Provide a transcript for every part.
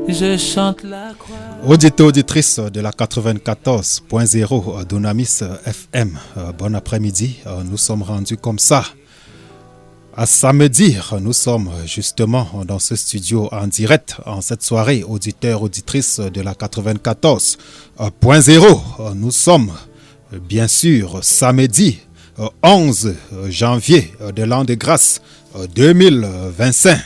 je chante la croix. Auditeurs, auditrices de la 94.0 Dunamis FM, bon après-midi. Nous sommes rendus comme ça. À samedi, nous sommes justement dans ce studio en direct en cette soirée. Auditeurs, auditrices de la 94.0. Nous sommes bien sûr samedi 11 janvier de l'an de grâce 2025.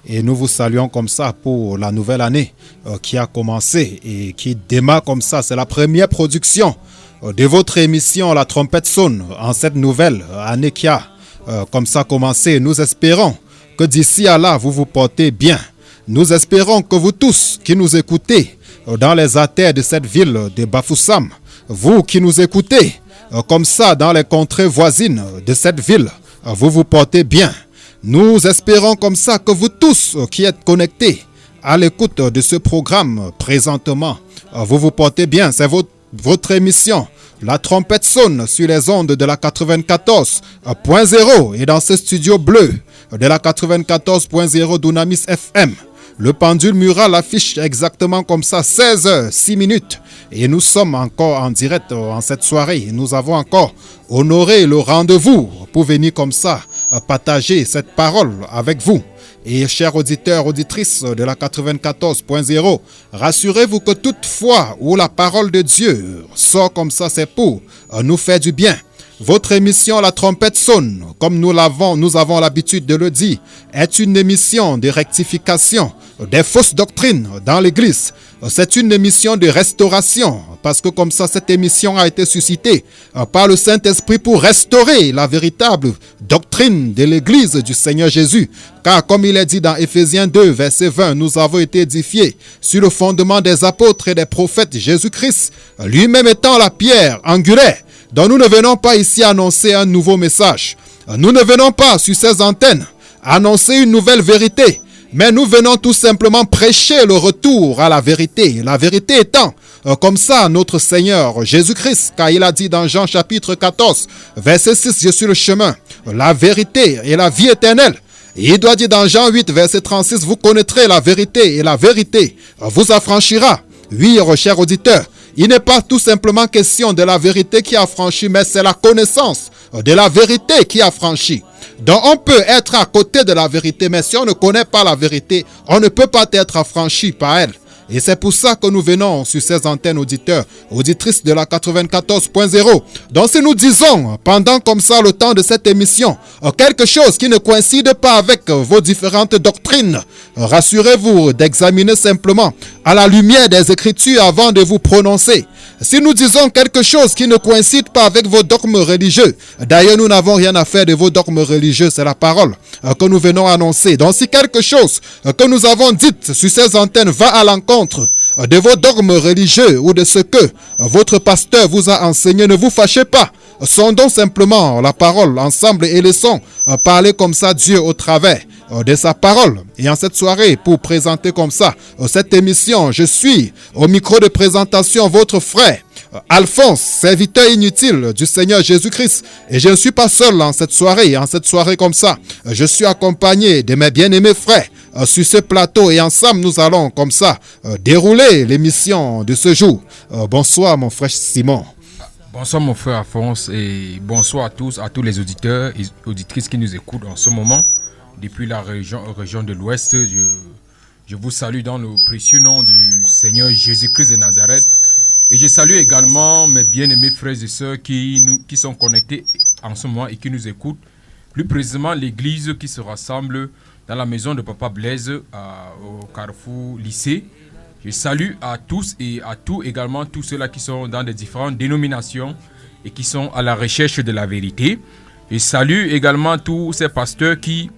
Et nous vous saluons comme ça pour la nouvelle année qui a commencé et qui démarre comme ça. C'est la première production de votre émission La Trompette sonne en cette nouvelle année qui a comme ça commencé. Nous espérons que d'ici à là, vous vous portez bien. Nous espérons que vous tous qui nous écoutez dans les artères de cette ville de Bafoussam, vous qui nous écoutez comme ça dans les contrées voisines de cette ville, vous vous portez bien. Nous espérons comme ça que vous tous qui êtes connectés à l'écoute de ce programme présentement, vous vous portez bien. C'est votre émission, La Trompette sonne sur les ondes de la 94.0 et dans ce studio bleu de la 94.0 Dunamis FM. Le pendule mural affiche exactement comme ça 16h06 et nous sommes encore en direct en cette soirée. Nous avons encore honoré le rendez-vous pour venir comme ça partager cette parole avec vous. Et chers auditeurs, auditrices de la 94.0, rassurez-vous que toute fois où la parole de Dieu sort comme ça, c'est pour nous faire du bien. Votre émission La Trompette sonne, comme nous avons l'habitude de le dire, est une émission de rectification des fausses doctrines dans l'Église. C'est une émission de restauration, parce que comme ça, cette émission a été suscitée par le Saint-Esprit pour restaurer la véritable doctrine de l'Église du Seigneur Jésus. Car comme il est dit dans Éphésiens 2, verset 20, nous avons été édifiés sur le fondement des apôtres et des prophètes, Jésus-Christ, lui-même étant la pierre angulaire. Donc nous ne venons pas ici annoncer un nouveau message. Nous ne venons pas sur ces antennes annoncer une nouvelle vérité. Mais nous venons tout simplement prêcher le retour à la vérité. La vérité étant comme ça notre Seigneur Jésus-Christ. Car il a dit dans Jean chapitre 14, verset 6, je suis le chemin, la vérité et la vie éternelle. Et il doit dire dans Jean 8, verset 36, vous connaîtrez la vérité et la vérité vous affranchira. Oui, chers auditeurs. Il n'est pas tout simplement question de la vérité qui affranchit, mais c'est la connaissance de la vérité qui affranchit. Donc on peut être à côté de la vérité, mais si on ne connaît pas la vérité, on ne peut pas être affranchi par elle. Et c'est pour ça que nous venons sur ces antennes auditeurs, auditrices de la 94.0. Donc si nous disons, pendant comme ça le temps de cette émission, quelque chose qui ne coïncide pas avec vos différentes doctrines, rassurez-vous d'examiner simplement à la lumière des Écritures avant de vous prononcer. Si nous disons quelque chose qui ne coïncide pas avec vos dogmes religieux, d'ailleurs nous n'avons rien à faire de vos dogmes religieux, c'est la parole que nous venons annoncer. Donc si quelque chose que nous avons dit sur ces antennes va à l'encontre de vos dogmes religieux ou de ce que votre pasteur vous a enseigné, ne vous fâchez pas. Sondons simplement la parole ensemble et laissons parler comme ça Dieu au travers de sa parole. Et en cette soirée, pour présenter comme ça cette émission, je suis au micro de présentation votre frère Alphonse, serviteur inutile du Seigneur Jésus-Christ. Et je ne suis pas seul en cette soirée comme ça. Je suis accompagné de mes bien-aimés frères sur ce plateau et ensemble nous allons comme ça dérouler l'émission de ce jour. Bonsoir mon frère Simon. Bonsoir mon frère Alphonse et bonsoir à tous les auditeurs et auditrices qui nous écoutent en ce moment. Depuis la région de l'Ouest, je vous salue dans le précieux nom du Seigneur Jésus-Christ de Nazareth. Et je salue également mes bien-aimés frères et sœurs qui sont connectés en ce moment et qui nous écoutent. Plus précisément, l'église qui se rassemble dans la maison de Papa Blaise au Carrefour Lycée. Je salue à tous et à tous également tous ceux-là qui sont dans des différentes dénominations et qui sont à la recherche de la vérité. Je salue également tous les pasteurs qui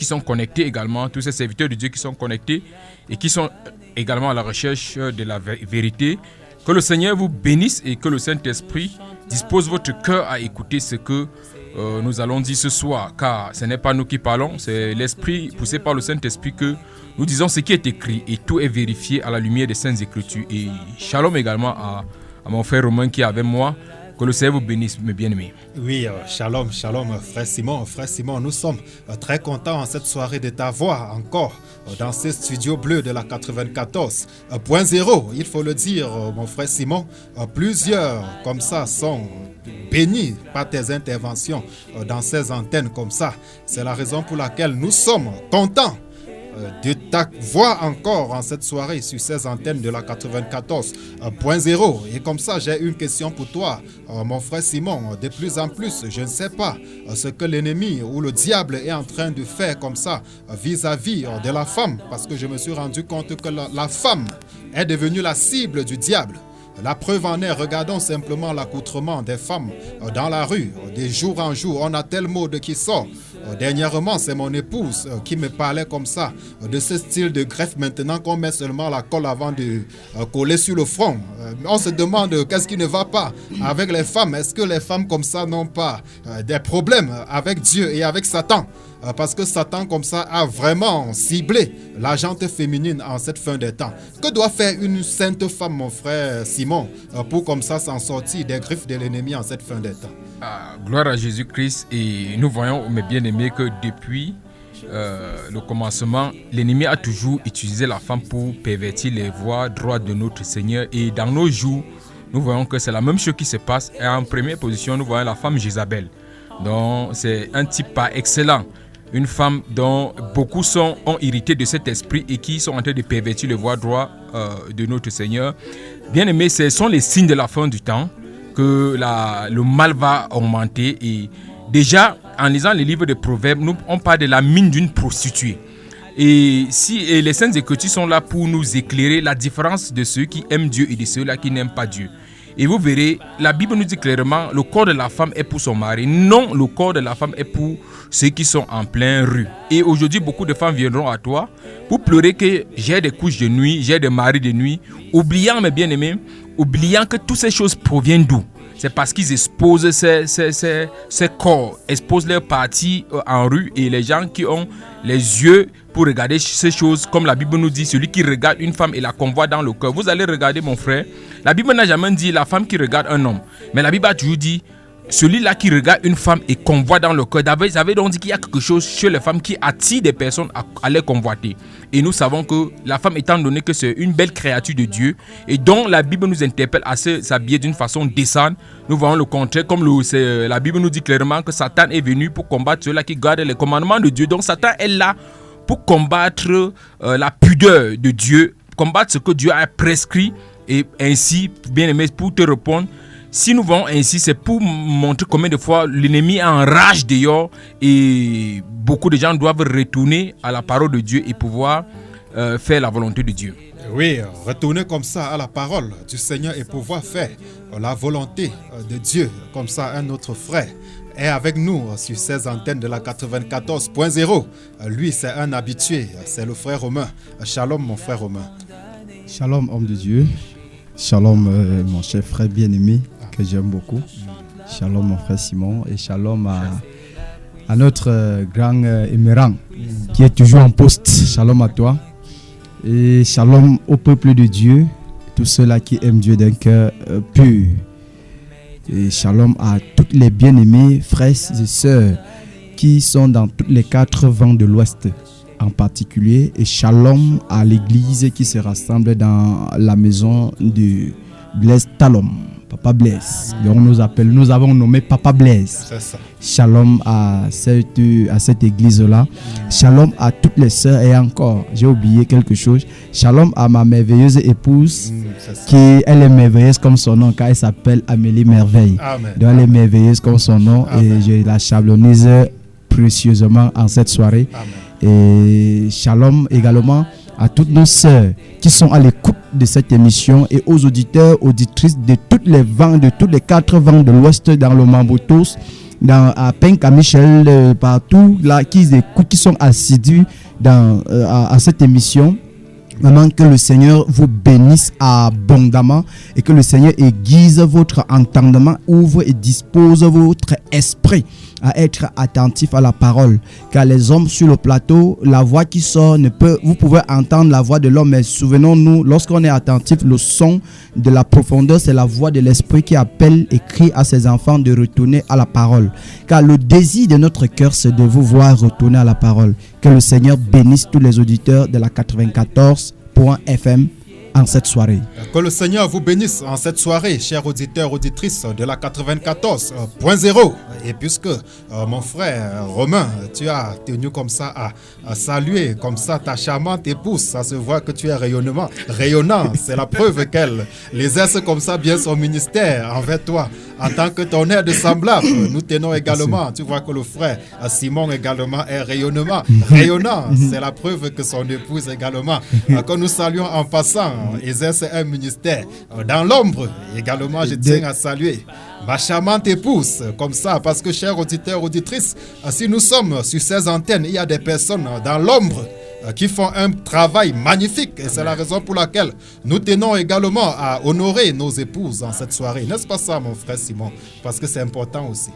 sont connectés également, tous ces serviteurs de Dieu qui sont connectés et qui sont également à la recherche de la vérité. Que le Seigneur vous bénisse et que le Saint-Esprit dispose votre cœur à écouter ce que nous allons dire ce soir. Car ce n'est pas nous qui parlons, c'est l'Esprit poussé par le Saint-Esprit que nous disons ce qui est écrit et tout est vérifié à la lumière des Saintes Écritures. Et shalom également à mon frère Romain qui est avec moi. Que le Seigneur vous bénisse, mes bien-aimés. Oui, shalom, frère Simon. Nous sommes très contents en cette soirée de t'avoir encore dans ces studios bleus de la 94.0. Il faut le dire, mon frère Simon, plusieurs comme ça sont bénis par tes interventions dans ces antennes comme ça. C'est la raison pour laquelle nous sommes contents de ta voix encore en cette soirée sur ces antennes de la 94.0. Et comme ça, j'ai une question pour toi, mon frère Simon. De plus en plus, je ne sais pas ce que l'ennemi ou le diable est en train de faire comme ça vis-à-vis de la femme, parce que je me suis rendu compte que la femme est devenue la cible du diable. La preuve en est, regardons simplement l'accoutrement des femmes dans la rue. De jour en jour, on a tel mode qui sort. Dernièrement, c'est mon épouse qui me parlait comme ça, de ce style de greffe maintenant qu'on met seulement la colle avant de coller sur le front. On se demande qu'est-ce qui ne va pas avec les femmes. Est-ce que les femmes comme ça n'ont pas des problèmes avec Dieu et avec Satan? Parce que Satan comme ça a vraiment ciblé la gente féminine en cette fin des temps. Que doit faire une sainte femme, mon frère Simon, pour comme ça s'en sortir des griffes de l'ennemi en cette fin des temps? Gloire à Jésus-Christ. Et nous voyons, mes bien-aimés, que depuis le commencement, l'ennemi a toujours utilisé la femme pour pervertir les voies droites de notre Seigneur. Et dans nos jours, nous voyons que c'est la même chose qui se passe. Et en première position, nous voyons la femme Jézabel. Donc c'est un type pas excellent. Une femme dont beaucoup ont hérité de cet esprit et qui sont en train de pervertir le voie droit de notre Seigneur. Bien aimé, ce sont les signes de la fin du temps que le mal va augmenter. Et déjà, en lisant les livres de Proverbes, on parle de la mine d'une prostituée. Et les Saintes Écritures sont là pour nous éclairer la différence de ceux qui aiment Dieu et de ceux-là qui n'aiment pas Dieu. Et vous verrez, la Bible nous dit clairement, le corps de la femme est pour son mari. Non, le corps de la femme est pour ceux qui sont en pleine rue. Et aujourd'hui, beaucoup de femmes viendront à toi pour pleurer que j'ai des couches de nuit, j'ai des maris de nuit, oubliant, mes bien-aimés, oubliant que toutes ces choses proviennent d'où? C'est parce qu'ils exposent ces corps, exposent leurs parties en rue, et les gens qui ont les yeux pour regarder ces choses, comme la Bible nous dit, celui qui regarde une femme et la convoite dans le cœur. Vous allez regarder, mon frère, la Bible n'a jamais dit la femme qui regarde un homme, mais la Bible a toujours dit celui-là qui regarde une femme et convoite dans le cœur. Ça veut donc dire qu'il y a quelque chose chez les femmes qui attire des personnes à les convoiter. Et nous savons que la femme, étant donné que c'est une belle créature de Dieu et dont la Bible nous interpelle à s'habiller d'une façon décente, nous voyons le contraire. Comme la Bible nous dit clairement que Satan est venu pour combattre ceux-là qui gardent les commandements de Dieu. Donc Satan est là pour combattre la pudeur de Dieu, combattre ce que Dieu a prescrit. Et ainsi, bien aimé, pour te répondre, si nous voyons ainsi, c'est pour montrer combien de fois l'ennemi est en rage dehors et beaucoup de gens doivent retourner à la parole de Dieu et pouvoir faire la volonté de Dieu. Oui, retourner comme ça à la parole du Seigneur et pouvoir faire la volonté de Dieu. Comme ça, un autre frère est avec nous sur ces antennes de la 94.0. Lui, c'est un habitué, c'est le frère Romain. Shalom, mon frère Romain. Shalom, homme de Dieu. Shalom, mon cher frère bien-aimé, que j'aime beaucoup. Shalom, mon frère Simon. Et shalom à notre grand émérant qui est toujours en poste. Shalom à toi. Et shalom au peuple de Dieu, tous ceux-là qui aiment Dieu d'un cœur pur. Et shalom à toutes les bien-aimés frères et sœurs qui sont dans tous les 4 vents de l'Ouest en particulier, et shalom à l'église qui se rassemble dans la maison de Blaise Talom, Papa Blaise. Donc nous avons nommé Papa Blaise. C'est ça. Shalom à cette église-là. Shalom à toutes les sœurs, et encore, j'ai oublié quelque chose. Shalom à ma merveilleuse épouse, elle est merveilleuse comme son nom, car elle s'appelle Amélie Merveille. Amen. Donc elle est merveilleuse comme son nom. Amen. Et je la chablonnise précieusement en cette soirée. Amen. Et shalom également à toutes nos sœurs qui sont à l'écoute de cette émission, et aux auditeurs, auditrices de toutes les vents, de tous les 4 vents de l'Ouest, dans le Mambotos, à Penka-Michel, partout là, qui écoutent, qui sont assidus à cette émission. Vraiment, que le Seigneur vous bénisse abondamment, et que le Seigneur aiguise votre entendement, ouvre et dispose votre esprit, à être attentifs à la parole. Car les hommes sur le plateau, la voix qui sort, vous pouvez entendre la voix de l'homme, mais souvenons-nous, lorsqu'on est attentif, le son de la profondeur, c'est la voix de l'esprit qui appelle et crie à ses enfants de retourner à la parole. Car le désir de notre cœur, c'est de vous voir retourner à la parole. Que le Seigneur bénisse tous les auditeurs de la 94.fm en cette soirée. Que le Seigneur vous bénisse en cette soirée, chers auditeurs, auditrices de la 94.0. Et puisque mon frère Romain, tu as tenu comme ça à saluer comme ça ta charmante épouse, ça se voit que tu es rayonnant. C'est la preuve qu'elle exerce comme ça bien son ministère envers toi. En tant que ton aide semblable, nous tenons également, tu vois que le frère Simon également est rayonnant. C'est la preuve que son épouse également, que nous saluons en passant, exerce un ministère dans l'ombre. Également, je tiens à saluer ma charmante épouse, comme ça, parce que, chers auditeurs, auditrices, si nous sommes sur ces antennes, il y a des personnes dans l'ombre qui font un travail magnifique. Et c'est la raison pour laquelle nous tenons également à honorer nos épouses en cette soirée. N'est-ce pas ça, mon frère Simon? Parce que c'est important aussi.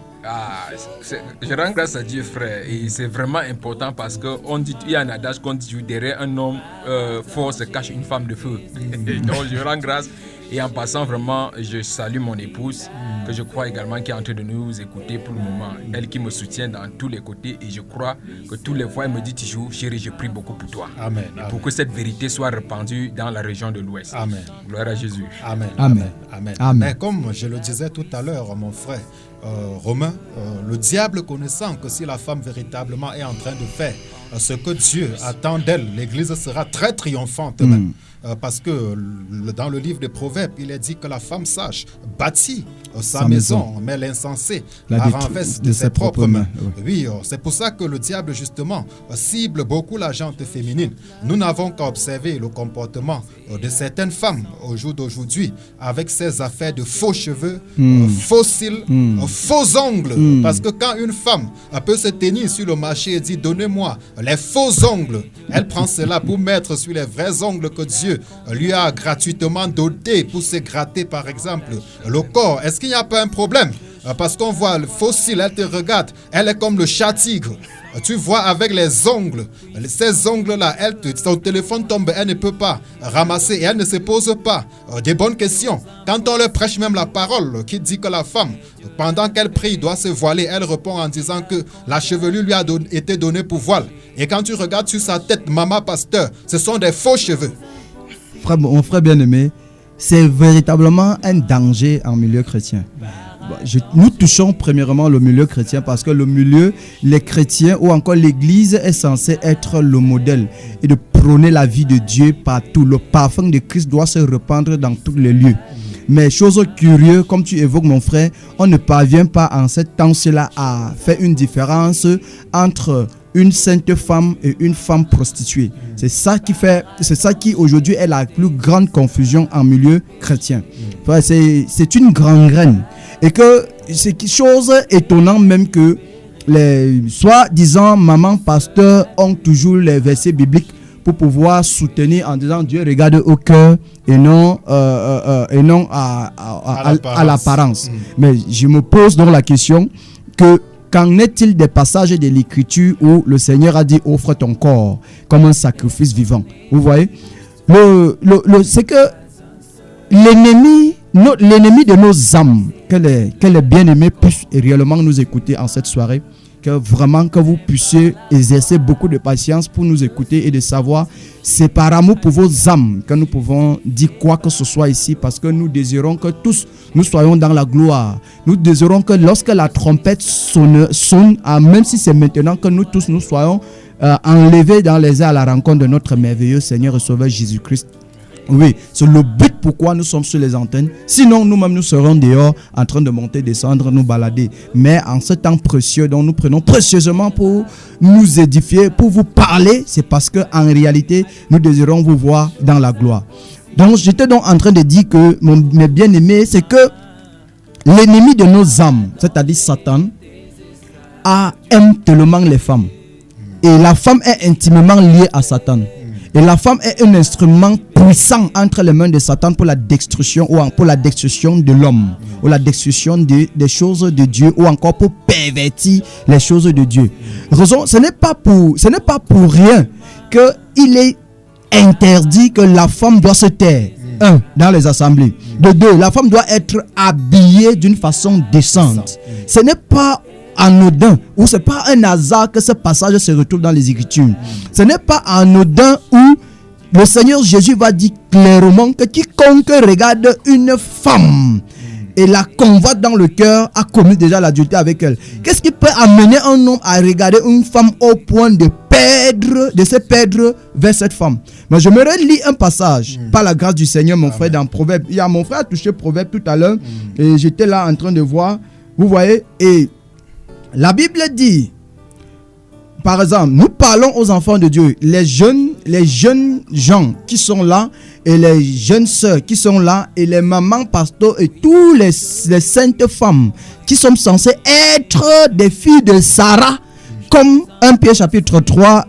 Je rends grâce à Dieu, frère, et c'est vraiment important parce qu'on dit, il y a un adage qu'on dit, derrière un homme fort se cache une femme de feu. Donc je rends grâce, et en passant vraiment, je salue mon épouse, que je crois également qui est en train de nous écouter pour le moment. Elle qui me soutient dans tous les côtés, et je crois que tous les fois elle me dit toujours, chérie, je prie beaucoup pour toi. Amen. Pour que cette vérité soit répandue dans la région de l'Ouest. Amen. Gloire à Jésus. Amen. Mais comme je le disais tout à l'heure, mon frère Romain, le diable connaissant que si la femme véritablement est en train de faire ce que Dieu attend d'elle, l'Église sera très triomphante même. Parce que dans le livre des Proverbes, il est dit que la femme sage bâtit sa maison, mais l'insensé la renverse de ses propres mains. Oui, c'est pour ça que le diable justement cible beaucoup la gente féminine. Nous n'avons qu'à observer le comportement de certaines femmes au jour d'aujourd'hui avec ces affaires de faux cheveux, faux cils, faux ongles. Parce que quand une femme peut se tenir sur le marché et dire donnez-moi les faux ongles, elle prend cela pour mettre sur les vrais ongles que Dieu lui a gratuitement doté pour se gratter par exemple le corps. Est-ce qu'il n'y a pas un problème? Parce qu'on voit le fossile, elle te regarde, elle est comme le chat-tigre. Tu vois avec les ongles, ces ongles-là, son téléphone tombe, elle ne peut pas ramasser et elle ne se pose pas des bonnes questions. Quand on leur prêche même la parole qui dit que la femme, pendant qu'elle prie, doit se voiler, elle répond en disant que la chevelure lui a été donnée pour voile. Et quand tu regardes sur sa tête, maman pasteur, ce sont des faux cheveux. Mon frère bien-aimé, c'est véritablement un danger en milieu chrétien. Nous touchons premièrement le milieu chrétien parce que le milieu, les chrétiens ou encore l'église est censé être le modèle et de prôner la vie de Dieu partout. Le parfum de Christ doit se répandre dans tous les lieux. Mais chose curieuse, comme tu évoques mon frère, on ne parvient pas en ce temps-là à faire une différence entre une sainte femme et une femme prostituée. C'est ça qui aujourd'hui est la plus grande confusion en milieu chrétien. C'est une gangrène. Et que c'est quelque chose étonnant même que les soi-disant mamans pasteurs ont toujours les versets bibliques pour pouvoir soutenir en disant Dieu regarde au cœur et non à l'apparence. Mais je me pose donc la question que qu'en est-il des passages de l'Écriture où le Seigneur a dit offre ton corps comme un sacrifice vivant? Vous voyez, c'est que l'ennemi de nos âmes, que les bien-aimés puissent réellement nous écouter en cette soirée, que vraiment que vous puissiez exercer beaucoup de patience pour nous écouter et de savoir, c'est par amour pour vos âmes que nous pouvons dire quoi que ce soit ici, parce que nous désirons que tous nous soyons dans la gloire. Nous désirons que lorsque la trompette sonne, même si c'est maintenant, que nous tous nous soyons enlevés dans les airs à la rencontre de notre merveilleux Seigneur et Sauveur Jésus-Christ. Oui, c'est le but pourquoi nous sommes sur les antennes. Sinon, nous-mêmes, nous serons dehors en train de monter, descendre, nous balader. Mais en ce temps précieux dont nous prenons précieusement pour nous édifier, pour vous parler, c'est parce qu'en réalité, nous désirons vous voir dans la gloire. Donc, j'étais donc en train de dire que, mes bien-aimés, c'est que l'ennemi de nos âmes, c'est-à-dire Satan, aime tellement les femmes. Et la femme est intimement liée à Satan. Et la femme est un instrument puissant entre les mains de Satan pour la destruction ou pour la destruction de l'homme, ou la destruction des choses de Dieu, ou encore pour pervertir les choses de Dieu. Raison, ce n'est pas pour rien qu'il est interdit que la femme doit se taire. Un, dans les assemblées. De deux, la femme doit être habillée d'une façon décente. Ce n'est pas anodin, ou c'est pas un hasard que ce passage se retrouve dans les Écritures. Ce n'est pas anodin où le Seigneur Jésus va dire clairement que quiconque regarde une femme et la convoite dans le cœur a commis déjà l'adultère avec elle. Qu'est-ce qui peut amener un homme à regarder une femme au point de se perdre vers cette femme? Mais je me relis un passage par la grâce du Seigneur, mon frère, dans Proverbe. Il y a mon frère a touché Proverbe tout à l'heure et j'étais là en train de voir. Vous voyez, et la Bible dit, par exemple, nous parlons aux enfants de Dieu, les jeunes gens qui sont là, et les jeunes sœurs qui sont là, et les mamans pasteurs, et tous les saintes femmes qui sont censées être des filles de Sarah, comme 1 Pierre chapitre 3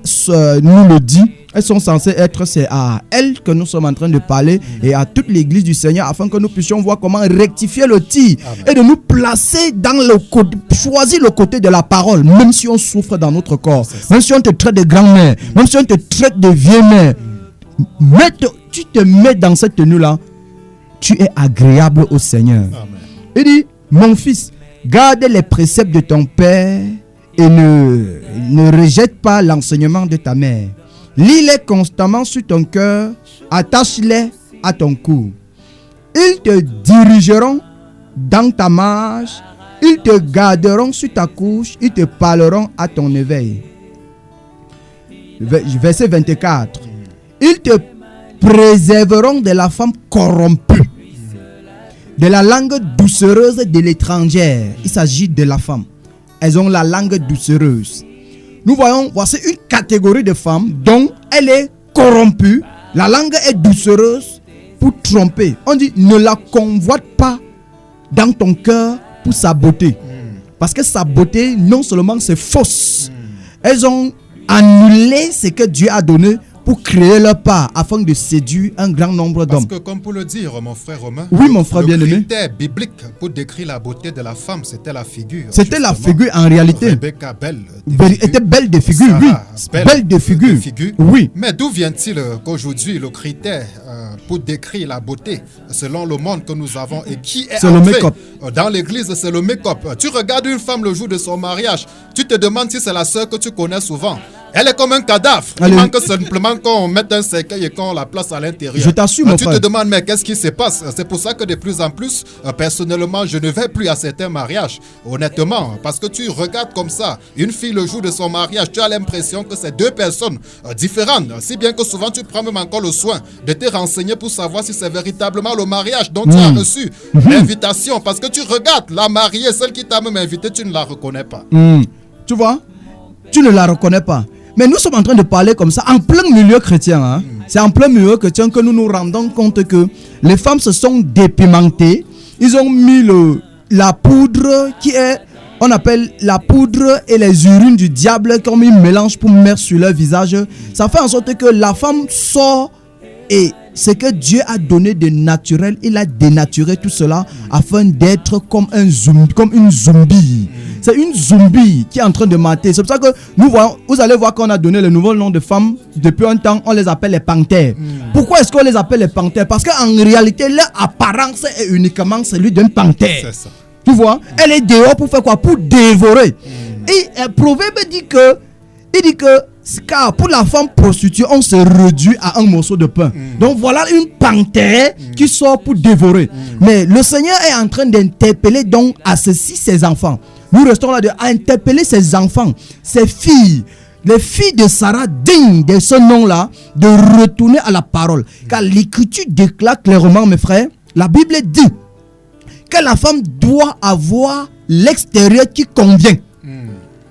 nous le dit. Elles sont censées être, c'est à elles que nous sommes en train de parler et à toute l'église du Seigneur afin que nous puissions voir comment rectifier le tir et de nous placer dans le côté, choisir le côté de la parole, même si on souffre dans notre corps, même si on te traite de grand-mère, même si on te traite de vieille-mère. Tu te mets dans cette tenue-là, tu es agréable au Seigneur. Il dit, mon fils, garde les préceptes de ton père et ne rejette pas l'enseignement de ta mère. Lis-les constamment sur ton cœur, attache-les à ton cou. Ils te dirigeront dans ta marche, ils te garderont sur ta couche, ils te parleront à ton éveil. Verset 24. Ils te préserveront de la femme corrompue, de la langue doucereuse de l'étrangère. Il s'agit de la femme. Elles ont la langue doucereuse. Nous voyons, voici une catégorie de femmes dont elle est corrompue. La langue est doucereuse pour tromper. On dit, ne la convoite pas dans ton cœur pour sa beauté. Parce que sa beauté, non seulement c'est fausse. Elles ont annulé ce que Dieu a donné pour créer leur part afin de séduire un grand nombre d'hommes. Parce que comme pour le dire, mon frère Romain, oui, mon frère bien-aimé, le critère biblique pour décrire la beauté de la femme, c'était la figure. C'était la figure en réalité. Rebecca, était belle de figure, oui. Belle de figure. Oui. Mais d'où vient-il qu'aujourd'hui le critère pour décrire la beauté selon le monde que nous avons et qui est entré dans l'église, c'est le make-up. Tu regardes une femme le jour de son mariage, tu te demandes si c'est la sœur que tu connais souvent. Elle est comme un cadavre. Il manque simplement qu'on mette un cercueil et qu'on la place à l'intérieur. Je t'assure, mon frère. Tu te demandes, mais qu'est-ce qui se passe? C'est pour ça que de plus en plus, personnellement, je ne vais plus à certains mariages. Honnêtement, parce que tu regardes comme ça, une fille le jour de son mariage, tu as l'impression que c'est deux personnes différentes. Si bien que souvent, tu prends même encore le soin de te renseigner pour savoir si c'est véritablement le mariage dont tu as reçu l'invitation. Parce que tu regardes la mariée, celle qui t'a même invité, tu ne la reconnais pas. Tu vois? Tu ne la reconnais pas. Mais nous sommes en train de parler comme ça, en plein milieu chrétien. Hein? C'est en plein milieu chrétien que nous nous rendons compte que les femmes se sont dépimentées. Ils ont mis la poudre qui est, on appelle la poudre et les urines du diable comme ils mélangent pour mettre sur leur visage. Ça fait en sorte que la femme sort et ce que Dieu a donné de naturel, il a dénaturé tout cela afin d'être comme une zombie. C'est une zombie qui est en train de mater. C'est pour ça que nous voyons, vous allez voir qu'on a donné le nouveau nom de femmes depuis un temps, on les appelle les panthères. Pourquoi est-ce qu'on les appelle les panthères? Parce qu'en réalité, leur apparence est uniquement celui d'une panthère. C'est ça. Tu vois, elle est dehors pour faire quoi? Pour dévorer. Et un proverbe dit que, car pour la femme prostituée, on se réduit à un morceau de pain. Donc voilà une panthère qui sort pour dévorer. Mais le Seigneur est en train d'interpeller donc à ceci ses enfants. Nous restons là à interpeller ses enfants, ses filles, les filles de Sarah dignes de ce nom-là, de retourner à la parole. Car l'Écriture déclare clairement, mes frères, la Bible dit que la femme doit avoir l'extérieur qui convient.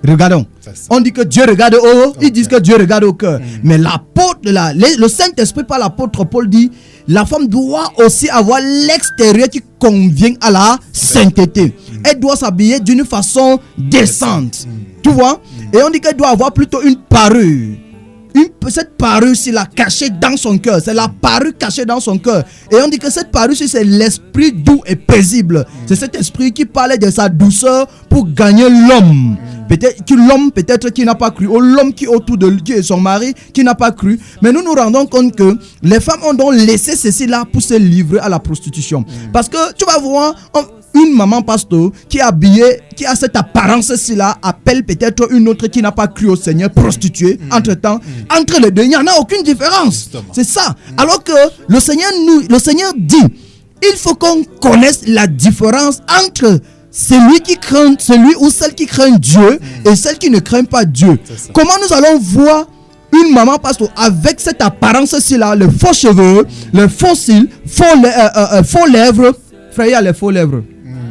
Regardons. On dit que Dieu regarde au haut, ils disent que Dieu regarde au cœur. Mais le Saint-Esprit par l'apôtre Paul dit, la femme doit aussi avoir l'extérieur qui convient à la sainteté. Elle doit s'habiller d'une façon décente. Tu vois? Et on dit qu'elle doit avoir plutôt une parure. cette parure-ci là cachée dans son cœur. C'est la parure cachée dans son cœur. Et on dit que cette parure-ci, c'est l'esprit doux et paisible. C'est cet esprit qui parlait de sa douceur pour gagner l'homme. Peut-être qui n'a pas cru, ou l'homme qui est autour de lui, qui est son mari, qui n'a pas cru. Mais nous nous rendons compte que les femmes ont donc laissé ceci là pour se livrer à la prostitution. Parce que tu vas voir, une maman pasteur qui est habillée, qui a cette apparence-ci là, appelle peut-être une autre qui n'a pas cru au Seigneur, prostituée. Entre-temps, entre les deux, il n'y en a aucune différence. Justement. C'est ça. Alors que le Seigneur dit, il faut qu'on connaisse la différence entre celui ou celle qui craint Dieu et celle qui ne craint pas Dieu. Comment nous allons voir une maman pasteur avec cette apparence-ci là, les faux cheveux, les faux cils, faux lèvres. Frère, il y a les faux lèvres.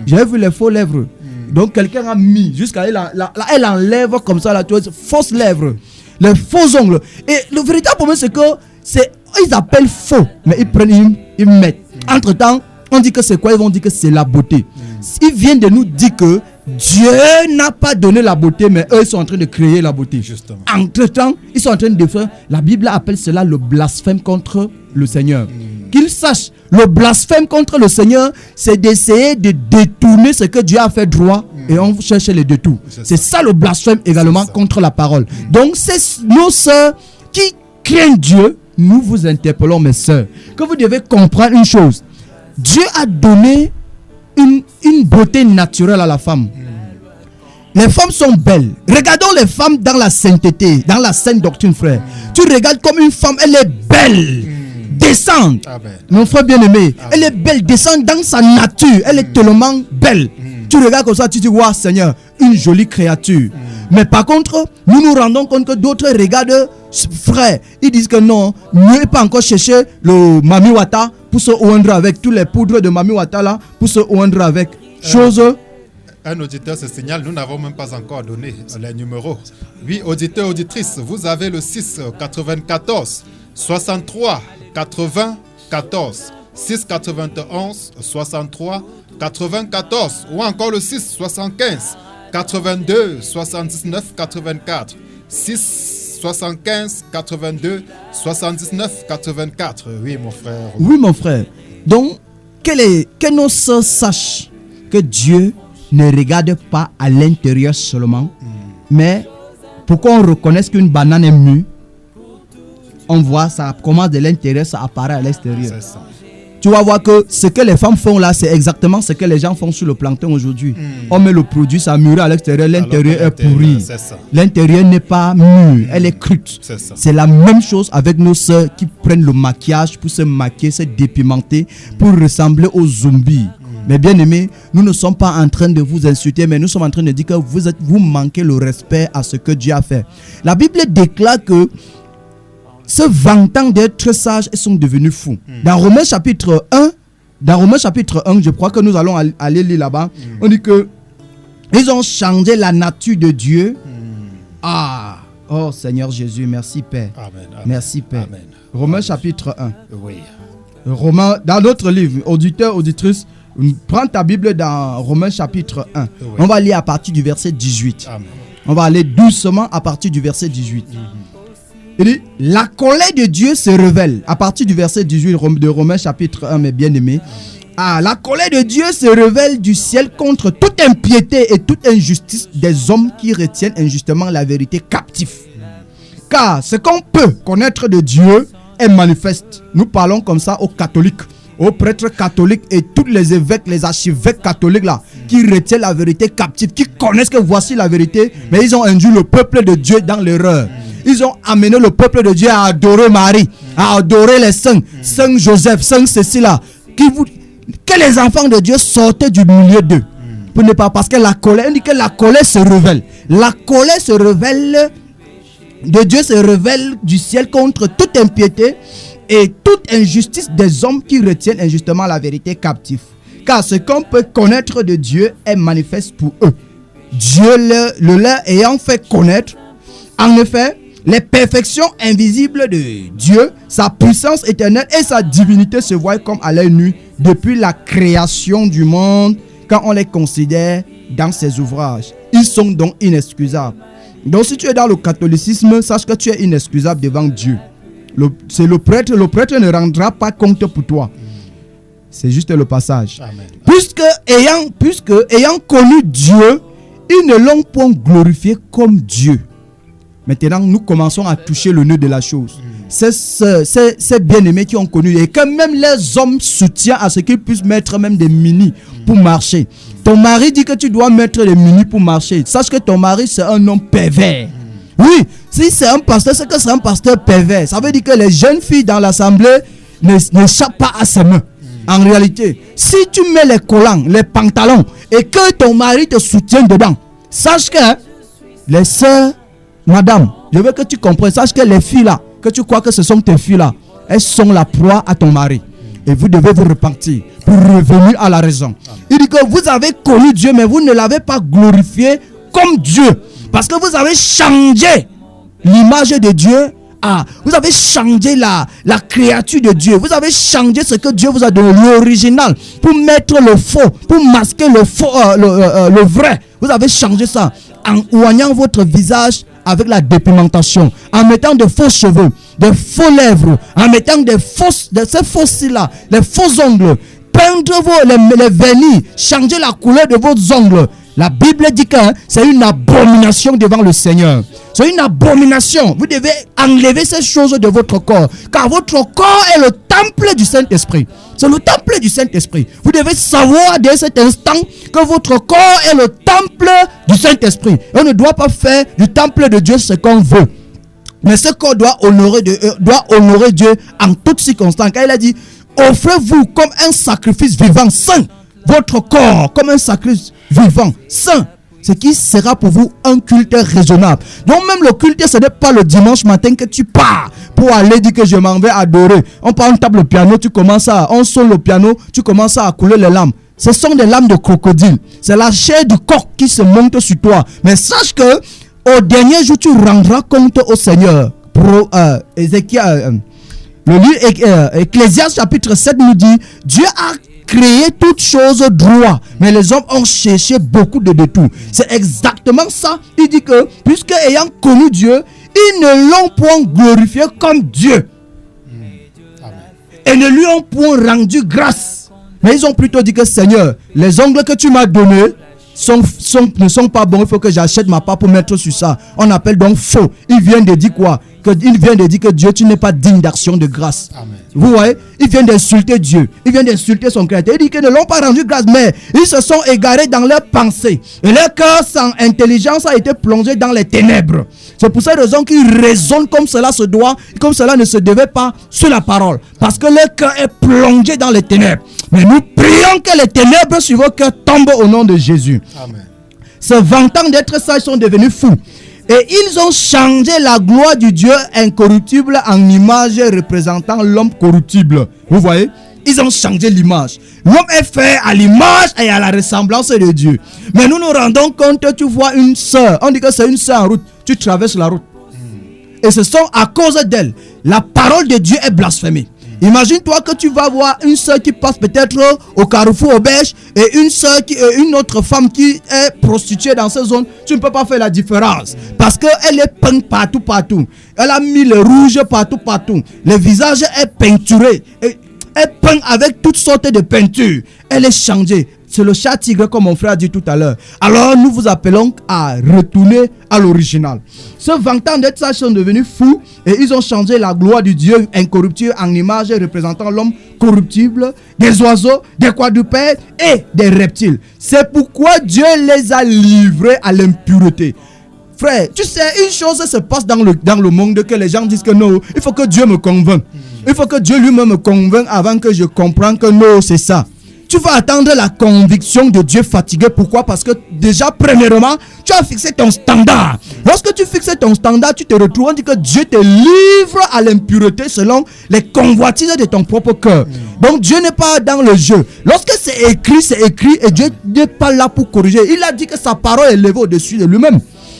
J'ai vu les faux lèvres. Donc quelqu'un a mis jusqu'à elle enlève comme ça la fausses lèvres, les faux ongles. Et le véritable problème c'est que ils appellent faux, mais ils prennent, ils mettent. Entre temps, on dit que c'est quoi? Ils vont dire que c'est la beauté. Ils viennent de nous dire que Dieu n'a pas donné la beauté, mais eux ils sont en train de créer la beauté. Justement. Entre temps, ils sont en train de faire. La Bible appelle cela le blasphème contre le Seigneur. Qu'ils sachent, le blasphème contre le Seigneur, c'est d'essayer de détourner ce que Dieu a fait droit et on cherche les détours. C'est ça le blasphème également contre la parole. Donc, c'est nos sœurs qui craignent Dieu. Nous vous interpellons, mes sœurs, que vous devez comprendre une chose. Dieu a donné une beauté naturelle à la femme. Les femmes sont belles. Regardons les femmes dans la sainteté, dans la sainte doctrine, frère. Tu regardes comme une femme, elle est belle. Descendre, mon frère bien-aimé, elle est belle, descendre dans sa nature, elle est tellement belle. Tu regardes comme ça, tu dis, waouh Seigneur, une jolie créature. Mais par contre, nous nous rendons compte que d'autres regardent, frère, ils disent que non, mieux n'est pas encore chercher le Mami Wata pour se oindre avec, tous les poudres de Mami Wata là, pour se oindre avec. Un auditeur se signale, nous n'avons même pas encore donné les numéros. Oui, auditeur, auditrice, vous avez le 6 94 63 94 6 91 63 94 ou encore le 6 75 82 79 84 6 75 82 79 84. Oui mon frère. Oui mon frère. Donc que nos sœurs sachent que Dieu ne regarde pas à l'intérieur seulement, mais pour qu'on reconnaisse qu'une banane est mûre, on voit ça commence de l'intérieur, ça apparaît à l'extérieur. Tu vas voir que ce que les femmes font là, c'est exactement ce que les gens font sur le plancton aujourd'hui. On met le produit, ça mûrit à l'extérieur, l'intérieur est pourri. L'intérieur n'est pas mûr, elle est crue. C'est la même chose avec nos sœurs qui prennent le maquillage pour se maquiller, se dépimenter, pour ressembler aux zombies. Mais bien aimés, nous ne sommes pas en train de vous insulter, mais nous sommes en train de dire que vous manquez le respect à ce que Dieu a fait. La Bible déclare que se vantant d'être sages, ils sont devenus fous. Dans Romains chapitre 1, je crois que nous allons aller lire là-bas, on dit que ils ont changé la nature de Dieu. Oh Seigneur Jésus, merci Père. Amen. Merci Père. Amen. Romains chapitre 1. Oui. Romains, dans notre livre, auditeur, auditrice, prends ta Bible dans Romains chapitre 1. Oui. On va lire à partir du verset 18. Amen. On va aller doucement à partir du verset 18. Il dit, la colère de Dieu se révèle. À partir du verset 18 de Romains chapitre 1, mes bien-aimés. La colère de Dieu se révèle du ciel contre toute impiété et toute injustice des hommes qui retiennent injustement la vérité captive. Car ce qu'on peut connaître de Dieu est manifeste. Nous parlons comme ça aux catholiques, aux prêtres catholiques et tous les évêques, les archevêques catholiques là, qui retiennent la vérité captive, qui connaissent que voici la vérité, mais ils ont induit le peuple de Dieu dans l'erreur. Ils ont amené le peuple de Dieu à adorer Marie, à adorer les saints, Saint Joseph, Saint Cécilia, que les enfants de Dieu sortaient du milieu d'eux. Pour ne pas, parce que la colère, on dit que la colère se révèle. La colère se révèle de Dieu, se révèle du ciel contre toute impiété et toute injustice des hommes qui retiennent injustement la vérité captive. Car ce qu'on peut connaître de Dieu est manifeste pour eux. Dieu le leur ayant fait connaître, en effet, les perfections invisibles de Dieu, sa puissance éternelle et sa divinité se voient comme à l'œil nu depuis la création du monde quand on les considère dans ses ouvrages. Ils sont donc inexcusables. Donc si tu es dans le catholicisme, sache que tu es inexcusable devant Dieu. C'est le prêtre ne rendra pas compte pour toi. C'est juste le passage. Amen. Puisque ayant connu Dieu, ils ne l'ont point glorifié comme Dieu. Maintenant, nous commençons à toucher le nœud de la chose. Ces bien-aimés qui ont connu, et que même les hommes soutiennent à ce qu'ils puissent mettre même des mini pour marcher. Ton mari dit que tu dois mettre des mini pour marcher. Sache que ton mari, c'est un homme pervers. Oui, si c'est un pasteur, c'est que c'est un pasteur pervers. Ça veut dire que les jeunes filles dans l'assemblée n'échappent pas à ses mains. En réalité, si tu mets les collants, les pantalons, et que ton mari te soutient dedans, sache que les sœurs, madame, je veux que tu comprennes, sache que les filles là, que tu crois que ce sont tes filles là, elles sont la proie à ton mari. Et vous devez vous repentir pour revenir à la raison. Il dit que vous avez connu Dieu, mais vous ne l'avez pas glorifié comme Dieu. Parce que vous avez changé l'image de Dieu. Vous avez changé la créature de Dieu. Vous avez changé ce que Dieu vous a donné, l'original, pour mettre le faux, pour masquer le faux, le vrai. Vous avez changé ça en oignant votre visage avec la dépigmentation, en mettant de faux cheveux, de faux lèvres, en mettant de ces faux cils-là, les faux ongles, peindre les vernis, changer la couleur de vos ongles. La Bible dit que c'est une abomination devant le Seigneur. C'est une abomination. Vous devez enlever ces choses de votre corps. Car votre corps est le temple du Saint-Esprit. C'est le temple du Saint-Esprit. Vous devez savoir dès cet instant que votre corps est le temple du Saint-Esprit. Et on ne doit pas faire du temple de Dieu ce qu'on veut. Mais ce corps doit honorer Dieu en toutes circonstances. Car il a dit, offrez-vous comme un sacrifice vivant, saint. Votre corps comme un sacrifice vivant, saint, ce qui sera pour vous un culte raisonnable. Donc même le culte, ce n'est pas le dimanche matin que tu pars pour aller dire que je m'en vais adorer. On prend une table au piano, on sonne le piano, tu commences à couler les larmes. Ce sont des larmes de crocodile. C'est la chair du coq qui se monte sur toi. Mais sache que au dernier jour, tu rendras compte au Seigneur. Ézéchiel, le livre Ecclésiaste chapitre 7 nous dit, Dieu a créé toutes choses droit, mais les hommes ont cherché beaucoup de détours. C'est exactement ça. Il dit que, puisque ayant connu Dieu, ils ne l'ont point glorifié comme Dieu. Et ne lui ont point rendu grâce. Mais ils ont plutôt dit que, Seigneur, les ongles que tu m'as donnés ne sont pas bons. Il faut que j'achète ma part pour mettre sur ça. On appelle donc faux. Il vient de dire quoi? Il vient de dire que Dieu, tu n'es pas digne d'action de grâce. Amen. Vous voyez, il vient d'insulter Dieu. Il vient d'insulter son créateur. Il dit qu'ils ne l'ont pas rendu grâce, mais ils se sont égarés dans leurs pensées. Et leur cœur sans intelligence a été plongé dans les ténèbres. C'est pour cette raison qu'ils raisonnent comme cela se doit, comme cela ne se devait pas sur la parole. Parce que leur cœur est plongé dans les ténèbres. Mais nous prions que les ténèbres sur vos cœurs tombent au nom de Jésus. Amen. Se vantant d'être sages, sont devenus fous. Et ils ont changé la gloire du Dieu incorruptible en image représentant l'homme corruptible. Vous voyez? Ils ont changé l'image. L'homme est fait à l'image et à la ressemblance de Dieu. Mais nous nous rendons compte, tu vois une sœur. On dit que c'est une sœur en route. Tu traverses la route. Et ce sont à cause d'elle. La parole de Dieu est blasphémée. Imagine-toi que tu vas voir une soeur qui passe peut-être au carrefour, au Belge, et une autre femme qui est prostituée dans cette zone. Tu ne peux pas faire la différence. Parce qu'elle est peinte partout. Elle a mis le rouge partout. Le visage est peinturé. Elle est peinte avec toutes sortes de peintures. Elle est changée. C'est le chat tigre comme mon frère a dit tout à l'heure. Alors nous vous appelons à retourner à l'original. Ce vantant d'être sages sont devenus fous et ils ont changé la gloire du Dieu incorruptible en image représentant l'homme corruptible, des oiseaux, des quadrupèdes et des reptiles. C'est pourquoi Dieu les a livrés à l'impureté. Frère, tu sais, une chose se passe dans le monde que les gens disent que non, il faut que Dieu me convainc. Il faut que Dieu lui-même me convainc avant que je comprenne que non, c'est ça. Tu vas attendre la conviction de Dieu fatigué. Pourquoi? Parce que déjà, premièrement, tu as fixé ton standard. Lorsque tu fixes ton standard, tu te retrouves, on dit que Dieu te livre à l'impureté selon les convoitises de ton propre cœur. Donc Dieu n'est pas dans le jeu. Lorsque c'est écrit et Dieu n'est pas là pour corriger. Il a dit que sa parole est levée au-dessus de lui-même.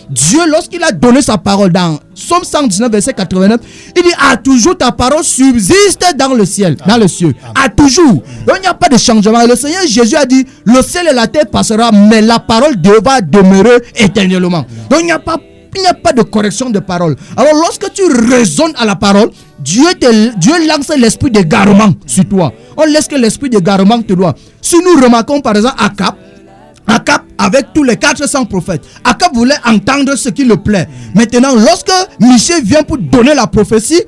Dieu, lorsqu'il a donné sa parole dans Psaume 119, verset 89, il dit, à toujours ta parole subsiste dans le ciel, dans le ciel. À toujours. Donc il n'y a pas de changement. Le Seigneur Jésus a dit, le ciel et la terre passera, mais la parole va demeurer éternellement. Donc il n'y a pas il n'y a pas de correction de parole. Alors lorsque tu raisonnes à la parole, Dieu lance l'esprit d'égarement sur toi. On laisse que l'esprit d'égarement te doit. Si nous remarquons par exemple Akab avec tous les 400 prophètes, Akab voulait entendre ce qui le plaît. Maintenant, lorsque Michée vient pour donner la prophétie,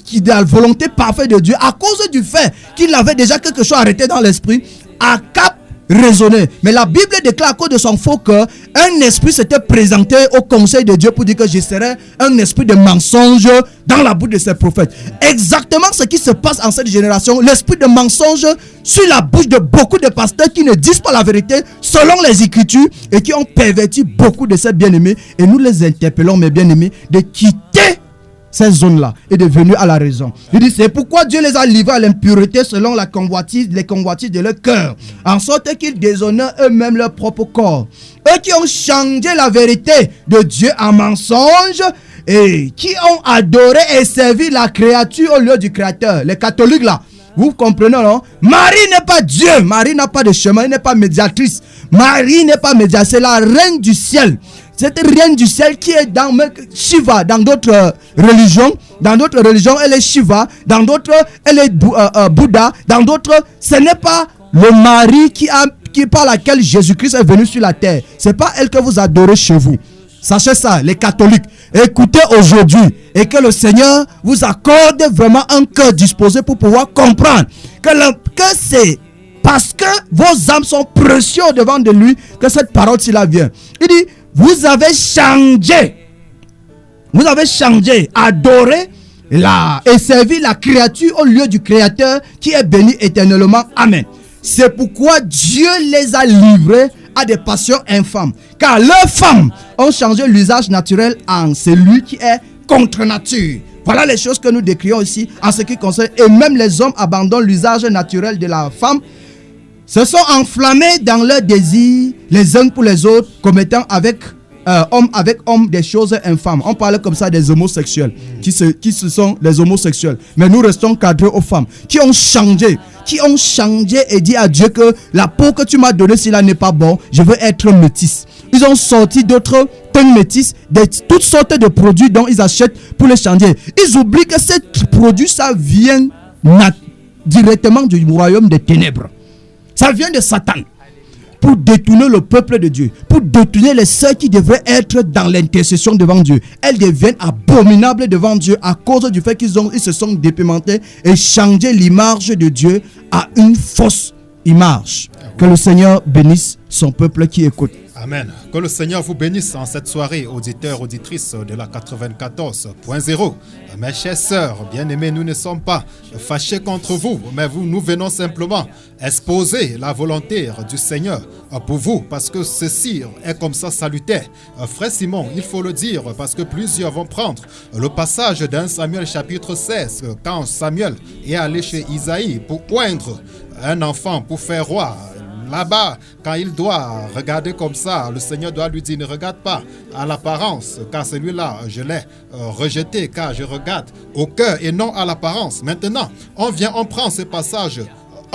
qui est la volonté parfaite de Dieu, à cause du fait qu'il avait déjà quelque chose arrêté dans l'esprit, Akab raisonnait. Mais la Bible déclare à cause de son faux cœur, un esprit s'était présenté au conseil de Dieu pour dire que je serais un esprit de mensonge dans la bouche de ces prophètes. Exactement ce qui se passe en cette génération, l'esprit de mensonge sur la bouche de beaucoup de pasteurs qui ne disent pas la vérité selon les Écritures et qui ont perverti beaucoup de ces bien-aimés. Et nous les interpellons, mes bien-aimés, de quitter ces zones-là et de venir à la raison. Il dit, c'est pourquoi Dieu les a livrés à l'impureté selon les convoitises de leur cœur, en sorte qu'ils déshonorent eux-mêmes leur propre corps. Eux qui ont changé la vérité de Dieu en mensonge et qui ont adoré et servi la créature au lieu du Créateur. Les catholiques là, vous comprenez, non? Marie n'est pas Dieu. Marie n'a pas de chemin, elle n'est pas médiatrice. Marie n'est pas médiatrice, c'est la reine du ciel. Cette reine du ciel qui est dans Shiva, dans d'autres religions. Dans d'autres religions, elle est Shiva. Dans d'autres, elle est Bouddha. Dans d'autres, ce n'est pas le mari par laquelle Jésus-Christ est venu sur la terre. Ce n'est pas elle que vous adorez chez vous. Sachez ça, les catholiques. Écoutez aujourd'hui et que le Seigneur vous accorde vraiment un cœur disposé pour pouvoir comprendre que c'est parce que vos âmes sont précieuses devant de lui que cette parole-ci là vient. Il dit, vous avez changé, adoré et servi la créature au lieu du Créateur qui est béni éternellement. Amen. C'est pourquoi Dieu les a livrés à des passions infâmes. Car leurs femmes ont changé l'usage naturel en celui qui est contre nature. Voilà les choses que nous décrions ici en ce qui concerne. Et même les hommes abandonnent l'usage naturel de la femme, se sont enflammés dans leurs désirs les uns pour les autres, commettant homme avec homme des choses infâmes. On parle comme ça des homosexuels, qui sont les homosexuels. Mais nous restons cadrés aux femmes qui ont changé et dit à Dieu que la peau que tu m'as donnée, si là n'est pas bon, je veux être métisse. Ils ont sorti d'autres teintes métisses, toutes sortes de produits dont ils achètent pour les changer. Ils oublient que ces produits, ça vient directement du royaume des ténèbres. Ça vient de Satan. Pour détourner le peuple de Dieu, pour détourner les sœurs qui devraient être dans l'intercession devant Dieu. Elles deviennent abominables devant Dieu à cause du fait qu'ils se sont dépimentés et changé l'image de Dieu à une fausse image. Que le Seigneur bénisse son peuple qui écoute. Amen. Que le Seigneur vous bénisse en cette soirée, auditeurs, auditrices de la 94.0. Mes chères sœurs, bien-aimés, nous ne sommes pas fâchés contre vous, mais nous venons simplement exposer la volonté du Seigneur pour vous, parce que ceci est comme ça salutaire. Frère Simon, il faut le dire, parce que plusieurs vont prendre le passage d'un Samuel chapitre 16, quand Samuel est allé chez Isaïe pour oindre un enfant, pour faire roi. Là-bas, quand il doit regarder comme ça, le Seigneur doit lui dire, ne regarde pas à l'apparence, car celui-là, je l'ai rejeté, car je regarde au cœur et non à l'apparence. Maintenant, on prend ce passage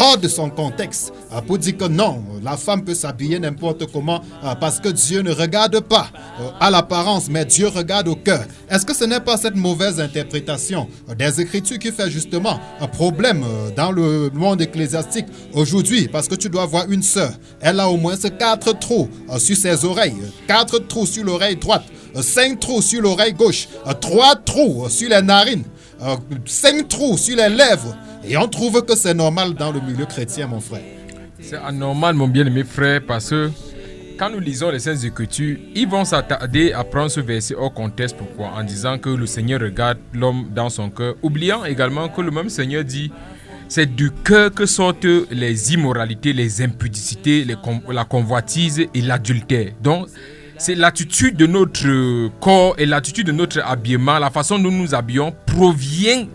hors de son contexte pour dire que non, la femme peut s'habiller n'importe comment parce que Dieu ne regarde pas à l'apparence, mais Dieu regarde au cœur. Est-ce que ce n'est pas cette mauvaise interprétation des Écritures qui fait justement un problème dans le monde ecclésiastique aujourd'hui? Parce que tu dois voir une sœur, elle a au moins 4 trous sur ses oreilles, 4 trous sur l'oreille droite, 5 trous sur l'oreille gauche, 3 trous sur les narines, 5 trous sur les lèvres. Et on trouve que c'est normal dans le milieu chrétien, mon frère. C'est anormal, mon bien-aimé frère, parce que quand nous lisons les Saintes Écritures, ils vont s'attarder à prendre ce verset hors contexte. Pourquoi? En disant que le Seigneur regarde l'homme dans son cœur, oubliant également que le même Seigneur dit c'est du cœur que sortent les immoralités, les impudicités, la convoitise et l'adultère. Donc, c'est l'attitude de notre corps et l'attitude de notre habillement, la façon dont nous nous habillons provient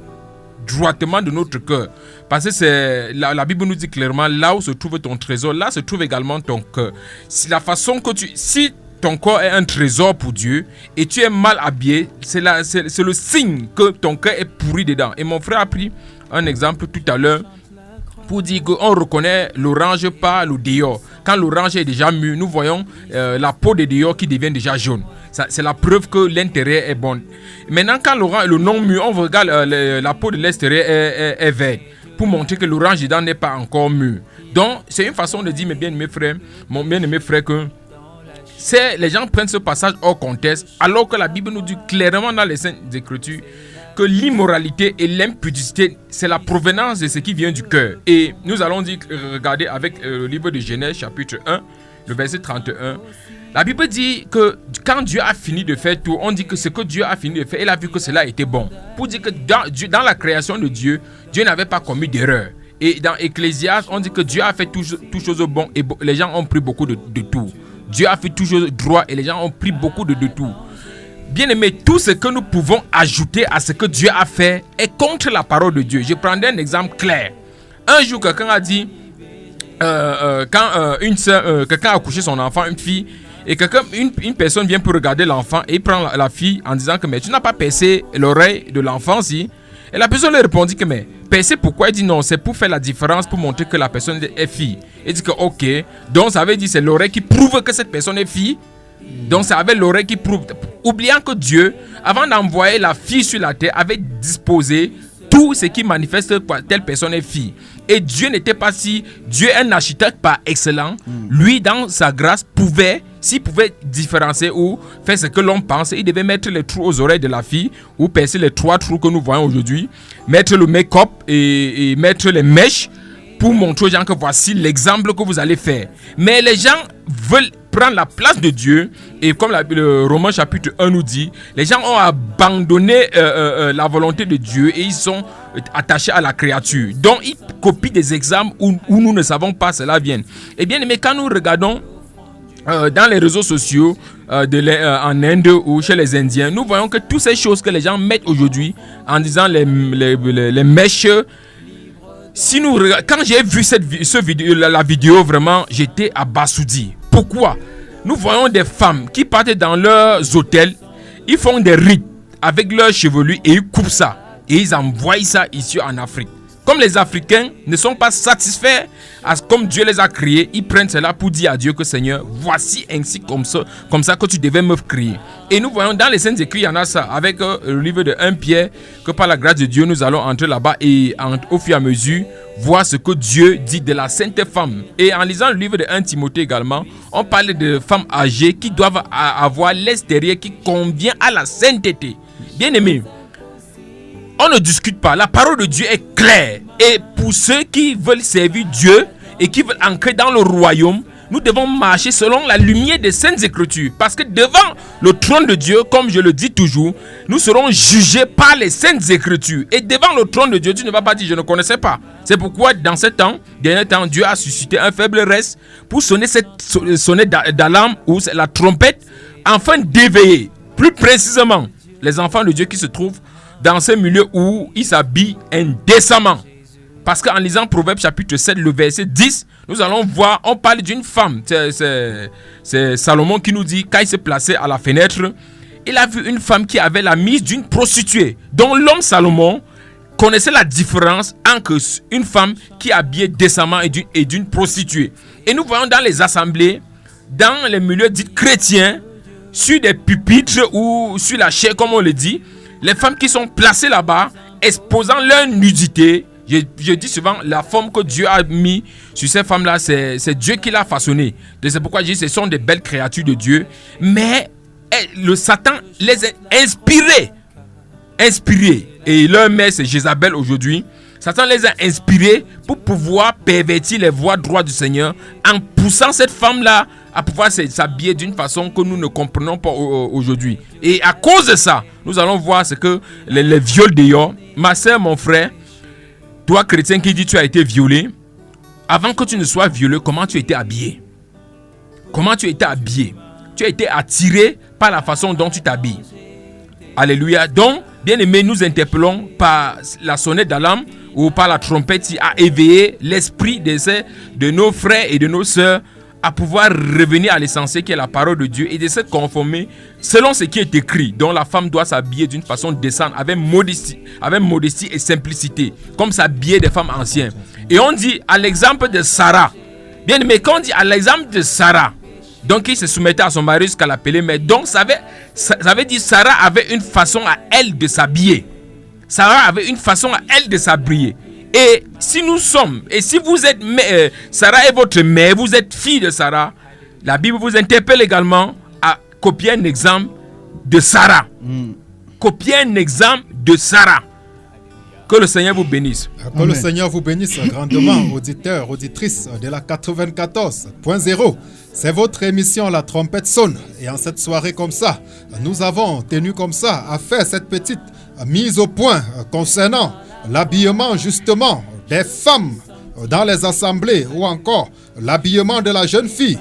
droitement de notre cœur. Parce que la Bible nous dit clairement, là où se trouve ton trésor, là se trouve également ton cœur. Si ton corps est un trésor pour Dieu et tu es mal habillé, c'est le signe que ton cœur est pourri dedans. Et mon frère a pris un exemple tout à l'heure pour dire qu'on reconnaît l'orange par le dehors. Quand l'orange est déjà mûr, nous voyons la peau de dehors qui devient déjà jaune. c'est la preuve que l'intérieur est bon. Maintenant, quand le non mûr, on regarde la peau de l'extérieur est verte pour montrer que l'orange dedans n'est pas encore mûr. Donc, c'est une façon de dire, mes bien-aimés frères, mon bien-aimé frère, que les gens prennent ce passage hors contexte, alors que la Bible nous dit clairement dans les Saintes Écritures que l'immoralité et l'impudicité, c'est la provenance de ce qui vient du cœur. Et nous allons regarder avec le livre de Genèse, chapitre 1, le verset 31. La Bible dit que quand Dieu a fini de faire tout, on dit que ce que Dieu a fini de faire, il a vu que cela était bon. Pour dire que dans la création de Dieu, Dieu n'avait pas commis d'erreur. Et dans Ecclésiaste, on dit que Dieu a fait tout chose bon et les gens ont pris beaucoup de tout. Dieu a fait tout chose droit et les gens ont pris beaucoup de tout. Bien aimé, tout ce que nous pouvons ajouter à ce que Dieu a fait est contre la parole de Dieu. Je prendrai un exemple clair. Un jour, quelqu'un a dit, quand quelqu'un a couché son enfant, une fille, et une personne vient pour regarder l'enfant et il prend la fille en disant que mais tu n'as pas percé l'oreille de l'enfant si. Et la personne lui répondit que mais percer pourquoi? Il dit non, c'est pour faire la différence, pour montrer que la personne est fille. Il dit que ok, donc ça veut dire c'est l'oreille qui prouve que cette personne est fille. Donc c'est avec l'oreille qui prouve. Oubliant que Dieu, avant d'envoyer la fille sur la terre, avait disposé tout ce qui manifeste que telle personne est fille. Et Dieu n'était pas si... Dieu est un architecte par excellence. Lui, dans sa grâce, s'il pouvait différencier ou faire ce que l'on pense, il devait mettre les trous aux oreilles de la fille ou percer les 3 trous que nous voyons aujourd'hui, mettre le make-up et mettre les mèches pour montrer aux gens que voici l'exemple que vous allez faire. Mais les gens veulent prendre la place de Dieu et comme le Romains chapitre 1 nous dit, les gens ont abandonné la volonté de Dieu et ils sont attachés à la créature. Donc ils copient des exemples où nous ne savons pas cela vient. Et bien, mais quand nous regardons dans les réseaux sociaux en Inde ou chez les Indiens, nous voyons que toutes ces choses que les gens mettent aujourd'hui en disant les mèches. Si nous quand j'ai vu la vidéo, vraiment, j'étais abasourdi. Pourquoi? Nous voyons des femmes qui partent dans leurs hôtels, ils font des rites avec leurs chevelus et ils coupent ça. Et ils envoient ça ici en Afrique. Comme les Africains ne sont pas satisfaits comme Dieu les a créés, ils prennent cela pour dire à Dieu que Seigneur, voici ainsi comme ça que tu devais me créer. Et nous voyons dans les Saintes Écritures, il y en a ça, avec le livre de 1 Pierre, que par la grâce de Dieu, nous allons entrer là-bas et au fur et à mesure, voir ce que Dieu dit de la sainte femme. Et en lisant le livre de 1 Timothée également, on parle de femmes âgées qui doivent avoir l'extérieur qui convient à la sainteté. Bien aimé, on ne discute pas. La parole de Dieu est claire. Et pour ceux qui veulent servir Dieu et qui veulent ancrer dans le royaume, nous devons marcher selon la lumière des Saintes Écritures. Parce que devant le trône de Dieu, comme je le dis toujours, nous serons jugés par les Saintes Écritures. Et devant le trône de Dieu, tu ne vas pas dire je ne connaissais pas. C'est pourquoi dans ce dernier temps, Dieu a suscité un faible reste pour sonner cette sonnette d'alarme ou la trompette afin d'éveiller plus précisément les enfants de Dieu qui se trouvent dans ce milieu où ils s'habillent indécemment. Parce qu'en lisant Proverbe chapitre 7, le verset 10, nous allons voir, on parle d'une femme. C'est Salomon qui nous dit, quand il s'est placé à la fenêtre, il a vu une femme qui avait la mise d'une prostituée. Donc l'homme Salomon connaissait la différence entre une femme qui est habillée décemment et d'une prostituée. Et nous voyons dans les assemblées, dans les milieux dits chrétiens, sur des pupitres ou sur la chair, comme on le dit, les femmes qui sont placées là-bas, exposant leur nudité. Je dis souvent, la forme que Dieu a mis sur ces femmes-là, c'est Dieu qui l'a façonné. C'est pourquoi je dis ce sont des belles créatures de Dieu. Mais le Satan les a inspirés. Et leur mère, c'est Jézabel aujourd'hui. Satan les a inspirés pour pouvoir pervertir les voies droites du Seigneur en poussant cette femme-là à pouvoir s'habiller d'une façon que nous ne comprenons pas aujourd'hui. Et à cause de ça, nous allons voir ce que les viols d'ailleurs. Ma soeur, mon frère, toi chrétien qui dis tu as été violé, avant que tu ne sois violé, comment tu étais habillé? Comment tu étais habillé? Tu as été attiré par la façon dont tu t'habilles. Alléluia. Donc, bien aimé, nous interpellons par la sonnette d'alarme ou par la trompette à éveiller l'esprit de nos frères et de nos sœurs à pouvoir revenir à l'essentiel qui est la parole de Dieu et de se conformer selon ce qui est écrit. Donc la femme doit s'habiller d'une façon décente, avec modestie et simplicité, comme s'habiller des femmes anciennes. Et on dit à l'exemple de Sarah, bien aimé, quand on dit à l'exemple de Sarah, Donc il se soumettait à son mari jusqu'à l'appeler mère. Donc ça veut dire Sarah avait une façon à elle de s'habiller. Sarah avait une façon à elle de s'habiller. Et si nous sommes, et si vous êtes, Sarah est votre mère, vous êtes fille de Sarah, la Bible vous interpelle également à copier un exemple de Sarah. Copier un exemple de Sarah. Que le Seigneur vous bénisse. Que le Seigneur vous bénisse grandement, auditeurs, auditrices de la 94.0. C'est votre émission La Trompette sonne. Et en cette soirée comme ça, nous avons tenu comme ça à faire cette petite mise au point concernant l'habillement justement des femmes dans les assemblées ou encore l'habillement de la jeune fille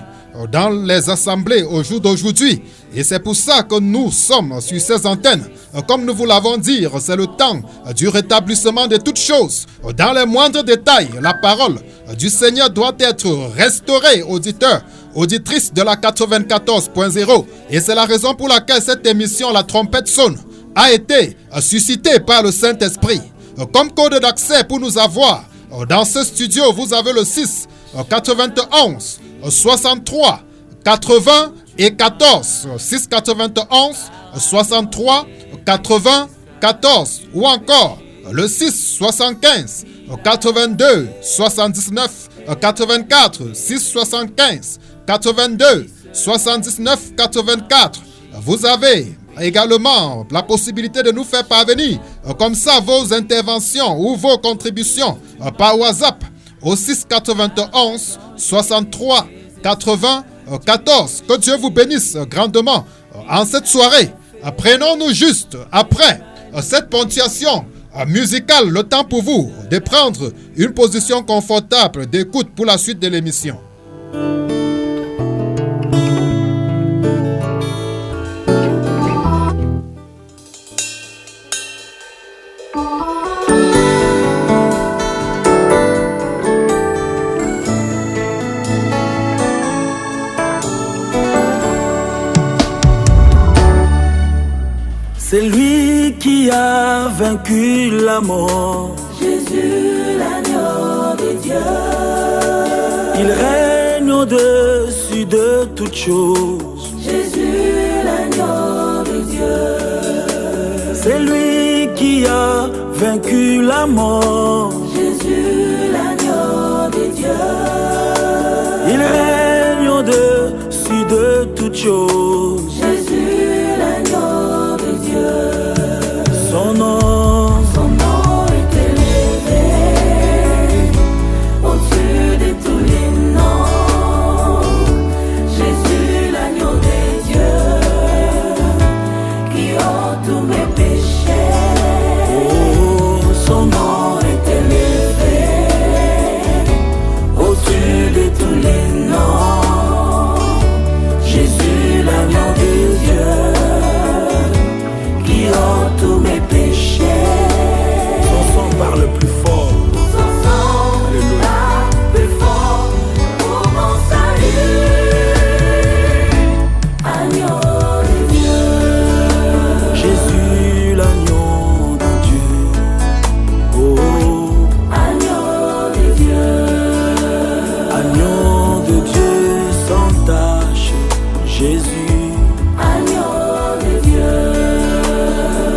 dans les assemblées au jour d'aujourd'hui. Et c'est pour ça que nous sommes sur ces antennes. Comme nous vous l'avons dit, c'est le temps du rétablissement de toutes choses. Dans les moindres détails, la parole du Seigneur doit être restaurée, auditeurs, auditrices de la 94.0. Et c'est la raison pour laquelle cette émission, La Trompette sonne, a été suscitée par le Saint-Esprit. Comme code d'accès pour nous avoir dans ce studio, vous avez le 6 91 63 80 et 14, 6 91 63 80 14, ou encore le 6 75 82 79 84, 6 75 82 79 84. Vous avez également la possibilité de nous faire parvenir comme ça vos interventions ou vos contributions par WhatsApp au 6 91 63 80 14. Que Dieu vous bénisse grandement en cette soirée. Prenons-nous juste après cette ponctuation musicale le temps pour vous de prendre une position confortable d'écoute pour la suite de l'émission. C'est lui qui a vaincu la mort. Jésus, l'agneau de Dieu. Il règne au-dessus de toutes choses. Jésus, l'agneau de Dieu. C'est lui qui a vaincu la mort. Jésus, l'agneau de Dieu. Il règne au-dessus de toutes choses. Jésus, l'agneau de Dieu. Son nom est élevé au-dessus de tous les noms. Jésus, l'agneau de Dieu, qui ôte tous mes péchés. Oh, son nom est élevé au-dessus de tous les noms. Jésus, l'agneau de Dieu, qui ôte tous mes péchés. Son sang parle plus fort. Son sang parle plus fort pour mon salut. Agneau de Dieu. Jésus, l'agneau de Dieu. Oh, Agneau de Dieu. agneau de Dieu sans tache. Jésus, Agneau de Dieu.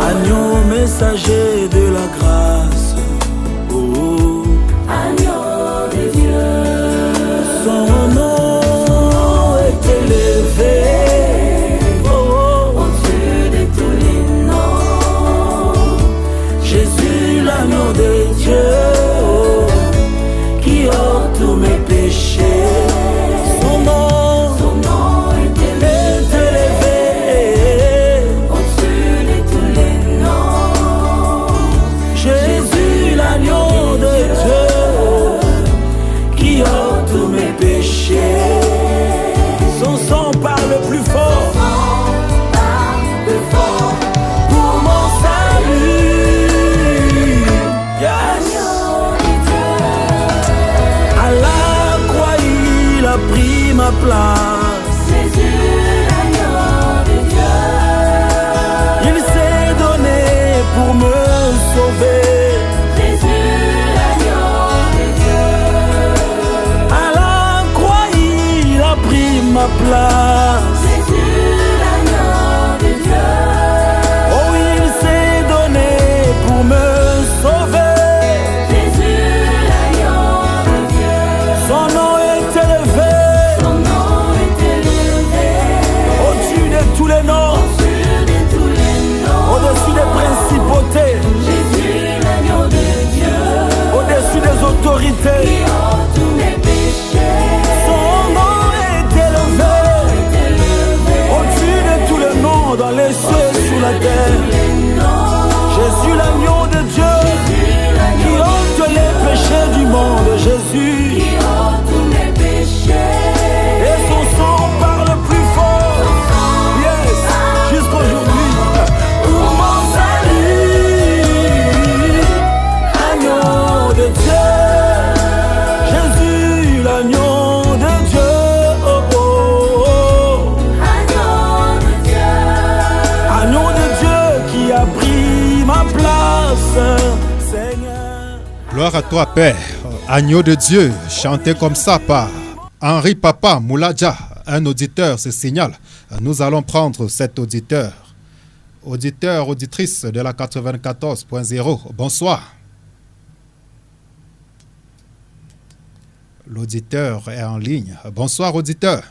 agneau messager de la grâce. Oh, Agneau de Dieu. son nom est élevé. Oh, Au-dessus de tous les noms. Jésus, l'agneau de Dieu, oh, qui ôte tous mes péchés. Son nom est élevé est élevé. au-dessus de tous les noms. Jésus, l'agneau de Dieu, qui ôte tous mes péchés. Son sang parle plus fort Plus fort pour mon salut. Yes. Agneau de Dieu. À la croix, il a pris ma place. Jésus, l'agneau de Dieu. Il s'est donné pour me sauver. Jésus, l'agneau de Dieu. À la croix, il a pris ma place. exalté. qui ôte tous mes péchés. Son nom est élevé au-dessus de tous les noms dans les cieux, sous la terre. Jésus l'agneau de Dieu, qui ôte les péchés du monde. Jésus, Qui ôte tous mes péchés. et son sang parle plus fort. Yes, jusqu'aujourd'hui. Pour mon salut, agneau de Dieu. Jésus, l'agneau de Dieu. Oh, oh, oh. Agneau de Dieu. Agneau de Dieu qui a pris ma place, Seigneur. Gloire à toi, Père. Agneau de Dieu, chanté comme ça par Henri Papa Mouladja. Un auditeur se signale. Nous allons prendre cet auditeur. Auditeur, auditrice de la 94.0. Bonsoir. L'auditeur est en ligne. Bonsoir, auditeur.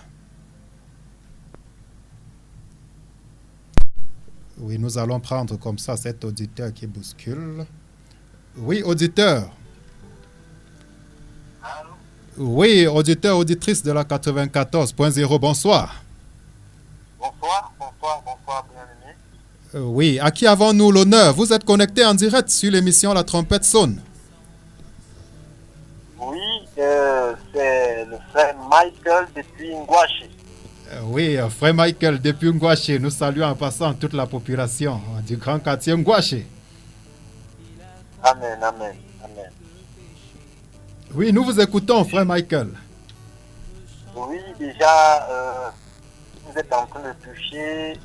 Oui, nous allons prendre comme ça cet auditeur qui bouscule. Oui, auditeur. Oui, auditeur, auditrice de la 94.0, bonsoir. Bonsoir, bien-aimé. Oui, à qui avons-nous l'honneur? Vous êtes connecté en direct sur l'émission La Trompette Sonne. Oui, c'est le frère Michael depuis Ngwashi. Oui, frère Michael depuis Ngwashi, nous saluons en passant toute la population du grand quartier Ngwashi. Amen, amen, amen. Oui, nous vous écoutons, frère Michael. Oui, déjà, vous êtes en train de toucher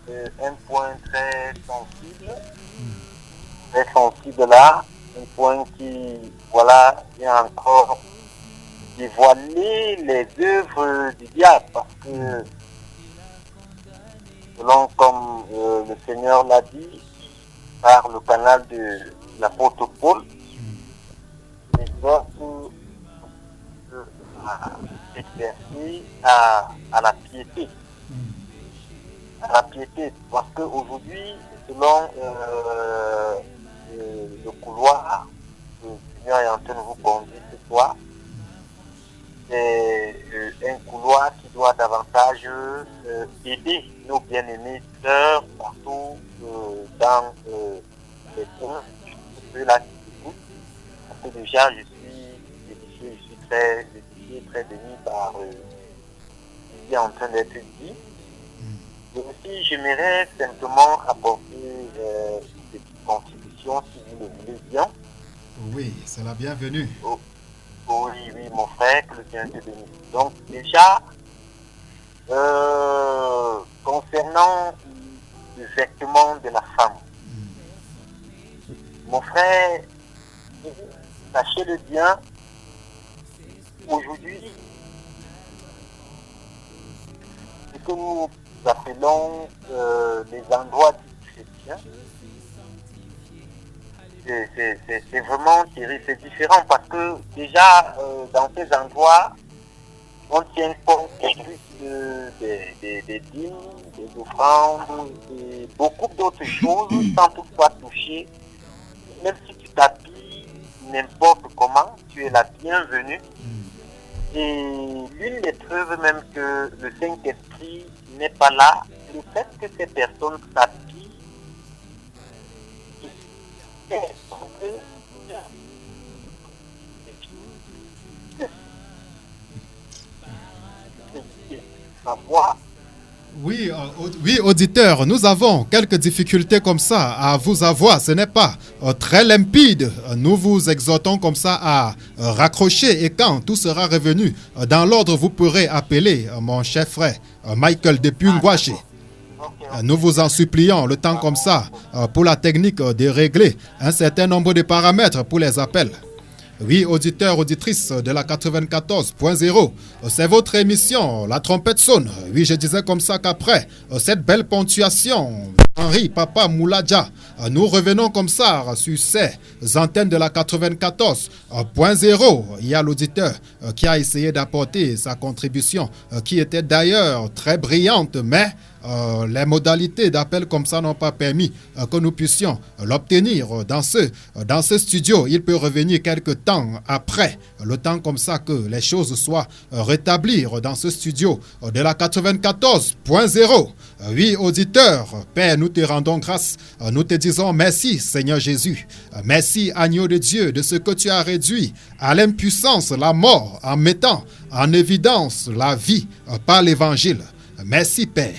un point très sensible là, un point qui, voilà, vient encore dévoiler les œuvres du diable, parce que, selon comme le Seigneur l'a dit, par le canal de l'apôtre Paul, les autres exercer à la piété. À la piété, parce qu'aujourd'hui, selon le couloir que le Seigneur est en train de vous conduire ce soir, c'est un couloir qui doit davantage aider nos bien-aimés sœurs partout dans les coins, ceux-là qui écoutent. Parce que déjà, je suis très béni par ce qui est en train d'être dit. Et aussi, j'aimerais simplement apporter une petite contribution, si vous le voulez bien. Oui, c'est la bienvenue. Oui, mon frère, que le Seigneur te bénisse. Donc, déjà, concernant le vêtement de la femme, mon frère, sachez-le bien, aujourd'hui, ce que nous appelons les endroits chrétiens, c'est vraiment terrible, c'est différent parce que déjà dans ces endroits, on tient compte des dîmes, des offrandes, et beaucoup d'autres choses sans toutefois toucher. Même si tu t'habilles n'importe comment, tu es la bienvenue. Et l'une des preuves même que le Saint-Esprit n'est pas là, c'est le fait que ces personnes s'habillent. Oui, auditeur, nous avons quelques difficultés comme ça à vous avoir. Ce n'est pas très limpide. Nous vous exhortons comme ça à raccrocher et quand tout sera revenu dans l'ordre, vous pourrez appeler mon cher frère Michael depuis Ngwashi. Nous vous en supplions le temps comme ça pour la technique de régler un certain nombre de paramètres pour les appels. Oui, auditeurs, auditrices de la 94.0, c'est votre émission, La Trompette Sonne. Oui, je disais comme ça qu'après cette belle ponctuation, Henri Papa Mouladja, nous revenons comme ça sur ces antennes de la 94.0. Il y a l'auditeur qui a essayé d'apporter sa contribution, qui était d'ailleurs très brillante, mais les modalités d'appel comme ça n'ont pas permis que nous puissions l'obtenir dans ce studio. Il peut revenir quelque temps après, le temps comme ça que les choses soient rétablies dans ce studio de la 94.0. Oui, auditeur, Père, nous te rendons grâce. Nous te disons merci, Seigneur Jésus. Merci, agneau de Dieu, de ce que tu as réduit à l'impuissance la mort en mettant en évidence la vie par l'évangile. Merci, Père.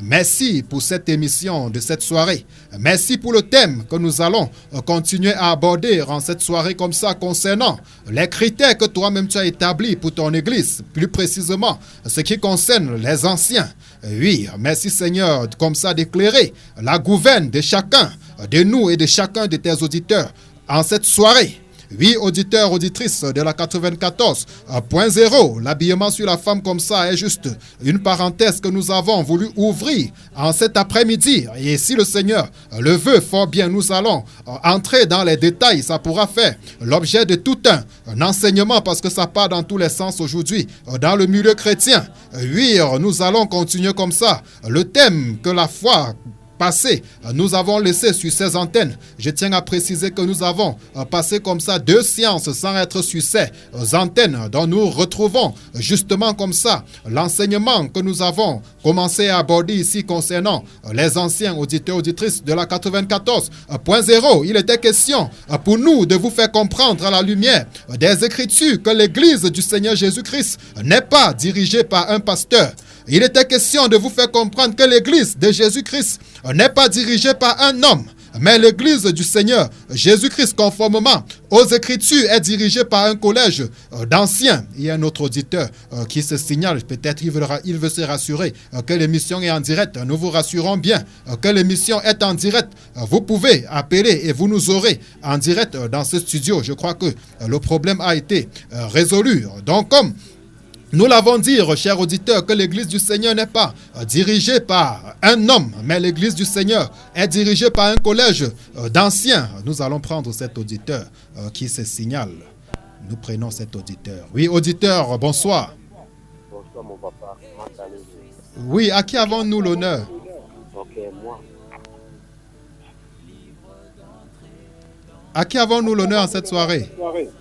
Merci pour cette émission de cette soirée. Merci pour le thème que nous allons continuer à aborder en cette soirée comme ça concernant les critères que toi-même tu as établis pour ton Église, plus précisément ce qui concerne les anciens. Oui, merci Seigneur, comme ça d'éclairer la gouverne de chacun de nous et de chacun de tes auditeurs en cette soirée. Oui, auditeurs, auditrices de la 94.0, l'habillement sur la femme comme ça est juste une parenthèse que nous avons voulu ouvrir en cet après-midi. Et si le Seigneur le veut fort bien, nous allons entrer dans les détails. Ça pourra faire l'objet de tout un enseignement parce que ça part dans tous les sens aujourd'hui dans le milieu chrétien. Oui, nous allons continuer comme ça. Le thème que la foi passé, nous avons laissé sur ces antennes. Je tiens à préciser que nous avons passé comme ça 2 séances sans être sur ces antennes dont nous retrouvons justement comme ça l'enseignement que nous avons commencé à aborder ici concernant les anciens auditeurs auditrices de la 94.0. Il était question pour nous de vous faire comprendre à la lumière des Écritures que l'Église du Seigneur Jésus-Christ n'est pas dirigée par un pasteur. Il était question de vous faire comprendre que l'Église de Jésus-Christ n'est pas dirigée par un homme, mais l'Église du Seigneur Jésus-Christ, conformément aux Écritures, est dirigée par un collège d'anciens. Il y a un autre auditeur qui se signale, peut-être il veut se rassurer que l'émission est en direct. Nous vous rassurons bien que l'émission est en direct. Vous pouvez appeler et vous nous aurez en direct dans ce studio. Je crois que le problème a été résolu. Donc, comme nous l'avons dit, chers auditeurs, que l'Église du Seigneur n'est pas dirigée par un homme, mais l'Église du Seigneur est dirigée par un collège d'anciens. Nous allons prendre cet auditeur qui se signale. Nous prenons cet auditeur. Oui, auditeur, bonsoir. Bonsoir, mon papa. Comment allez-vous? Oui, à qui avons-nous l'honneur? Ok, moi. À qui avons-nous l'honneur en cette soirée?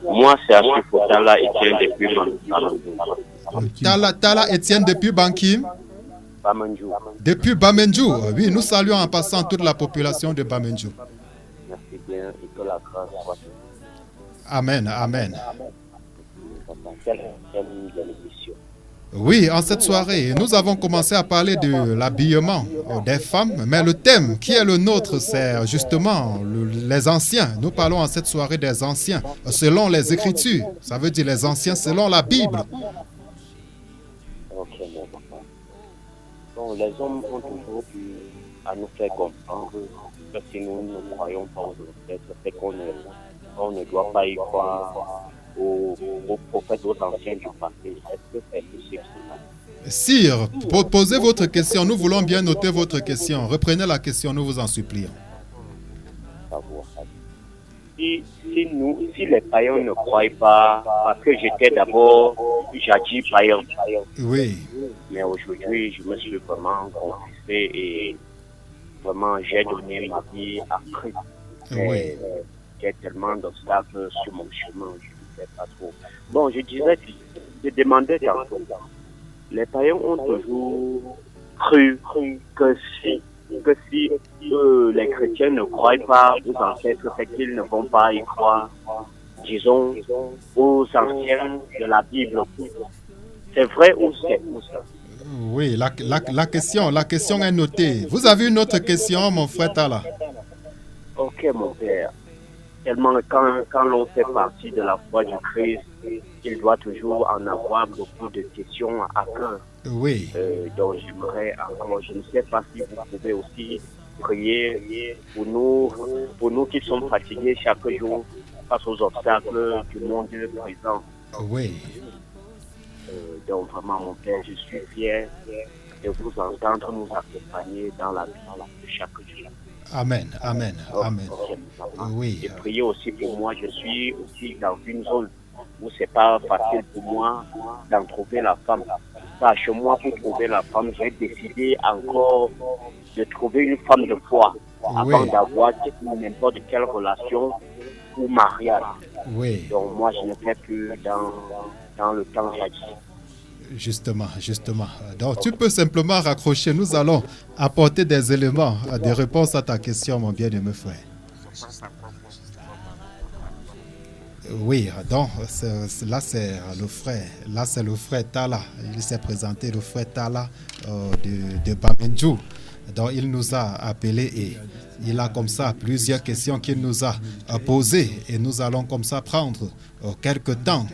Moi, c'est Achifo Tala Etienne depuis Bamendjou. Tala Etienne depuis Bankim. Bamendjou. Depuis Bamendjou. Oui, nous saluons en passant toute la population de Bamendjou. Merci bien et que la grâce soit. Amen, amen. Papa, quelle émission. Oui, en cette soirée, nous avons commencé à parler de l'habillement des femmes, mais le thème qui est le nôtre, c'est justement les anciens. Nous parlons en cette soirée des anciens, selon les Écritures. Ça veut dire les anciens selon la Bible. Ok, mon papa. Bon, les hommes ont toujours eu à nous faire comprendre que si nous ne croyons pas aux ancêtres, c'est qu'on ne doit pas y croire aux prophètes, aux anciens du passé. Est-ce que c'est possible cela? Sire, posez votre question. Nous voulons bien noter votre question. Reprenez la question, nous vous en supplions. Si les païens ne croient pas, parce que j'étais d'abord jadis païen. Oui. Mais aujourd'hui, je me suis vraiment confessé et vraiment j'ai donné ma vie à Christ. Oui. Il y a tellement d'obstacles sur mon chemin, je ne sais pas trop. Bon, je disais, je demandais tantôt, les païens ont toujours cru que si les chrétiens ne croient pas aux ancêtres, c'est qu'ils ne vont pas y croire, disons, aux anciens de la Bible. C'est vrai ou c'est faux ça? Oui, la question est notée. Vous avez une autre question, mon frère Tala? Ok, mon père. Tellement quand l'on fait partie de la foi du Christ, il doit toujours en avoir beaucoup de questions à cœur. Oui. Donc j'aimerais encore, je ne sais pas si vous pouvez aussi prier pour nous qui sommes fatigués chaque jour face aux obstacles du monde présent. Oui. Donc vraiment mon père, je suis fier de vous entendre nous accompagner dans la vie de chaque jour. Amen, amen, amen. Oui. Et priez aussi pour moi, je suis aussi dans une zone où c'est pas facile pour moi d'en trouver la femme. sache, moi, pour trouver la femme, j'ai décidé encore de trouver une femme de foi avant d'avoir n'importe quelle relation ou mariage. Oui. Donc moi, je ne fais plus dans le temps jadis. Justement. Donc, tu peux simplement raccrocher. Nous allons apporter des éléments, des réponses à ta question, mon bien-aimé frère. Oui, donc là c'est le frère. Là c'est le frère Tala. Il s'est présenté, le frère Tala de Bamenju. Donc il nous a appelé et il a comme ça plusieurs questions qu'il nous a posées. Et nous allons comme ça prendre quelques temps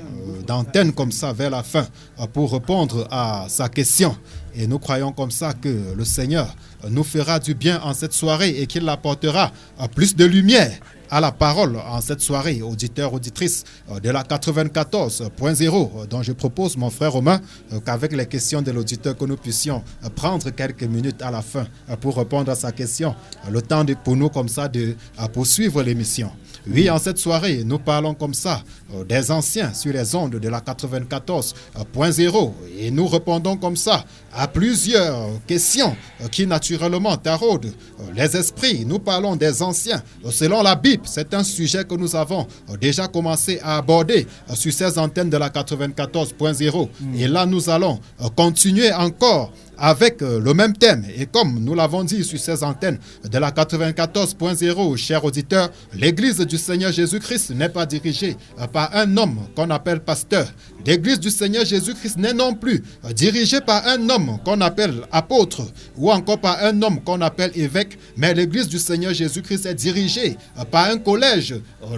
d'antenne comme ça vers la fin pour répondre à sa question. Et nous croyons comme ça que le Seigneur nous fera du bien en cette soirée et qu'il apportera plus de lumière à la parole en cette soirée, auditeurs, auditrices de la 94.0, dont je propose, mon frère Romain, qu'avec les questions de l'auditeur, que nous puissions prendre quelques minutes à la fin pour répondre à sa question. Le temps pour nous comme ça de poursuivre l'émission. Oui, en cette soirée, nous parlons comme ça des anciens sur les ondes de la 94.0 et nous répondons comme ça à plusieurs questions qui naturellement taraudent les esprits. Nous parlons des anciens selon la Bible. C'est un sujet que nous avons déjà commencé à aborder sur ces antennes de la 94.0 et là nous allons continuer encore avec le même thème. Et comme nous l'avons dit sur ces antennes de la 94.0, chers auditeurs, l'Église du Seigneur Jésus-Christ n'est pas dirigée par un homme qu'on appelle pasteur. L'Église du Seigneur Jésus-Christ n'est non plus dirigée par un homme qu'on appelle apôtre ou encore par un homme qu'on appelle évêque, mais l'Église du Seigneur Jésus-Christ est dirigée par un collège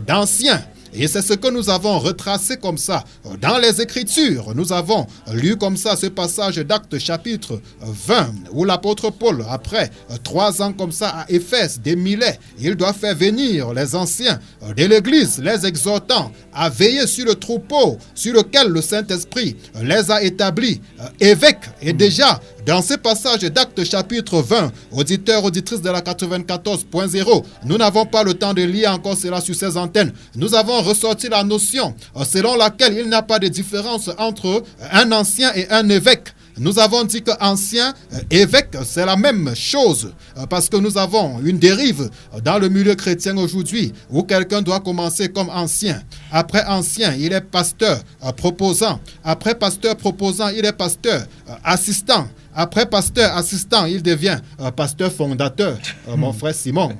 d'anciens. Et c'est ce que nous avons retracé comme ça dans les Écritures. Nous avons lu comme ça ce passage d'Actes chapitre 20 où l'apôtre Paul, après 3 ans comme ça à Éphèse, des Milais, il doit faire venir les anciens de l'Église, les exhortant à veiller sur le troupeau sur lequel le Saint-Esprit les a établis évêques. Et déjà, dans ce passage d'Actes chapitre 20, auditeurs, auditrices de la 94.0, nous n'avons pas le temps de lire encore cela sur ces antennes. Nous avons ressorti la notion selon laquelle il n'y a pas de différence entre un ancien et un évêque. Nous avons dit qu'ancien, évêque, c'est la même chose parce que nous avons une dérive dans le milieu chrétien aujourd'hui où quelqu'un doit commencer comme ancien. Après ancien, il est pasteur proposant. Après pasteur proposant, il est pasteur assistant. Après pasteur assistant, il devient pasteur fondateur. Mon frère Simon,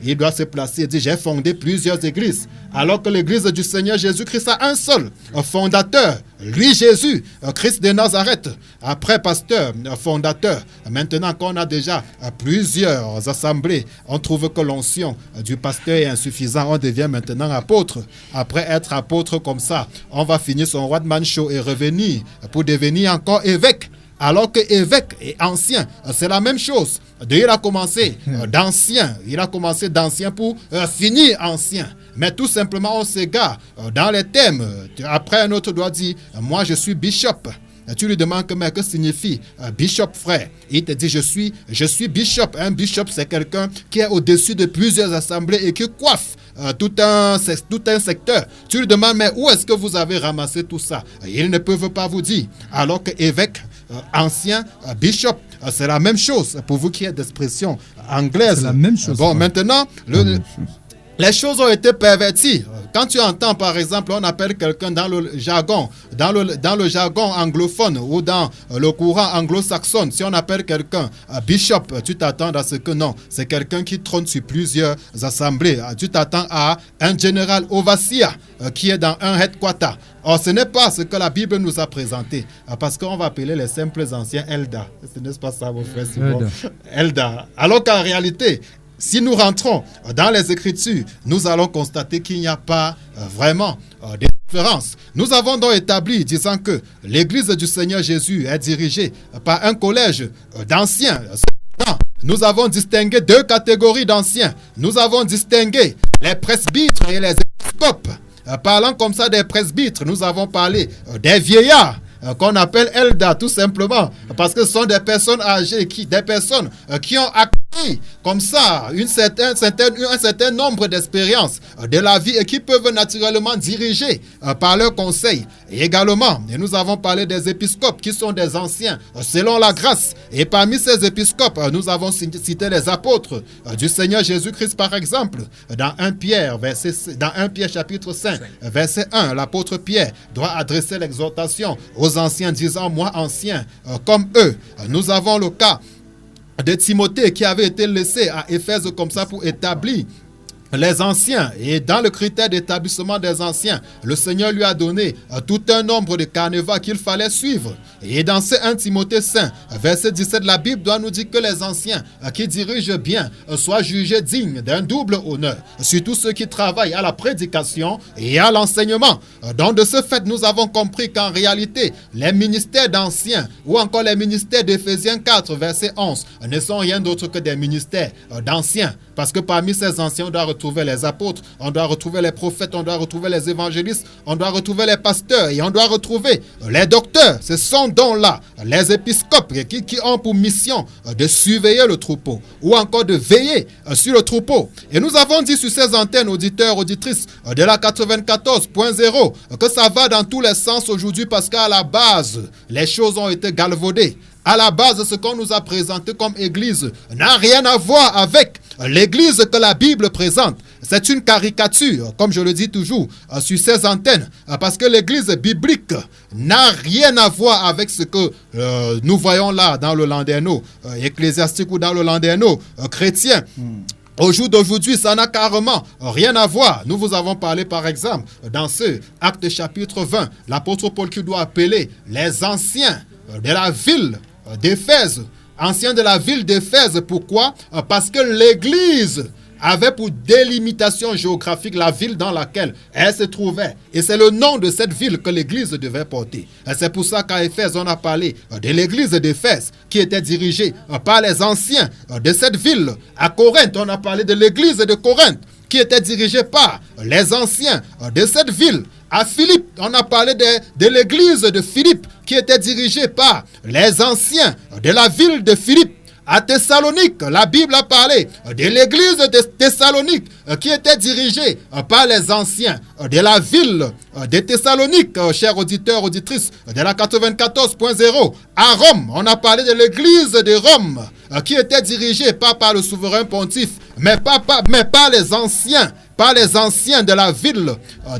il doit se placer et dire j'ai fondé plusieurs églises. Alors que l'église du Seigneur Jésus-Christ a un seul fondateur, lui Jésus, Christ de Nazareth. Après pasteur fondateur, maintenant qu'on a déjà plusieurs assemblées, on trouve que l'onction du pasteur est insuffisante. On devient maintenant apôtre. Après être apôtre comme ça, on va finir son one-man show et revenir pour devenir encore évêque. Alors que évêque et ancien, c'est la même chose. Il a commencé d'ancien, pour finir ancien. Mais tout simplement, on s'égare dans les thèmes. Après, un autre doit dire, moi je suis bishop. Tu lui demandes que signifie bishop, frère. Il te dit, je suis bishop. Un bishop, c'est quelqu'un qui est au-dessus de plusieurs assemblées et qui coiffe tout un secteur. Tu lui demandes, mais où est-ce que vous avez ramassé tout ça? Ils ne peuvent pas vous dire. Alors que évêque, ancien, bishop, c'est la même chose. Pour vous qui êtes d'expression anglaise. C'est la même chose. Bon, maintenant, les choses ont été perverties. Quand tu entends, par exemple, on appelle quelqu'un dans le jargon, dans le jargon anglophone ou dans le courant anglo-saxon, si on appelle quelqu'un bishop, tu t'attends à ce que non, c'est quelqu'un qui trône sur plusieurs assemblées. Tu t'attends à un général overseer qui est dans un headquarter. Or, ce n'est pas ce que la Bible nous a présenté, parce qu'on va appeler les simples anciens Elda. Ce n'est pas ça, mon frère Simon. Elda. Alors qu'en réalité, si nous rentrons dans les Écritures, nous allons constater qu'il n'y a pas vraiment de différence. Nous avons donc établi, disant que l'Église du Seigneur Jésus est dirigée par un collège d'anciens. Nous avons distingué 2 catégories d'anciens. Nous avons distingué les presbytres et les épiscopes. Parlant comme ça des presbytres, nous avons parlé des vieillards qu'on appelle Elda tout simplement, parce que ce sont des personnes âgées, des personnes qui ont acquis comme ça un certain nombre d'expériences de la vie et qui peuvent naturellement diriger par leurs conseils. Et également, nous avons parlé des épiscopes qui sont des anciens selon la grâce. Et parmi ces épiscopes, nous avons cité les apôtres du Seigneur Jésus-Christ par exemple. Dans 1 Pierre chapitre 5, verset 1, l'apôtre Pierre doit adresser l'exhortation aux anciens disant « Moi ancien, comme eux ». Nous avons le cas de Timothée qui avait été laissé à Éphèse comme ça pour établir les anciens. Et dans le critère d'établissement des anciens, le Seigneur lui a donné tout un nombre de canevas qu'il fallait suivre. Et dans ce 1 Timothée 5, verset 17, la Bible doit nous dire que les anciens qui dirigent bien soient jugés dignes d'un double honneur, surtout ceux qui travaillent à la prédication et à l'enseignement. Donc de ce fait, nous avons compris qu'en réalité, les ministères d'anciens ou encore les ministères d'Éphésiens 4, verset 11, ne sont rien d'autre que des ministères d'anciens. Parce que parmi ces anciens, on doit retrouver les apôtres, on doit retrouver les prophètes, on doit retrouver les évangélistes, on doit retrouver les pasteurs et on doit retrouver les docteurs. Ce sont donc là les épiscopes qui ont pour mission de surveiller le troupeau ou encore de veiller sur le troupeau. Et nous avons dit sur ces antennes, auditeurs, auditrices de la 94.0, que ça va dans tous les sens aujourd'hui parce qu'à la base, les choses ont été galvaudées. À la base, ce qu'on nous a présenté comme église n'a rien à voir avec l'église que la Bible présente. C'est une caricature, comme je le dis toujours, sur ces antennes, parce que l'église biblique n'a rien à voir avec ce que nous voyons là dans le landerneau ecclésiastique ou dans le landerneau chrétien. Au jour d'aujourd'hui, ça n'a carrément rien à voir. Nous vous avons parlé, par exemple, dans ce Acte chapitre 20, l'apôtre Paul qui doit appeler les anciens de la ville d'Éphèse, anciens de la ville d'Éphèse. Pourquoi? Parce que l'église avait pour délimitation géographique la ville dans laquelle elle se trouvait. Et c'est le nom de cette ville que l'église devait porter. Et c'est pour ça qu'à Éphèse, on a parlé de l'église d'Éphèse qui était dirigée par les anciens de cette ville. À Corinthe, on a parlé de l'église de Corinthe qui était dirigée par les anciens de cette ville. À Philippe, on a parlé de l'église de Philippe qui était dirigée par les anciens de la ville de Philippe. À Thessalonique, la Bible a parlé de l'église de Thessalonique qui était dirigée par les anciens de la ville de Thessalonique, chers auditeurs, auditrices de la 94.0. À Rome, on a parlé de l'église de Rome qui était dirigée pas par le souverain pontife, mais par les anciens. Par les anciens de la ville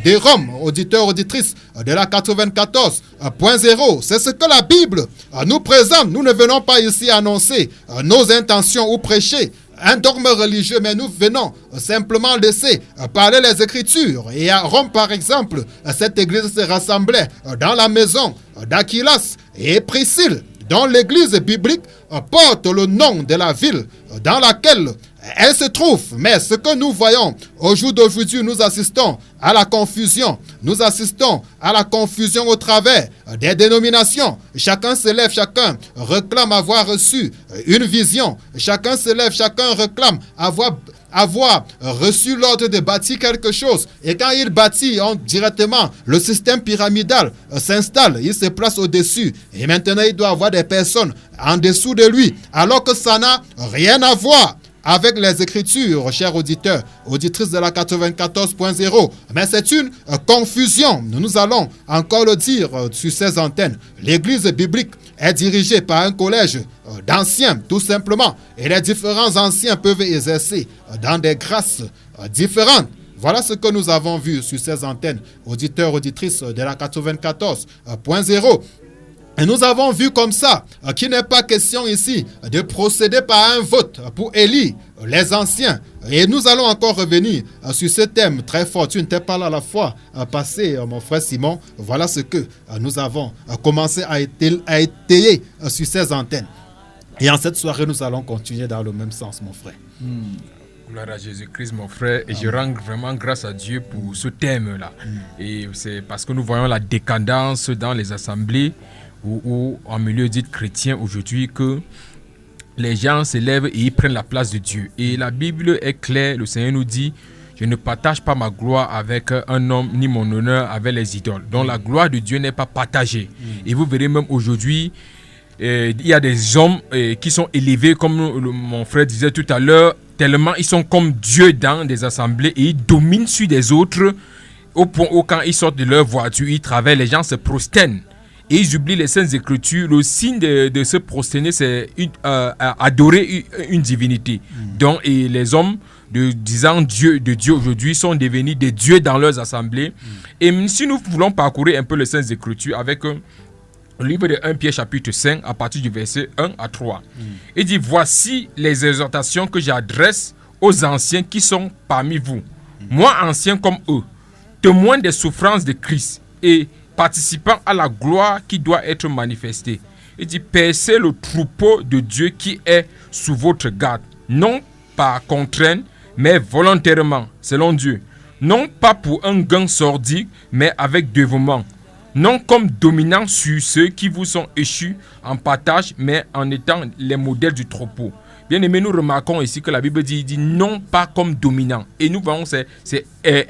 de Rome, auditeurs, auditrices de la 94.0. C'est ce que la Bible nous présente. Nous ne venons pas ici annoncer nos intentions ou prêcher un dogme religieux, mais nous venons simplement laisser parler les Écritures. Et à Rome, par exemple, cette église se rassemblait dans la maison d'Aquilas et Priscille, dont l'église biblique porte le nom de la ville dans laquelle elle se trouve. Mais ce que nous voyons au jour d'aujourd'hui, nous assistons à la confusion. Nous assistons à la confusion au travers des dénominations. Chacun se lève, chacun réclame avoir reçu une vision. Chacun se lève, chacun réclame avoir reçu l'ordre de bâtir quelque chose. Et quand il bâtit, directement, le système pyramidal s'installe, il se place au-dessus. Et maintenant, il doit avoir des personnes en dessous de lui. Alors que ça n'a rien à voir avec les Écritures, chers auditeurs, auditrices de la 94.0. Mais c'est une confusion. Nous allons encore le dire sur ces antennes. L'église biblique est dirigée par un collège d'anciens, tout simplement. Et les différents anciens peuvent exercer dans des grâces différentes. Voilà ce que nous avons vu sur ces antennes, auditeurs, auditrices de la 94.0. Et nous avons vu comme ça qu'il n'est pas question ici de procéder par un vote pour élire les anciens. Et nous allons encore revenir sur ce thème très fort. Tu n'étais pas là la fois passée, mon frère Simon. Voilà ce que nous avons commencé à étayer sur ces antennes. Et en cette soirée, nous allons continuer dans le même sens, mon frère. Gloire à Jésus-Christ, mon frère. Et je rends vraiment grâce à Dieu pour ce thème-là. Et c'est parce que nous voyons la décadence dans les assemblées ou en milieu dit chrétien aujourd'hui que les gens se lèvent et ils prennent la place de Dieu. Et la Bible est claire, le Seigneur nous dit: je ne partage pas ma gloire avec un homme, ni mon honneur avec les idoles. Donc la gloire de Dieu n'est pas partagée. Et vous verrez même aujourd'hui, il y a des hommes qui sont élevés, comme mon frère disait tout à l'heure, tellement ils sont comme Dieu dans des assemblées et ils dominent sur des autres au point où quand ils sortent de leur voiture, ils travaillent, les gens se prosternent. Et ils oublient les saintes écritures. Le signe de se prosterner, c'est adorer une divinité. Donc, et les hommes disant Dieu aujourd'hui sont devenus des dieux dans leurs assemblées. Et si nous voulons parcourir un peu les saintes écritures avec le livre de 1 Pierre chapitre 5 à partir du verset 1 à 3. Il dit, voici les exhortations que j'adresse aux anciens qui sont parmi vous. Moi, ancien comme eux, témoin des souffrances de Christ et participant à la gloire qui doit être manifestée. Il dit, percez le troupeau de Dieu qui est sous votre garde, non par contrainte, mais volontairement, selon Dieu. Non pas pour un gain sordide, mais avec dévouement. Non comme dominant sur ceux qui vous sont échus en partage, mais en étant les modèles du troupeau. Bien aimé, nous remarquons ici que la Bible dit non pas comme dominant. Et nous voyons c'est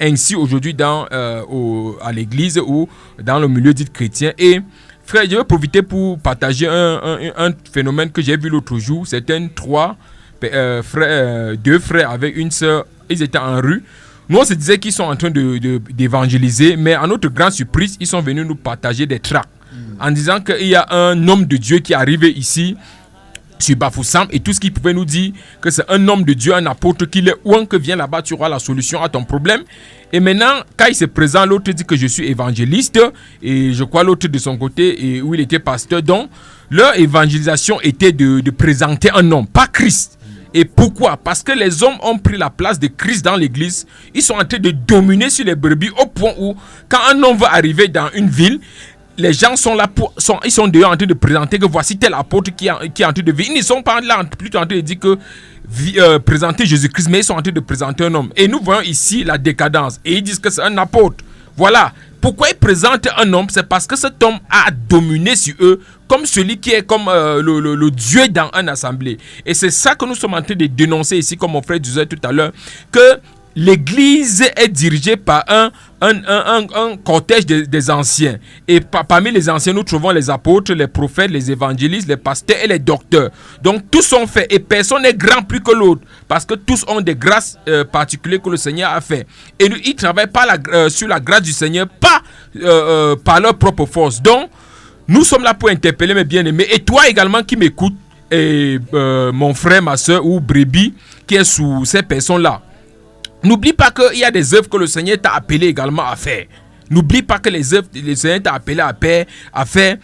ainsi aujourd'hui à l'église ou dans le milieu dit chrétien. Et frère, je vais profiter pour partager un phénomène que j'ai vu l'autre jour. C'était deux frères avec une sœur. Ils étaient en rue. Nous, on se disait qu'ils sont en train d'évangéliser, mais à notre grande surprise, ils sont venus nous partager des tracts en disant qu'il y a un homme de Dieu qui est arrivé ici sur Bafoussam, et tout ce qu'il pouvait nous dire, que c'est un homme de Dieu, un apôtre, qu'il est ouin, que viens là-bas, tu auras la solution à ton problème. Et maintenant, quand il se présente, l'autre dit que je suis évangéliste, et je crois l'autre de son côté, et où il était pasteur. Donc, leur évangélisation était de présenter un homme, pas Christ. Et pourquoi? Parce que les hommes ont pris la place de Christ dans l'église. Ils sont en train de dominer sur les brebis au point où, quand un homme veut arriver dans une ville, les gens sont là ils sont dehors en train de présenter que voici tel apôtre qui est en train de vivre. Ils ne sont pas là plutôt en train de dire que présenter Jésus-Christ, mais ils sont en train de présenter un homme. Et nous voyons ici la décadence. Et ils disent que c'est un apôtre. Voilà. Pourquoi ils présentent un homme? C'est parce que cet homme a dominé sur eux comme celui qui est comme le Dieu dans une assemblée. Et c'est ça que nous sommes en train de dénoncer ici, comme mon frère disait tout à l'heure, que l'église est dirigée par un cortège des anciens. Et parmi les anciens, nous trouvons les apôtres, les prophètes, les évangélistes, les pasteurs et les docteurs. Donc tous sont faits et personne n'est grand plus que l'autre, parce que tous ont des grâces particulières que le Seigneur a fait. Et ils travaillent sur la grâce du Seigneur, pas par leur propre force. Donc nous sommes là pour interpeller mes bien-aimés. Et toi également qui m'écoutes, et mon frère, ma soeur ou brebis qui est sous ces personnes-là, n'oublie pas qu'il y a des œuvres que le Seigneur t'a appelé également à faire. N'oublie pas que les œuvres que le Seigneur t'a appelé à faire.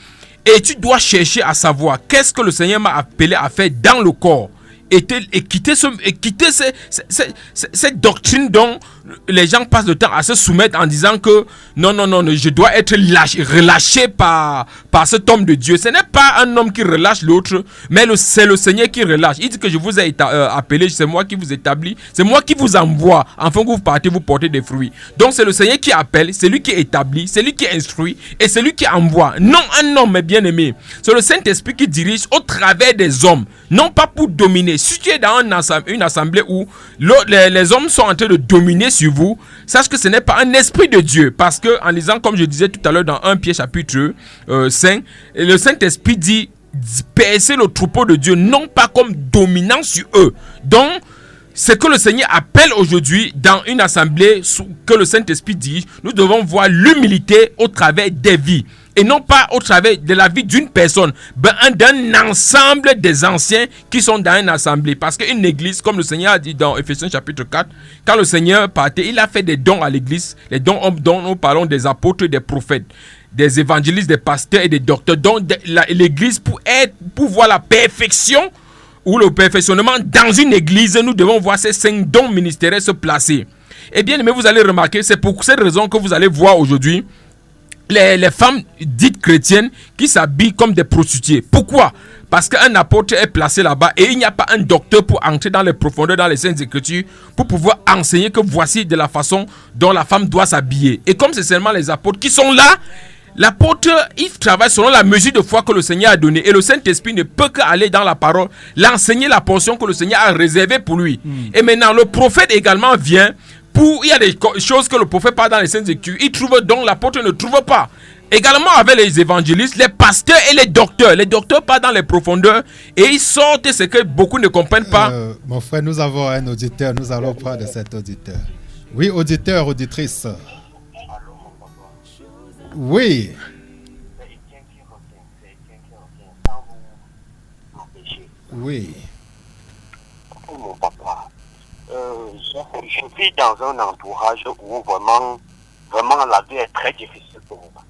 Et tu dois chercher à savoir qu'est-ce que le Seigneur m'a appelé à faire dans le corps. Et quitter cette doctrine dont les gens passent le temps à se soumettre en disant que non, je dois être relâché par cet homme de Dieu. Ce n'est pas un homme qui relâche l'autre, mais c'est le Seigneur qui relâche. Il dit que je vous ai appelé, c'est moi qui vous établis, c'est moi qui vous envoie, afin que vous partez, vous portez des fruits. Donc c'est le Seigneur qui appelle, c'est lui qui établit, c'est lui qui instruit et c'est lui qui envoie. Non un homme, mes bien-aimés. C'est le Saint-Esprit qui dirige au travers des hommes, non pas pour dominer. Si tu es dans une assemblée où les hommes sont en train de dominer sur vous, sache que ce n'est pas un esprit de Dieu. Parce que, en lisant, comme je disais tout à l'heure, dans 1 Pierre chapitre 5, le Saint-Esprit dit percer le troupeau de Dieu, non pas comme dominant sur eux. Donc, ce que le Seigneur appelle aujourd'hui dans une assemblée que le Saint-Esprit dit, nous devons voir l'humilité au travers des vies. Et non pas au travers de la vie d'une personne, d'un ensemble des anciens qui sont dans une assemblée. Parce qu'une église, comme le Seigneur a dit dans Ephésiens chapitre 4, quand le Seigneur partait, il a fait des dons à l'église. Les dons dont nous parlons des apôtres, des prophètes, des évangélistes, des pasteurs et des docteurs. Donc l'église, pour voir la perfection ou le perfectionnement dans une église, nous devons voir ces 5 dons ministériels se placer. Et bien, mais vous allez remarquer, c'est pour cette raison que vous allez voir aujourd'hui les femmes dites chrétiennes qui s'habillent comme des prostituées. Pourquoi? Parce qu'un apôtre est placé là-bas et il n'y a pas un docteur pour entrer dans les profondeurs, dans les Saintes Écritures, pour pouvoir enseigner que voici de la façon dont la femme doit s'habiller. Et comme c'est seulement les apôtres qui sont là, l'apôtre, il travaille selon la mesure de foi que le Seigneur a donnée. Et le Saint-Esprit ne peut qu'aller dans la parole, l'enseigner la portion que le Seigneur a réservée pour lui. Et maintenant, le prophète également vient. Il y a des choses que le prophète parle dans les Saintes Écritures, il trouve donc l'apôtre ne trouve pas. Également avec les évangélistes, les pasteurs et les docteurs. Les docteurs partent dans les profondeurs et ils sortent ce que beaucoup ne comprennent pas. Mon frère, nous avons un auditeur. Nous allons prendre cet auditeur. Oui, auditeur, auditrice. Oui. Oui. Mon papa, je vis dans un entourage où vraiment la vie est très difficile pour moi.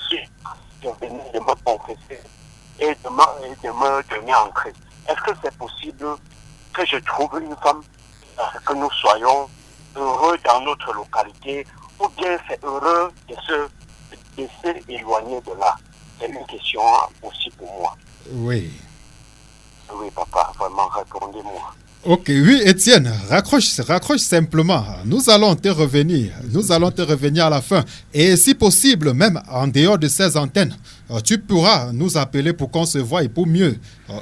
Si je venais de me confesser et de me donner en Christ, est-ce que c'est possible que je trouve une femme, que nous soyons heureux dans notre localité, ou bien c'est heureux de s'éloigner de là? C'est une question aussi pour moi. Oui. Oui, papa, vraiment, répondez-moi. Ok, oui, Étienne, raccroche simplement. Nous allons te revenir à la fin. Et si possible, même en dehors de ces antennes, tu pourras nous appeler pour qu'on se voie et pour mieux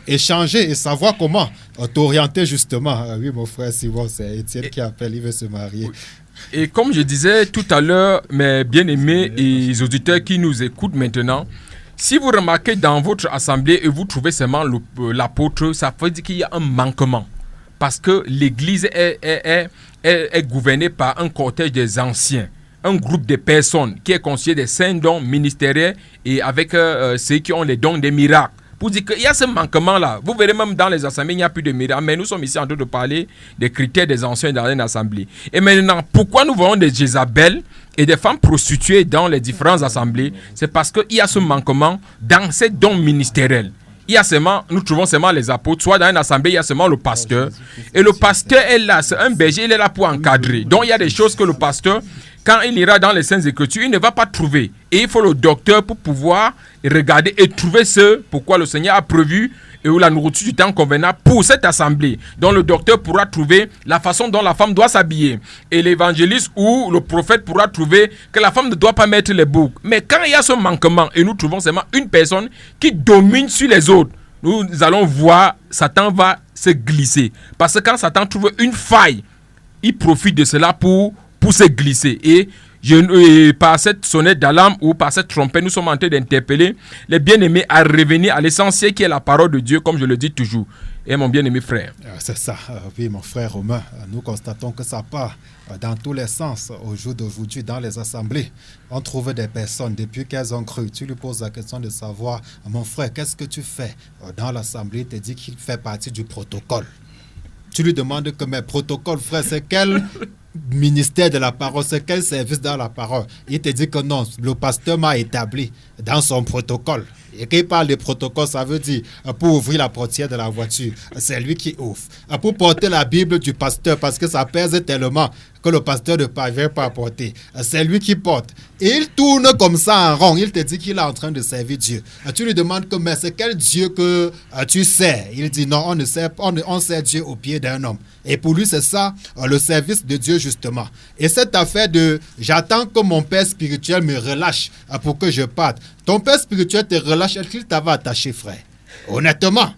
échanger et savoir comment t'orienter justement. Oui, mon frère Simon, c'est Étienne qui appelle, il veut se marier. Et comme je disais tout à l'heure, mes bien-aimés et auditeurs qui nous écoutent maintenant, si vous remarquez dans votre assemblée et vous trouvez seulement l'apôtre, ça veut dire qu'il y a un manquement. Parce que l'église est gouvernée par un cortège des anciens, un groupe de personnes qui est constitué des 5 dons ministériels et avec ceux qui ont les dons des miracles. Pour dire qu'il y a ce manquement-là. Vous verrez même dans les assemblées, il n'y a plus de miracles. Mais nous sommes ici en train de parler des critères des anciens dans une assemblée. Et maintenant, pourquoi nous voyons des Jézabel et des femmes prostituées dans les différentes assemblées? C'est parce qu'il y a ce manquement dans ces dons ministériels. Il y a seulement, nous trouvons seulement les apôtres, soit dans une assemblée, il y a seulement le pasteur. Et le pasteur est là, c'est un berger, il est là pour encadrer. Donc il y a des choses que le pasteur, quand il ira dans les Saintes Écritures, il ne va pas trouver. Et il faut le docteur pour pouvoir regarder et trouver ce pourquoi le Seigneur a prévu et où la nourriture du temps convenable pour cette assemblée. Donc le docteur pourra trouver la façon dont la femme doit s'habiller. Et l'évangéliste ou le prophète pourra trouver que la femme ne doit pas mettre les boucles. Mais quand il y a ce manquement et nous trouvons seulement une personne qui domine sur les autres, nous allons voir Satan va se glisser. Parce que quand Satan trouve une faille, il profite de cela pour se glisser. Et par cette sonnette d'alarme ou par cette trompette, nous sommes en train d'interpeller les bien-aimés à revenir à l'essentiel qui est la parole de Dieu, comme je le dis toujours. Et mon bien-aimé frère. C'est ça, oui, mon frère Romain. Nous constatons que ça part dans tous les sens au jour d'aujourd'hui dans les assemblées. On trouve des personnes, depuis qu'elles ont cru, tu lui poses la question de savoir, mon frère, qu'est-ce que tu fais dans l'assemblée? Il te dit qu'il fait partie du protocole. Tu lui demandes que mes protocoles, frère, c'est quel ministère de la parole, c'est quel service dans la parole? Il te dit que non, le pasteur m'a établi dans son protocole. Et quand il parle de protocole, ça veut dire pour ouvrir la portière de la voiture, c'est lui qui ouvre. Pour porter la Bible du pasteur, parce que ça pèse tellement que le pasteur ne parvient pas à porter, c'est lui qui porte. Et il tourne comme ça en rond, il te dit qu'il est en train de servir Dieu. Tu lui demandes que mais c'est quel Dieu que tu sers? Il dit non, on ne sert, on sert Dieu au pied d'un homme. Et pour lui, c'est ça, le service de Dieu justement. Et cette affaire de j'attends que mon père spirituel me relâche pour que je parte. Ton père spirituel te relâche, est-ce qu'il t'avait attaché, frère? Honnêtement.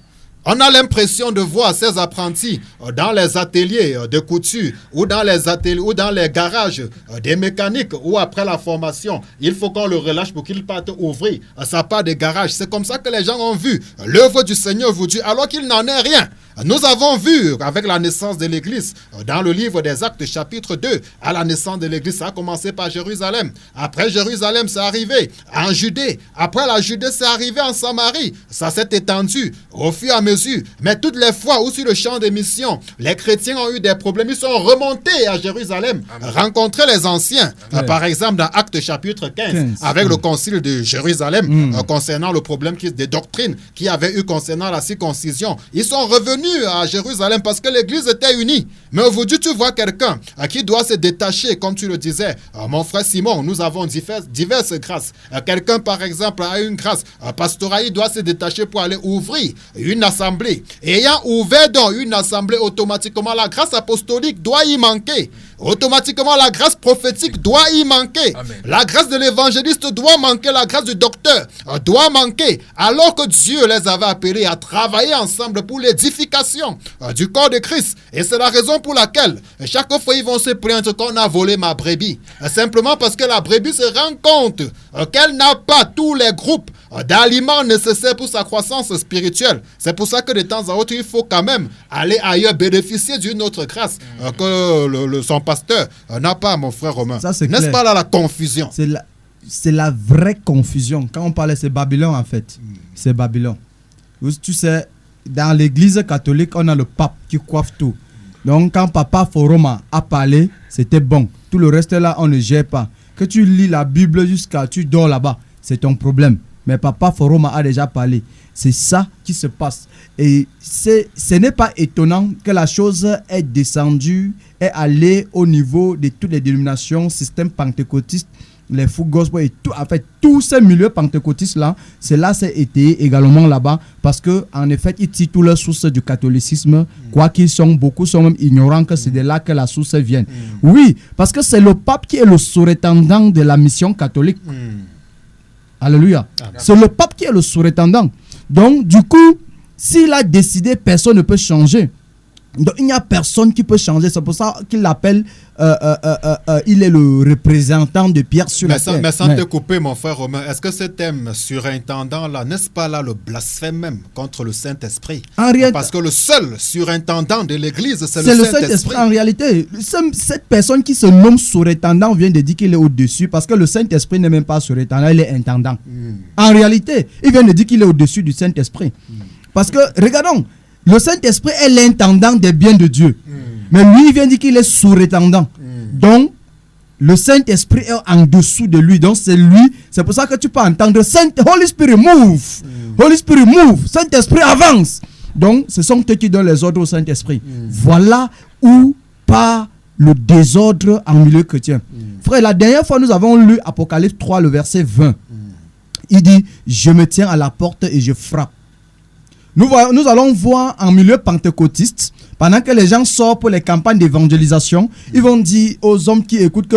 On a l'impression de voir ces apprentis dans les ateliers de couture ou dans les ateliers ou dans les garages des mécaniques ou après la formation. Il faut qu'on le relâche pour qu'il parte ouvrir sa part de garage. C'est comme ça que les gens ont vu l'œuvre du Seigneur aujourd'hui alors qu'il n'en est rien. Nous avons vu avec la naissance de l'Église dans le livre des Actes chapitre 2, à la naissance de l'Église, ça a commencé par Jérusalem. Après Jérusalem, c'est arrivé en Judée. Après la Judée, c'est arrivé en Samarie. Ça s'est étendu au fur et à mesure. Mais toutes les fois où sur le champ des missions, les chrétiens ont eu des problèmes, ils sont remontés à Jérusalem, rencontrer les anciens. Par exemple, dans Actes chapitre 15, avec le concile de Jérusalem, concernant le problème des doctrines qu'il y avait eu concernant la circoncision. Ils sont revenus à Jérusalem parce que l'église était unie. Mais aujourd'hui, tu vois quelqu'un qui doit se détacher, comme tu le disais. Mon frère Simon, nous avons diverses grâces. Quelqu'un, par exemple, a une grâce pastorale, il doit se détacher pour aller ouvrir une assemblée. Ayant ouvert donc une assemblée, automatiquement, la grâce apostolique doit y manquer. Automatiquement, la grâce prophétique doit y manquer. Amen. La grâce de l'évangéliste doit manquer. La grâce du docteur doit manquer. Alors que Dieu les avait appelés à travailler ensemble pour l'édification du corps de Christ. Et c'est la raison pour laquelle chaque fois ils vont se plaindre qu'on a volé ma brebis. Simplement parce que la brebis se rend compte qu'elle n'a pas tous les groupes d'aliments nécessaires pour sa croissance spirituelle. C'est pour ça que de temps à autre, il faut quand même aller ailleurs, bénéficier d'une autre grâce que son pasteur n'a pas, mon frère Romain. N'est-ce pas là la confusion? C'est la vraie confusion. Quand on parlait, c'est Babylone en fait. C'est Babylone. Tu sais, dans l'église catholique, on a le pape qui coiffe tout. Donc quand Papa Foroma a parlé, c'était bon. Tout le reste là, on ne gère pas. Que tu lis la Bible jusqu'à tu dors là-bas, c'est ton problème. Mais Papa Foroma a déjà parlé. C'est ça qui se passe. Et ce n'est pas étonnant que la chose est descendue, est allée au niveau de toutes les dénominations, système pentecôtiste, les fous gospel et tout. En fait, tous ces milieux pentecôtistes là, cela s'est été également là-bas parce que en effet, ils tirent toutes leurs sources du catholicisme. Quoi qu'ils sont, beaucoup sont même ignorants que c'est de là que la source vient. Oui, parce que c'est le pape qui est le surintendant de la mission catholique. Alléluia. C'est le pape qui est le surintendant. Donc, du coup, s'il a décidé, personne ne peut changer. Donc, il n'y a personne qui peut changer. C'est pour ça qu'il l'appelle, il est le représentant de Pierre sur la terre. Mais sans te couper, mon frère Romain, est-ce que ce thème surintendant-là, n'est-ce pas là le blasphème même contre le Saint-Esprit? Parce que le seul surintendant de l'Église, c'est le Saint-Esprit. En réalité, cette personne qui se nomme surintendant vient de dire qu'il est au-dessus, parce que le Saint-Esprit n'est même pas surintendant, il est intendant. En réalité, il vient de dire qu'il est au-dessus du Saint-Esprit. Parce que, regardons, le Saint-Esprit est l'intendant des biens de Dieu. Mais lui, il vient dire qu'il est surintendant. Donc, le Saint-Esprit est en dessous de lui. Donc, c'est lui. C'est pour ça que tu peux entendre Holy Spirit move. Holy Spirit move. Saint-Esprit avance. Donc, ce sont eux qui donnent les ordres au Saint-Esprit. Voilà où part le désordre en milieu chrétien. Frère, la dernière fois, nous avons lu Apocalypse 3, le verset 20. Il dit, je me tiens à la porte et je frappe. Nous allons voir en milieu pentecôtiste, pendant que les gens sortent pour les campagnes d'évangélisation, ils vont dire aux hommes qui écoutent que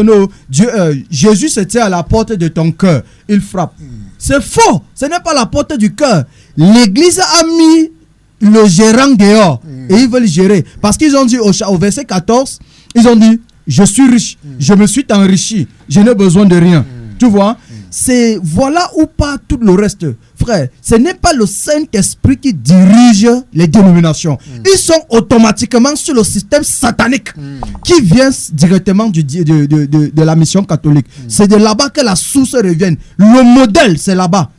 Jésus se tient à la porte de ton cœur. Il frappe. C'est faux. Ce n'est pas la porte du cœur. L'église a mis le gérant dehors et ils veulent gérer. Parce qu'ils ont dit au verset 14, ils ont dit, je suis riche, je me suis enrichi, je n'ai besoin de rien. Tu vois? C'est voilà où part tout le reste. Frère, ce n'est pas le Saint-Esprit qui dirige les dénominations. Ils sont automatiquement sur le système satanique qui vient directement de la mission catholique. C'est de là-bas que la source revient. Le modèle, c'est là-bas.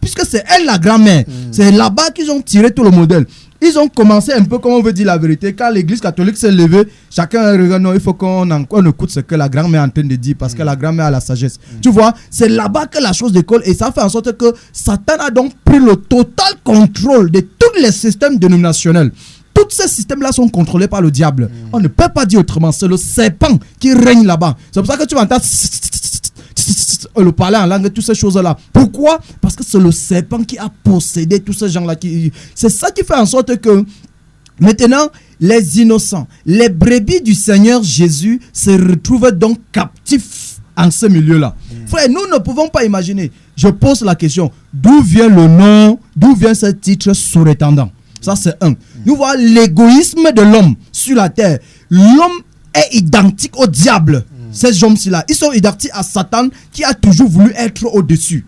Puisque c'est elle la grand-mère. C'est là-bas qu'ils ont tiré tout le modèle. Ils ont commencé un peu comme on veut dire la vérité. Quand l'église catholique s'est levée, chacun regarde, non, il faut qu'on écoute ce que la grand-mère est en train de dire parce que la grand-mère a la sagesse. Tu vois, c'est là-bas que la chose décolle et ça fait en sorte que Satan a donc pris le total contrôle de tous les systèmes dénominationnels. Tous ces systèmes-là sont contrôlés par le diable. On ne peut pas dire autrement. C'est le serpent qui règne là-bas. C'est pour ça que tu vas entendre le parler en langue, toutes ces choses-là. Pourquoi? Parce que c'est le serpent qui a possédé tous ces gens-là. C'est ça qui fait en sorte que maintenant, les innocents, les brebis du Seigneur Jésus se retrouvent donc captifs en ce milieu-là. Frère, nous ne pouvons pas imaginer. Je pose la question, d'où vient le nom, d'où vient ce titre surintendant? Ça, c'est un. Nous voyons l'égoïsme de l'homme sur la terre. L'homme est identique au diable. Ces hommes-là, ils sont identiques à Satan qui a toujours voulu être au-dessus.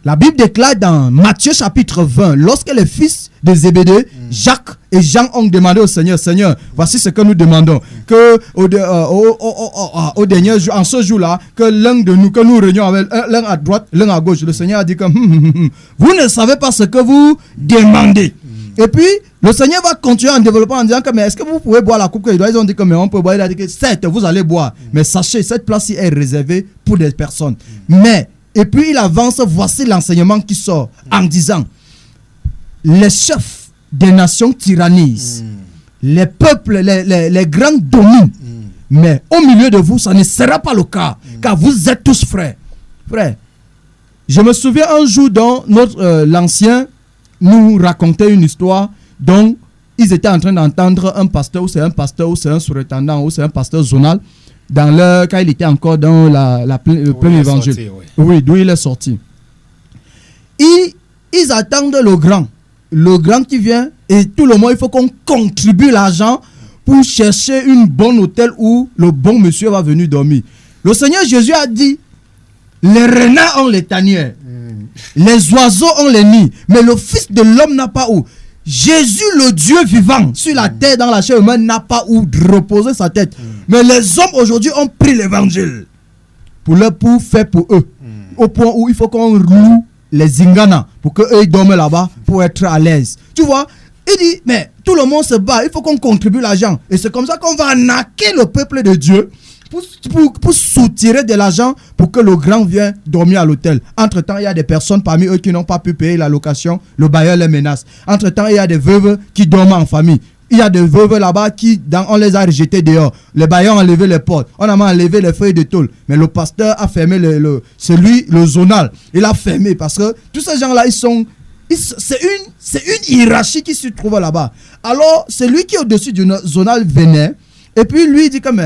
La Bible déclare dans Matthieu chapitre 20, lorsque les fils de Zébédée, Jacques et Jean ont demandé au Seigneur, Seigneur, voici ce que nous demandons, que au dernier jour, en ce jour-là, que l'un de nous, que nous réunions avec l'un à droite, l'un à gauche. Le Seigneur a dit que vous ne savez pas ce que vous demandez. Et puis, le Seigneur va continuer en développant en disant que mais est-ce que vous pouvez boire la coupe que ils ont dit que mais on peut boire. Il a dit que certes, vous allez boire. Mais sachez, cette place-ci est réservée pour des personnes. Mais, et puis il avance, voici l'enseignement qui sort en disant, les chefs des nations tyrannisent. Les peuples, les grands dominent. Mais au milieu de vous, ça ne sera pas le cas. Car vous êtes tous frères. Frères, je me souviens un jour dont l'ancien nous racontait une histoire dont ils étaient en train d'entendre un pasteur, ou c'est un surintendant, ou c'est un pasteur zonal, quand il était encore dans le premier évangile. Sorti, oui, d'où il est sorti. Ils attendent le grand qui vient, et tout le monde, il faut qu'on contribue l'argent pour chercher une bonne hôtel où le bon monsieur va venir dormir. Le Seigneur Jésus a dit, Les renards ont les tanières. Les oiseaux ont les nids. Mais le Fils de l'homme n'a pas où. Jésus, le Dieu vivant, sur la terre, dans la chair humaine, n'a pas où reposer sa tête. Mais les hommes aujourd'hui ont pris l'évangile pour faire pour eux. Au point où il faut qu'on loue les Zingana pour qu'eux ils dorment là-bas pour être à l'aise. Tu vois, il dit, mais tout le monde se bat, il faut qu'on contribue l'argent. Et c'est comme ça qu'on va arnaquer le peuple de Dieu pour soutirer de l'argent pour que le grand vienne dormir à l'hôtel. Entre-temps, il y a des personnes parmi eux qui n'ont pas pu payer la location, le bailleur les menace. Entre-temps, il y a des veuves qui dorment en famille. Il y a des veuves là-bas on les a rejetés dehors. Les bailleurs ont enlevé les portes. On a enlevé les feuilles de tôle. Mais le pasteur a fermé le zonal. Il a fermé parce que tous ces gens-là, c'est une hiérarchie qui se trouve là-bas. Alors, c'est lui qui est au-dessus du zonal venait. Et puis lui, il dit comme,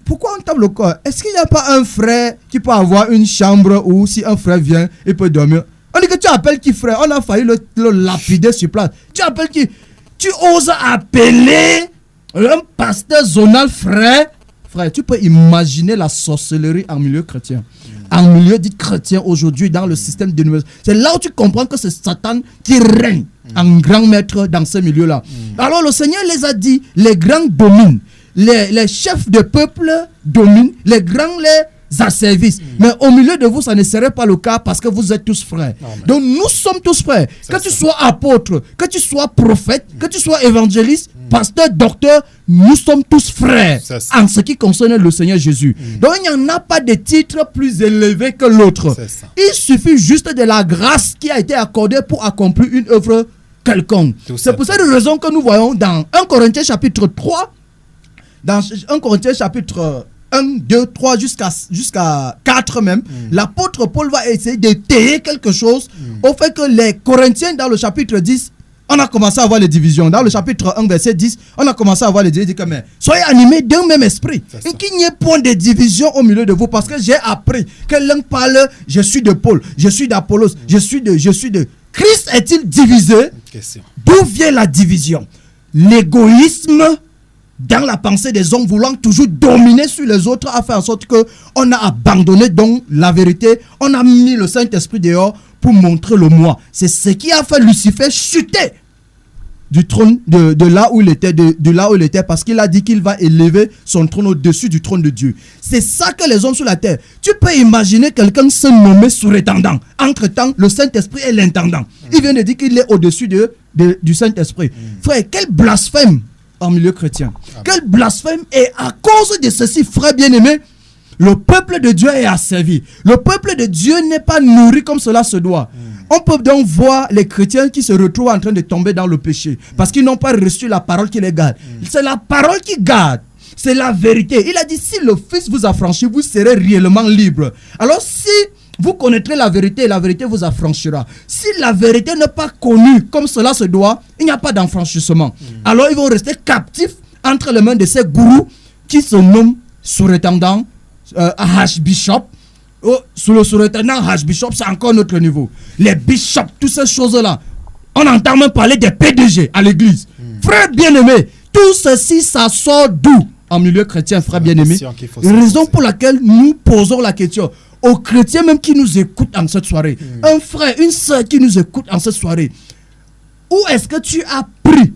pourquoi on tape le corps? Est-ce qu'il n'y a pas un frère qui peut avoir une chambre où si un frère vient, il peut dormir? On dit que tu appelles qui frère? On a failli le lapider sur place. Tu appelles qui? Tu oses appeler un pasteur zonal frère? Frère, tu peux imaginer la sorcellerie en milieu chrétien. En milieu dit chrétien aujourd'hui dans le système de l'université. C'est là où tu comprends que c'est Satan qui règne en grand maître dans ce milieu-là. Alors le Seigneur les a dit, les grands dominent. Les chefs de peuple dominent, les grands les asservissent. Mais au milieu de vous, ça ne serait pas le cas parce que vous êtes tous frères. Donc nous sommes tous frères. Que tu sois apôtre, que tu sois prophète, que tu sois évangéliste, pasteur, docteur, nous sommes tous frères en ce qui concerne le Seigneur Jésus. Donc il n'y en a pas de titre plus élevé que l'autre. Il suffit juste de la grâce qui a été accordée pour accomplir une œuvre quelconque. C'est pour cette raison que nous voyons dans 1 Corinthiens chapitre 3, dans 1 Corinthiens chapitre 1, 2, 3 jusqu'à 4 même, l'apôtre Paul va essayer de tailler quelque chose au fait que les Corinthiens dans le chapitre 10, on a commencé à avoir les divisions. Dans le chapitre 1, verset 10, on a commencé à avoir les divisions. Soyez animés d'un même esprit. Et qu'il n'y ait point de division au milieu de vous. Parce que j'ai appris que l'un parle, je suis de Paul, je suis d'Apollos, je suis de... Christ est-il divisé? D'où vient la division? L'égoïsme dans la pensée des hommes voulant toujours dominer sur les autres a fait en sorte qu'on a abandonné donc la vérité, on a mis le Saint-Esprit dehors pour montrer le moi. C'est ce qui a fait Lucifer chuter du trône de là où il était, de là où il était, parce qu'il a dit qu'il va élever son trône au-dessus du trône de Dieu. C'est ça que les hommes sur la terre. Tu peux imaginer quelqu'un se nommer surintendant. Entre-temps, le Saint-Esprit est l'intendant. Il vient de dire qu'il est au-dessus du Saint-Esprit. Frère, quel blasphème en milieu chrétien. Quel blasphème! Et à cause de ceci, frère bien-aimé, le peuple de Dieu est asservi. Le peuple de Dieu n'est pas nourri comme cela se doit. On peut donc voir les chrétiens qui se retrouvent en train de tomber dans le péché parce qu'ils n'ont pas reçu la parole qui les garde. C'est la parole qui garde. C'est la vérité. Il a dit, si le Fils vous affranchit, vous serez réellement libre. Alors si vous connaîtrez la vérité et la vérité vous affranchira. Si la vérité n'est pas connue comme cela se doit, il n'y a pas d'enfranchissement. Alors ils vont rester captifs entre les mains de ces gourous qui se nomment surintendants, Archbishop. Sous le surintendant Archbishop, c'est encore notre niveau. Les bishops, toutes ces choses-là. On entend même parler des PDG à l'église. Frère bien-aimé, tout ceci, ça sort d'où en milieu chrétien, frère bien-aimé? Raison pour laquelle nous posons la question aux chrétiens même qui nous écoutent en cette soirée. Un frère, une soeur qui nous écoute en cette soirée. Où est-ce que tu as pris,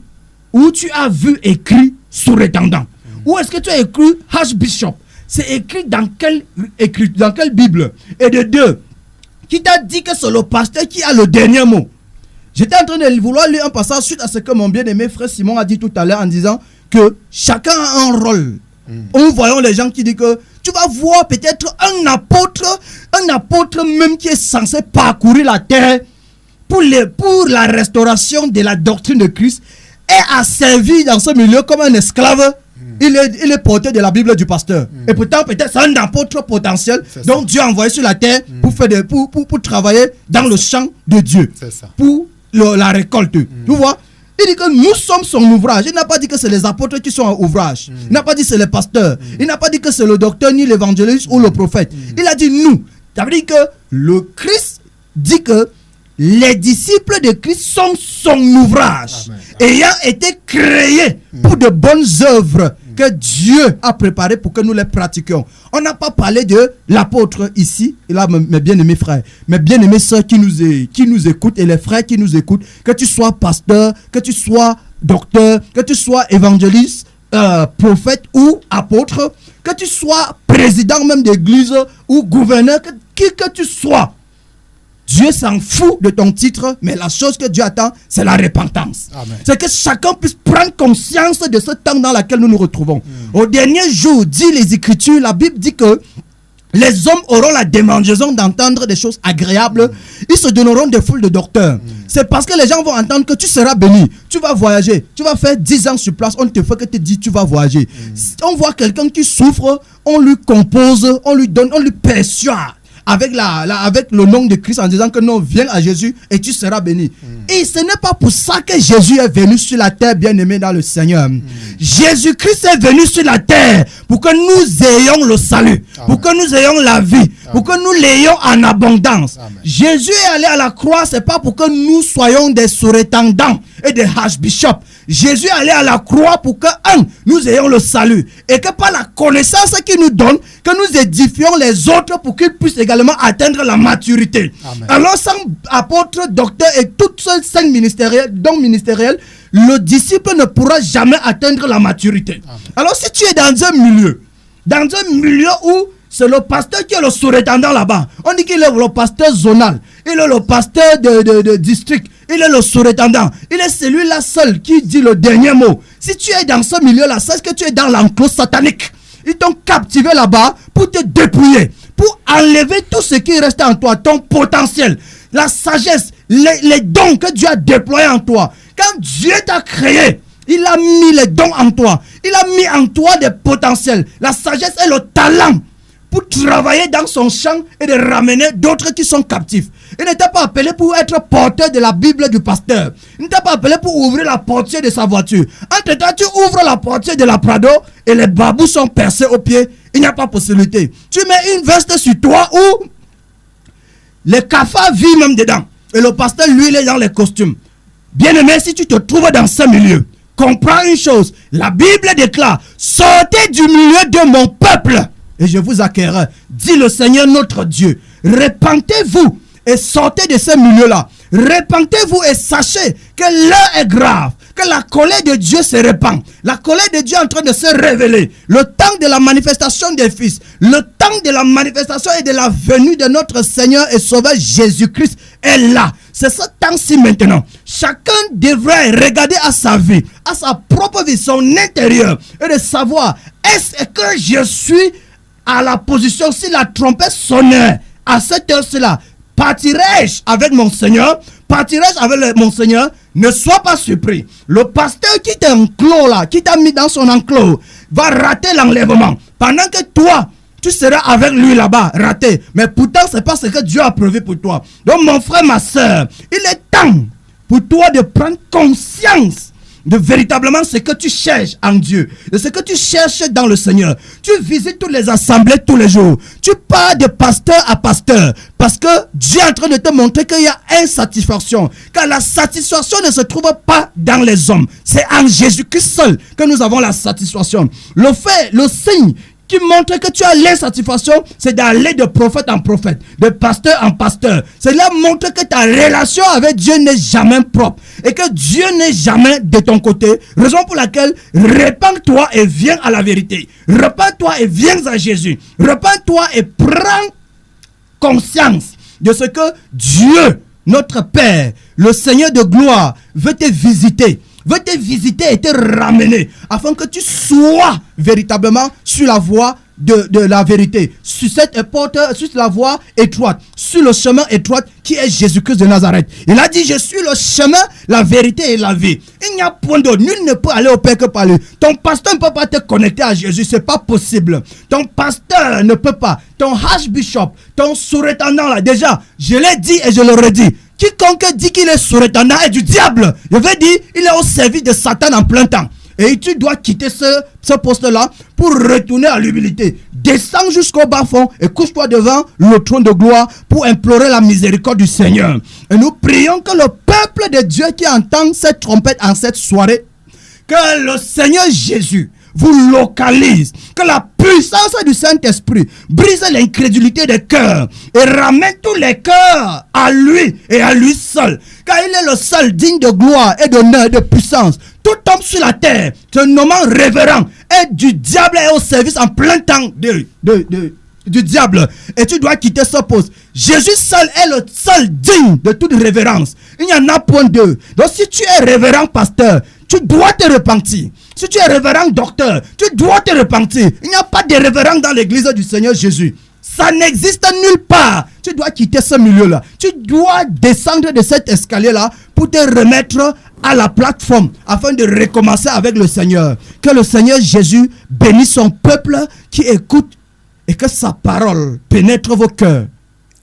où tu as vu écrit surintendant? Où est-ce que tu as écrit Archbishop? C'est écrit dans quelle Bible? Et de deux, qui t'a dit que c'est le pasteur qui a le dernier mot? J'étais en train de vouloir lire un passage suite à ce que mon bien-aimé frère Simon a dit tout à l'heure en disant que chacun a un rôle. Nous voyons les gens qui disent que tu vas voir peut-être un apôtre même qui est censé parcourir la terre pour la restauration de la doctrine de Christ est asservi dans ce milieu comme un esclave. Il est porté de la Bible du pasteur. Et pourtant, peut-être c'est un apôtre potentiel dont Dieu a envoyé sur la terre pour travailler dans le champ de Dieu. Pour la récolte. Tu vois? Il dit que nous sommes son ouvrage. Il n'a pas dit que c'est les apôtres qui sont en ouvrage. Il n'a pas dit que c'est les pasteurs. Il n'a pas dit que c'est le docteur, ni l'évangéliste ou le prophète. Il a dit nous. Ça veut dire que le Christ dit que les disciples de Christ sont son ouvrage. Ayant été créés pour de bonnes œuvres que Dieu a préparés pour que nous les pratiquions. On n'a pas parlé de l'apôtre ici, et là, mes bien-aimés frères, mes bien-aimés sœurs qui nous écoutent et les frères qui nous écoutent, que tu sois pasteur, que tu sois docteur, que tu sois évangéliste, prophète ou apôtre, que tu sois président même d'église ou gouverneur, qui que tu sois. Dieu s'en fout de ton titre, mais la chose que Dieu attend, c'est la repentance. C'est que chacun puisse prendre conscience de ce temps dans lequel nous nous retrouvons. Au dernier jour, dit les Écritures, la Bible dit que les hommes auront la démangeaison d'entendre des choses agréables. Ils se donneront des foules de docteurs. C'est parce que les gens vont entendre que tu seras béni. Tu vas voyager. Tu vas faire 10 ans sur place. On ne te fait que te dire tu vas voyager. On voit quelqu'un qui souffre, on lui compose, on lui donne, on lui persuade avec le nom de Christ en disant que non, viens à Jésus et tu seras béni. Et ce n'est pas pour ça que Jésus est venu sur la terre, bien-aimé dans le Seigneur. Jésus-Christ est venu sur la terre pour que nous ayons le salut, pour que nous ayons la vie, pour que nous l'ayons en abondance. Jésus est allé à la croix, c'est pas pour que nous soyons des surintendants et des archbishops. Jésus est allé à la croix pour que, nous ayons le salut. Et que par la connaissance qu'il nous donne, que nous édifions les autres pour qu'ils puissent également atteindre la maturité. Alors, sans apôtre, docteur et toutes ces cinq dons ministériels, le disciple ne pourra jamais atteindre la maturité. Alors, si tu es dans un milieu où c'est le pasteur qui est le surintendant là-bas, on dit qu'il est le pasteur zonal, il est le pasteur de district, il est le surintendant, il est celui-là seul qui dit le dernier mot. Si tu es dans ce milieu-là, sache que tu es dans l'enclos satanique. Ils t'ont captivé là-bas pour te dépouiller, pour enlever tout ce qui reste en toi, ton potentiel, la sagesse, les dons que Dieu a déployés en toi. Quand Dieu t'a créé, il a mis les dons en toi, il a mis en toi des potentiels, la sagesse et le talent pour travailler dans son champ et de ramener d'autres qui sont captifs. Il n'était pas appelé pour être porteur de la Bible du pasteur. Il n'était pas appelé pour ouvrir la portière de sa voiture. Entre-temps, tu ouvres la portière de la Prado et les babous sont percés aux pieds. Il n'y a pas possibilité. Tu mets une veste sur toi où les cafards vivent même dedans. Et le pasteur, lui, il est dans les costumes. Bien-aimé, si tu te trouves dans ce milieu, comprends une chose. La Bible déclare, sortez du milieu de mon peuple et je vous accueillerai, dit le Seigneur notre Dieu. Repentez-vous et sortez de ce milieu-là. Repentez-vous et sachez que l'heure est grave, que la colère de Dieu se répand. La colère de Dieu est en train de se révéler. Le temps de la manifestation des fils, le temps de la manifestation et de la venue de notre Seigneur et Sauveur Jésus-Christ est là. C'est ce temps-ci maintenant. Chacun devrait regarder à sa vie, à sa propre vie, son intérieur, et de savoir, est-ce que je suis à la position, si la trompette sonnait à cette heure-ci-là, partirai-je avec mon Seigneur? Partirai-je avec mon Seigneur? Ne sois pas surpris. Le pasteur qui t'enclos là, qui t'a mis dans son enclos, va rater l'enlèvement. Pendant que toi, tu seras avec lui là-bas, raté. Mais pourtant, c'est pas ce que Dieu a prévu pour toi. Donc, mon frère, ma soeur, il est temps pour toi de prendre conscience de véritablement ce que tu cherches en Dieu, de ce que tu cherches dans le Seigneur. Tu visites toutes les assemblées tous les jours. Tu pars de pasteur à pasteur parce que Dieu est en train de te montrer qu'il y a insatisfaction. Car la satisfaction ne se trouve pas dans les hommes. C'est en Jésus-Christ seul que nous avons la satisfaction. Le fait, le signe qui montre que tu as l'insatisfaction, c'est d'aller de prophète en prophète, de pasteur en pasteur. Cela montre que ta relation avec Dieu n'est jamais propre et que Dieu n'est jamais de ton côté. Raison pour laquelle, répands-toi et viens à la vérité. Répands-toi et viens à Jésus. Répands-toi et prends conscience de ce que Dieu, notre Père, le Seigneur de gloire, veut te visiter et te ramener afin que tu sois véritablement sur la voie de la vérité, sur cette porte, sur la voie étroite, sur le chemin étroit qui est Jésus-Christ de Nazareth. Il a dit, je suis le chemin, la vérité et la vie. Il n'y a point d'autre. Nul ne peut aller au Père que par lui. Ton pasteur ne peut pas te connecter à Jésus, c'est pas possible. Ton pasteur ne peut pas. Ton archbishop, ton surintendant là, déjà, je l'ai dit et je le redis. Quiconque dit qu'il est surintendant est du diable. Je veux dire, il est au service de Satan en plein temps. Et tu dois quitter ce poste-là pour retourner à l'humilité. Descends jusqu'au bas-fond et couche-toi devant le trône de gloire pour implorer la miséricorde du Seigneur. Et nous prions que le peuple de Dieu qui entend cette trompette en cette soirée, que le Seigneur Jésus vous localise. Que la puissance du Saint-Esprit brise l'incrédulité des cœurs et ramène tous les cœurs à lui et à lui seul. Car il est le seul digne de gloire et d'honneur et de puissance. Tout homme sur la terre, se nommant révérend, est du diable et au service en plein temps du diable. Et tu dois quitter ce poste. Jésus seul est le seul digne de toute révérence. Il n'y en a point deux. Donc si tu es révérend pasteur, tu dois te repentir. Si tu es révérend docteur, tu dois te repentir. Il n'y a pas de révérend dans l'église du Seigneur Jésus. Ça n'existe nulle part. Tu dois quitter ce milieu-là. Tu dois descendre de cet escalier-là pour te remettre à la plateforme afin de recommencer avec le Seigneur. Que le Seigneur Jésus bénisse son peuple qui écoute et que sa parole pénètre vos cœurs.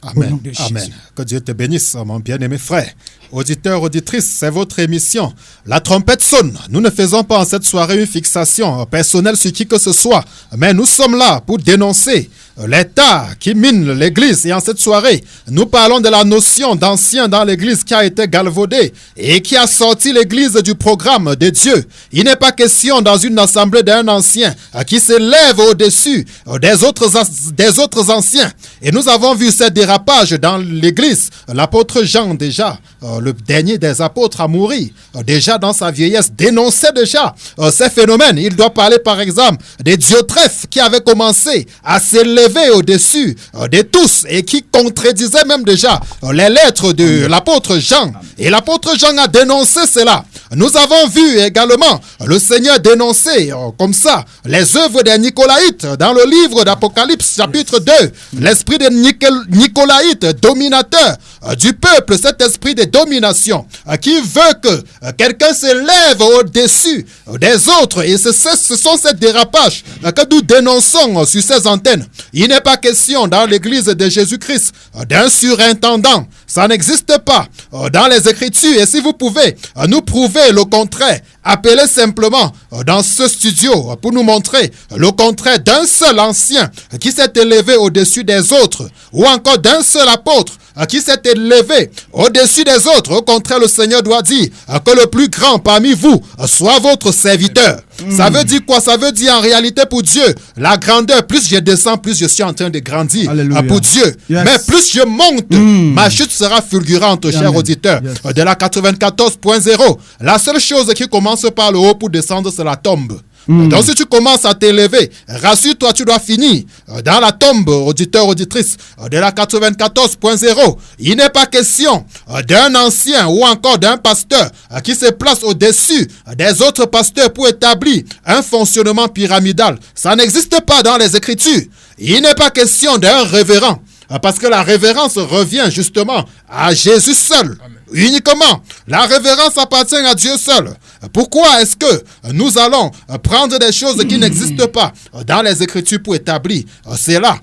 Amen. Amen. Que Dieu te bénisse, mon bien-aimé frère. Auditeurs, auditrices, c'est votre émission. La trompette sonne. Nous ne faisons pas en cette soirée une fixation personnelle sur qui que ce soit, mais nous sommes là pour dénoncer l'État qui mine l'Église. Et en cette soirée, nous parlons de la notion d'ancien dans l'Église qui a été galvaudée et qui a sorti l'Église du programme de Dieu. Il n'est pas question dans une assemblée d'un ancien qui s'élève au-dessus des autres anciens. Et nous avons vu ce dérapage dans l'Église. L'apôtre Jean, déjà, le dernier des apôtres à mourir, déjà dans sa vieillesse, dénonçait déjà ces phénomènes. Il doit parler par exemple des Diotrephes qui avaient commencé à s'élever au-dessus de tous et qui contredisait même déjà les lettres de l'apôtre Jean. Et l'apôtre Jean a dénoncé cela. Nous avons vu également le Seigneur dénoncer comme ça les œuvres des Nicolaïtes dans le livre d'Apocalypse chapitre 2. L'esprit des Nicolaïtes, dominateur du peuple, cet esprit de domination qui veut que quelqu'un s'élève au-dessus des autres. Et ce sont ces dérapages que nous dénonçons sur ces antennes. Il n'est pas question dans l'église de Jésus-Christ d'un surintendant. Ça n'existe pas dans les Écritures. Et si vous pouvez nous prouver le contraire, appelez simplement dans ce studio pour nous montrer le contraire d'un seul ancien qui s'est élevé au-dessus des autres, ou encore d'un seul apôtre qui s'est élevé au-dessus des autres. Au contraire, le Seigneur doit dire que le plus grand parmi vous soit votre serviteur. Ça veut dire quoi? Ça veut dire en réalité pour Dieu, la grandeur, plus je descends, plus je suis en train de grandir. Alléluia. Pour Dieu. Yes. Mais plus je monte, ma chute sera fulgurante, cher auditeur. Yes. De la 94.0. La seule chose qui commence par le haut pour descendre, c'est la tombe. Donc si tu commences à t'élever, rassure-toi, tu dois finir dans la tombe, auditeur, auditrice, de la 94.0. Il n'est pas question d'un ancien ou encore d'un pasteur qui se place au-dessus des autres pasteurs pour établir un fonctionnement pyramidal. Ça n'existe pas dans les Écritures. Il n'est pas question d'un révérend, parce que la révérence revient justement à Jésus seul. Amen. Uniquement, la révérence appartient à Dieu seul. Pourquoi est-ce que nous allons prendre des choses qui n'existent pas dans les Écritures pour établir cela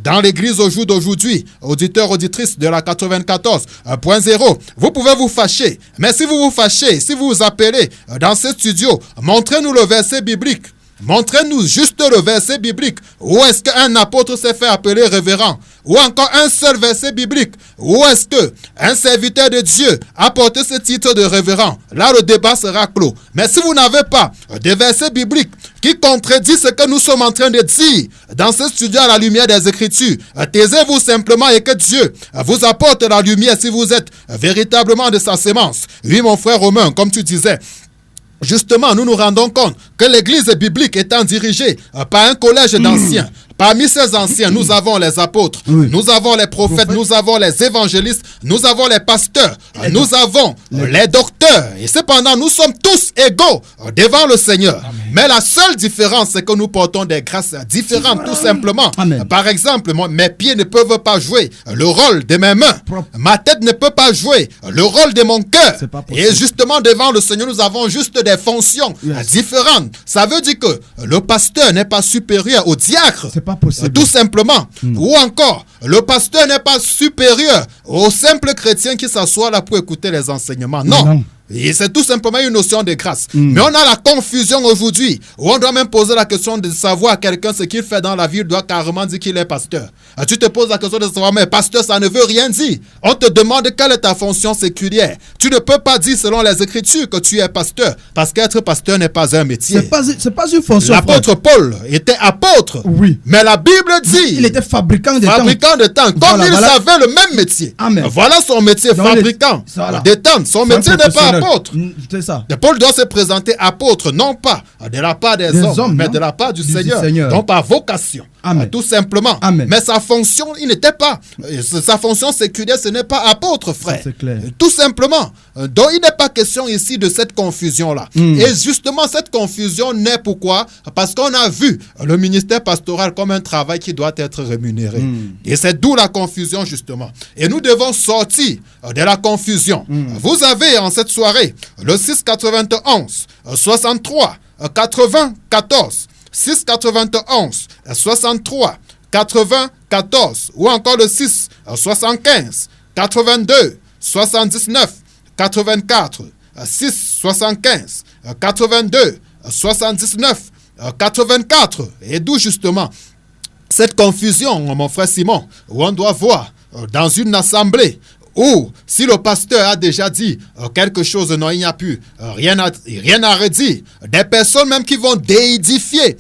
dans l'Église au jour d'aujourd'hui? Auditeurs, auditrices de la 94.0, vous pouvez vous fâcher, mais si vous vous fâchez, si vous vous appelez dans ce studio, montrez-nous le verset biblique. Montrez-nous juste le verset biblique. Où est-ce qu'un apôtre s'est fait appeler révérend? Ou encore un seul verset biblique. Où est-ce qu'un serviteur de Dieu a porté ce titre de révérend? Là, le débat sera clos. Mais si vous n'avez pas de verset biblique qui contredit ce que nous sommes en train de dire dans ce studio à la lumière des Écritures, taisez-vous simplement et que Dieu vous apporte la lumière si vous êtes véritablement de sa sémence. Oui, mon frère Romain, comme tu disais, justement, nous nous rendons compte que l'église biblique étant dirigée par un collège d'anciens, parmi ces anciens, nous avons les apôtres, nous avons les prophètes, nous avons les évangélistes, nous avons les pasteurs, nous avons les docteurs. Et cependant, nous sommes tous égaux devant le Seigneur. Amen. Mais la seule différence, c'est que nous portons des grâces différentes, tout simplement. Amen. Par exemple, mes pieds ne peuvent pas jouer le rôle de mes mains. Ma tête ne peut pas jouer le rôle de mon cœur. Et justement, devant le Seigneur, nous avons juste des fonctions différentes. Ça veut dire que le pasteur n'est pas supérieur au diacre. C'est pas possible. Tout simplement. Ou encore, le pasteur n'est pas supérieur au simple chrétien qui s'assoit là pour écouter les enseignements. Non. Et c'est tout simplement une notion de grâce. Mais on a la confusion aujourd'hui, où on doit même poser la question de savoir à quelqu'un ce qu'il fait dans la vie, il doit carrément dire qu'il est pasteur. Tu te poses la question de savoir, mais pasteur, ça ne veut rien dire. On te demande quelle est ta fonction séculière. Tu ne peux pas dire selon les Écritures que tu es pasteur, parce qu'être pasteur n'est pas un métier. C'est pas une fonction. L'apôtre Paul était apôtre. Oui. Mais la Bible dit... Il était fabricant de temps. Comme il savait le même métier. Amen. Voilà son métier, donc fabricant de temps. Son métier n'est pas apôtre. C'est ça. Paul doit se présenter apôtre, non pas de la part des hommes, mais de la part du Seigneur. Donc par vocation. Amen. Tout simplement. Amen. Mais sa fonction, il n'était pas. Sa fonction séculière, ce n'est pas apôtre, frère. C'est clair. Tout simplement. Donc il n'est pas question ici de cette confusion-là. Et justement, cette confusion naît pourquoi? Parce qu'on a vu le ministère pastoral comme un travail qui doit être rémunéré. Et c'est d'où la confusion, justement. Et nous devons sortir de la confusion. Vous avez en cette soirée le 691 63 94 691 63 94 ou encore le 6 75 82 79 84 6 75 82 79 84 et d'où justement cette confusion, mon frère Simon, où on doit voir dans une assemblée ou si le pasteur a déjà dit quelque chose, non, il n'y a plus rien à redire. Des personnes même qui vont déifier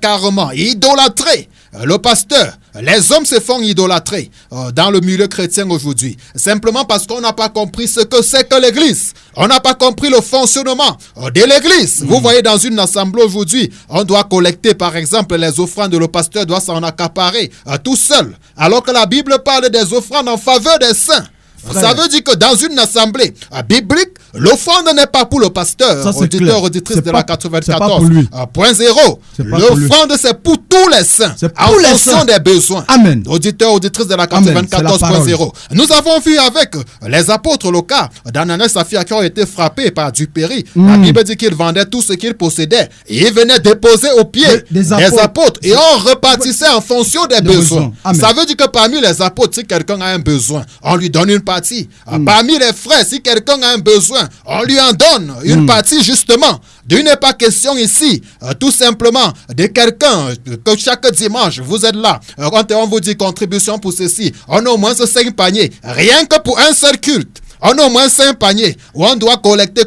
carrément, idolâtrer le pasteur. Les hommes se font idolâtrer dans le milieu chrétien aujourd'hui. Simplement parce qu'on n'a pas compris ce que c'est que l'église. On n'a pas compris le fonctionnement de l'église. Vous voyez, dans une assemblée aujourd'hui, on doit collecter par exemple les offrandes. Le pasteur doit s'en accaparer tout seul. Alors que la Bible parle des offrandes en faveur des saints. Frère. Ça veut dire que dans une assemblée biblique, l'offrande n'est pas pour le pasteur, auditeur, auditrice de la 94.0. L'offrande, c'est pour tous les saints, en fonction des besoins. Amen. Auditeur, auditrice de la 94.0. Nous avons vu avec les apôtres le cas d'Ananias et Saphira qui ont été frappés par Dupéry. La Bible dit qu'ils vendaient tout ce qu'ils possédaient et ils venaient déposer aux pieds des apôtres. Et on repartissait en fonction des besoins. Ça veut dire que parmi les apôtres, si quelqu'un a un besoin, on lui donne une partie. Parmi les frères, si quelqu'un a un besoin, on lui en donne une partie justement. Il n'est pas question ici, tout simplement, de quelqu'un que chaque dimanche, vous êtes là. Quand on vous dit contribution pour ceci, on a au moins 5 paniers, rien que pour un seul culte. On a au moins 5 paniers où on doit collecter.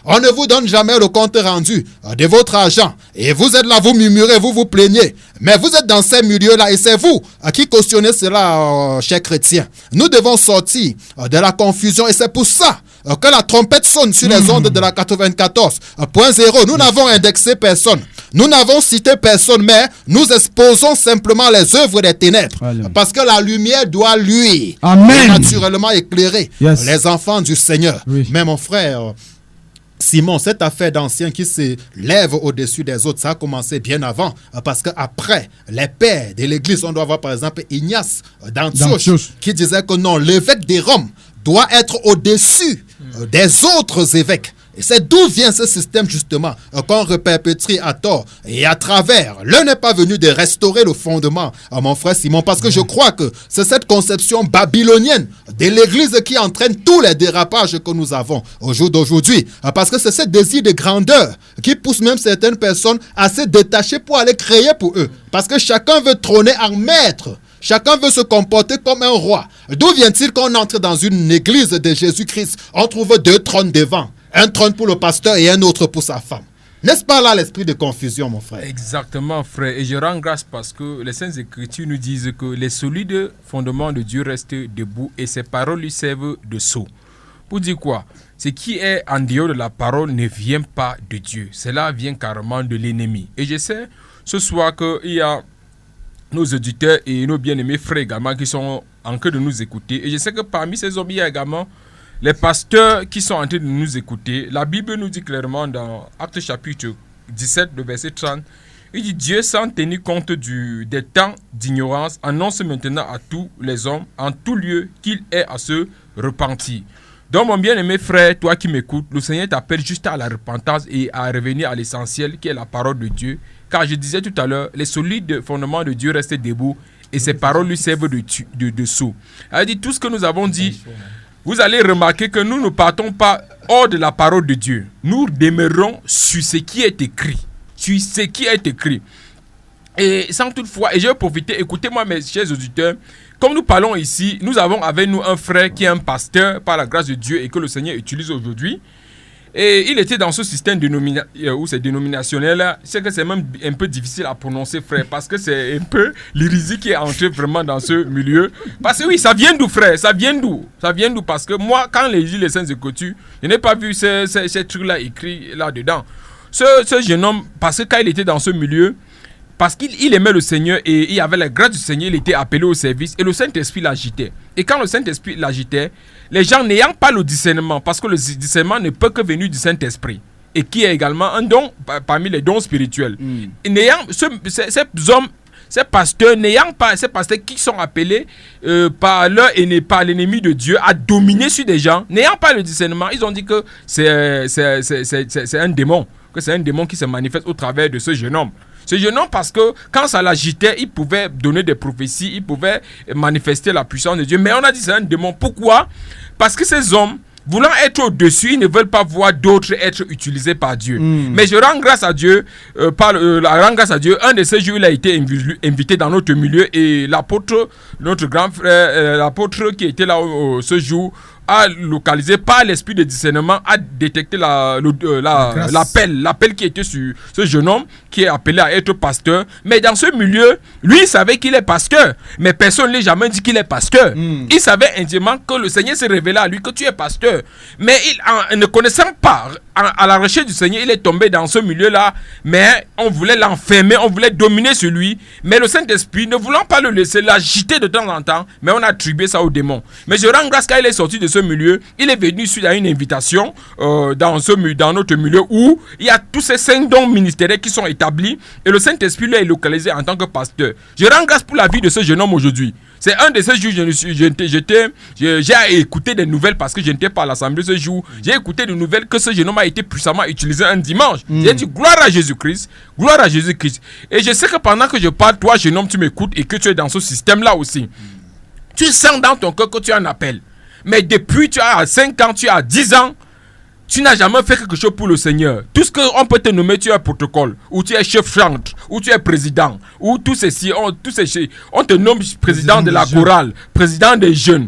On ne vous donne jamais le compte rendu de votre argent. Et vous êtes là, vous murmurez, vous vous plaignez. Mais vous êtes dans ces milieux-là et c'est vous qui cautionnez cela, chers chrétiens. Nous devons sortir de la confusion et c'est pour ça que la trompette sonne sur les ondes de la 94.0. Nous n'avons indexé personne. Nous n'avons cité personne, mais nous exposons simplement les œuvres des ténèbres. Parce que la lumière doit lui naturellement éclairer les enfants du Seigneur. Oui. Mais mon frère Simon, cette affaire d'anciens qui se lève au-dessus des autres, ça a commencé bien avant. Parce qu'après, les pères de l'église, on doit voir par exemple Ignace d'Antioche qui disait que non, l'évêque de Rome doit être au-dessus des autres évêques. Et c'est d'où vient ce système justement qu'on réperpétue à tort et à travers. L'un n'est pas venu de restaurer le fondement, mon frère Simon, parce que je crois que c'est cette conception babylonienne de l'église qui entraîne tous les dérapages que nous avons au jour d'aujourd'hui. Parce que c'est ce désir de grandeur qui pousse même certaines personnes à se détacher pour aller créer pour eux. Parce que chacun veut trôner en maître. Chacun veut se comporter comme un roi. D'où vient-il qu'on entre dans une église de Jésus-Christ? On trouve 2 trônes devant. Un trône pour le pasteur et un autre pour sa femme. N'est-ce pas là l'esprit de confusion, mon frère? Exactement, frère. Et je rends grâce parce que les Saintes Écritures nous disent que les solides fondements de Dieu restent debout et ses paroles lui servent de sceau. Pour dire quoi? Ce qui est en dehors de la parole ne vient pas de Dieu. Cela vient carrément de l'ennemi. Et je sais ce soir qu'il y a nos auditeurs et nos bien-aimés frères également qui sont en train de nous écouter. Et je sais que parmi ces hommes, il y a également les pasteurs qui sont en train de nous écouter. La Bible nous dit clairement dans Actes chapitre 17, le verset 30, il dit « Dieu, sans tenir compte des temps d'ignorance, annonce maintenant à tous les hommes, en tout lieu, qu'il est à se repentir. » Donc, mon bien-aimé frère, toi qui m'écoutes, le Seigneur t'appelle juste à la repentance et à revenir à l'essentiel qui est la parole de Dieu. Car je disais tout à l'heure, les solides fondements de Dieu restent debout et ses paroles lui servent de sceau. Elle dit, tout ce que nous avons dit, vous allez remarquer que nous ne partons pas hors de la parole de Dieu. Nous demeurons sur ce qui est écrit. Sur ce qui est écrit. Et sans toutefois, et je vais profiter, écoutez-moi mes chers auditeurs, comme nous parlons ici, nous avons avec nous un frère qui est un pasteur par la grâce de Dieu et que le Seigneur utilise aujourd'hui. Et il était dans ce système où c'est dénominationnel. C'est que c'est même un peu difficile à prononcer, frère, parce que c'est un peu l'hérésie qui est entrée vraiment dans ce milieu. Parce que oui, ça vient d'où, frère? Ça vient d'où? Parce que moi, quand j'ai lu les Saintes Écritures, je n'ai pas vu ces trucs-là écrits là-dedans. Ce jeune homme, parce que quand il était dans ce milieu, parce qu'il aimait le Seigneur et il avait la grâce du Seigneur, il était appelé au service et le Saint-Esprit l'agitait. Et quand le Saint-Esprit l'agitait, les gens n'ayant pas le discernement, parce que le discernement ne peut que venir du Saint-Esprit, et qui est également un don parmi les dons spirituels. Ces pasteurs qui sont appelés par l'ennemi de Dieu à dominer sur des gens, n'ayant pas le discernement, ils ont dit que c'est un démon, que c'est un démon qui se manifeste au travers de ce jeune homme. Ce jeune homme, parce que quand ça l'agitait, il pouvait donner des prophéties, il pouvait manifester la puissance de Dieu. Mais on a dit c'est un démon. Pourquoi? Parce que ces hommes, voulant être au-dessus, ils ne veulent pas voir d'autres être utilisés par Dieu. Mais je rends grâce à Dieu, un de ces jours, il a été invité dans notre milieu et l'apôtre, notre grand frère, l'apôtre qui était là ce jour, a localisé par l'esprit de discernement, a détecté l'appel qui était sur ce jeune homme qui est appelé à être pasteur. Mais dans ce milieu, lui, il savait qu'il est pasteur, mais personne ne lui a jamais dit qu'il est pasteur. Il savait intimement que le Seigneur s'est révélé à lui que tu es pasteur. Mais en ne connaissant pas, à la recherche du Seigneur, il est tombé dans ce milieu-là, mais on voulait l'enfermer, on voulait dominer sur lui. Mais le Saint-Esprit, ne voulant pas le laisser l'agiter de temps en temps, mais on a attribué ça au démon. Mais je rends grâce quand il est sorti de ce milieu, il est venu suite à une invitation dans notre milieu où il y a tous ces 5 dons ministériels qui sont établis et le Saint-Esprit lui est localisé en tant que pasteur. Je rends grâce pour la vie de ce jeune homme aujourd'hui. C'est un de ces jours, j'ai écouté des nouvelles parce que je n'étais pas à l'assemblée ce jour. J'ai écouté des nouvelles que ce jeune homme a été puissamment utilisé un dimanche. J'ai dit gloire à Jésus-Christ, gloire à Jésus-Christ. Et je sais que pendant que je parle, toi jeune homme, tu m'écoutes et que tu es dans ce système-là aussi. Tu sens dans ton cœur que tu as un appel. Mais depuis tu as 5 ans, tu as 10 ans, tu n'as jamais fait quelque chose pour le Seigneur. Tout ce qu'on peut te nommer, tu es un protocole, ou tu es chef chantre, ou tu es président, ou tout ceci, on te nomme président de la chorale, président des jeunes.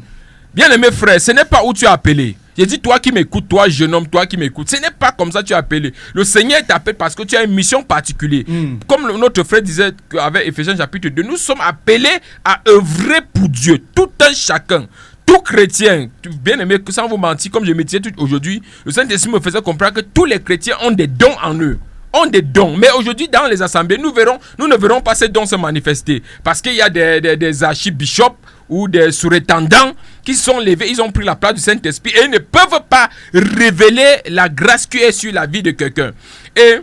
Bien aimé frère, ce n'est pas où tu es appelé. J'ai dit, toi qui m'écoutes, toi jeune homme, toi qui m'écoutes, ce n'est pas comme ça que tu es appelé. Le Seigneur t'appelle parce que tu as une mission particulière. Comme notre frère disait avec Éphésiens chapitre 2, nous sommes appelés à œuvrer pour Dieu, tout un chacun. Tout chrétien, bien aimé, sans vous mentir, comme je me disais aujourd'hui, le Saint-Esprit me faisait comprendre que tous les chrétiens ont des dons en eux. Ont des dons. Mais aujourd'hui, dans les assemblées, nous ne verrons pas ces dons se manifester. Parce qu'il y a des archibishops ou des surintendants qui sont levés, ils ont pris la place du Saint-Esprit et ils ne peuvent pas révéler la grâce qui est sur la vie de quelqu'un. Et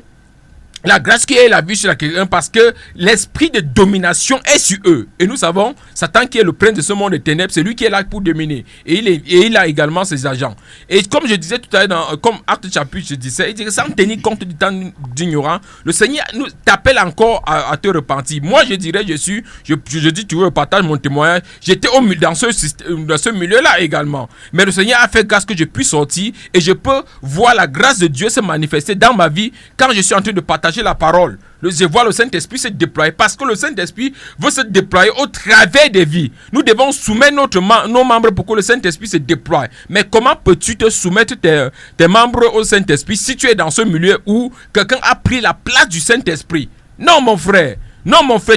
la grâce qui est la vie sur quelqu'un parce que l'esprit de domination est sur eux. Et nous savons, Satan qui est le prince de ce monde de ténèbres, c'est lui qui est là pour dominer. Et il a également ses agents. Et comme je disais tout à l'heure, comme Acte chapitre 17, il dit que sans tenir compte du temps d'ignorant, le Seigneur nous t'appelle encore à te repentir. Moi, je dirais, je dis, tu veux, partage mon témoignage. J'étais dans ce milieu-là également. Mais le Seigneur a fait grâce que je puisse sortir et je peux voir la grâce de Dieu se manifester dans ma vie quand je suis en train de partager la parole. Je vois le Saint-Esprit se déployer parce que le Saint-Esprit veut se déployer au travers des vies. Nous devons soumettre nos membres pour que le Saint-Esprit se déploie. Mais comment peux-tu te soumettre tes membres au Saint-Esprit si tu es dans ce milieu où quelqu'un a pris la place du Saint-Esprit? Non mon frère,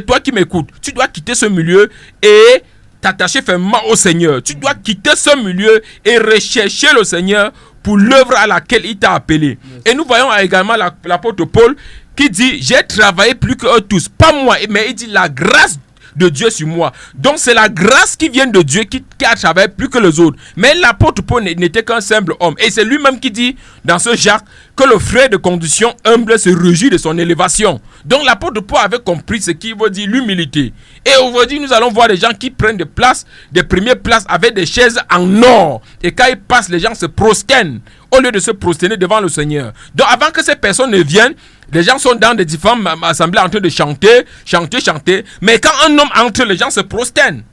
toi qui m'écoutes, tu dois quitter ce milieu et t'attacher fermement au Seigneur. Tu dois quitter ce milieu et rechercher le Seigneur pour l'œuvre à laquelle il t'a appelé. Et nous voyons également l'apôtre Paul qui dit, j'ai travaillé plus que eux tous, pas moi, mais il dit la grâce de Dieu sur moi. Donc c'est la grâce qui vient de Dieu qui a travaillé plus que les autres. Mais l'apôtre Paul n'était qu'un simple homme. Et c'est lui-même qui dit dans ce Jacques que le frère de condition humble se réjouit de son élévation. Donc l'apôtre Paul avait compris ce qui veut dire l'humilité. Et aujourd'hui nous allons voir des gens qui prennent des places, des premières places avec des chaises en or. Et quand ils passent, les gens se prosternent au lieu de se prosterner devant le Seigneur. Donc avant que ces personnes ne viennent, Les gens sont dans des différentes assemblées en train de chanter. Mais quand un homme entre, les gens se prosternent.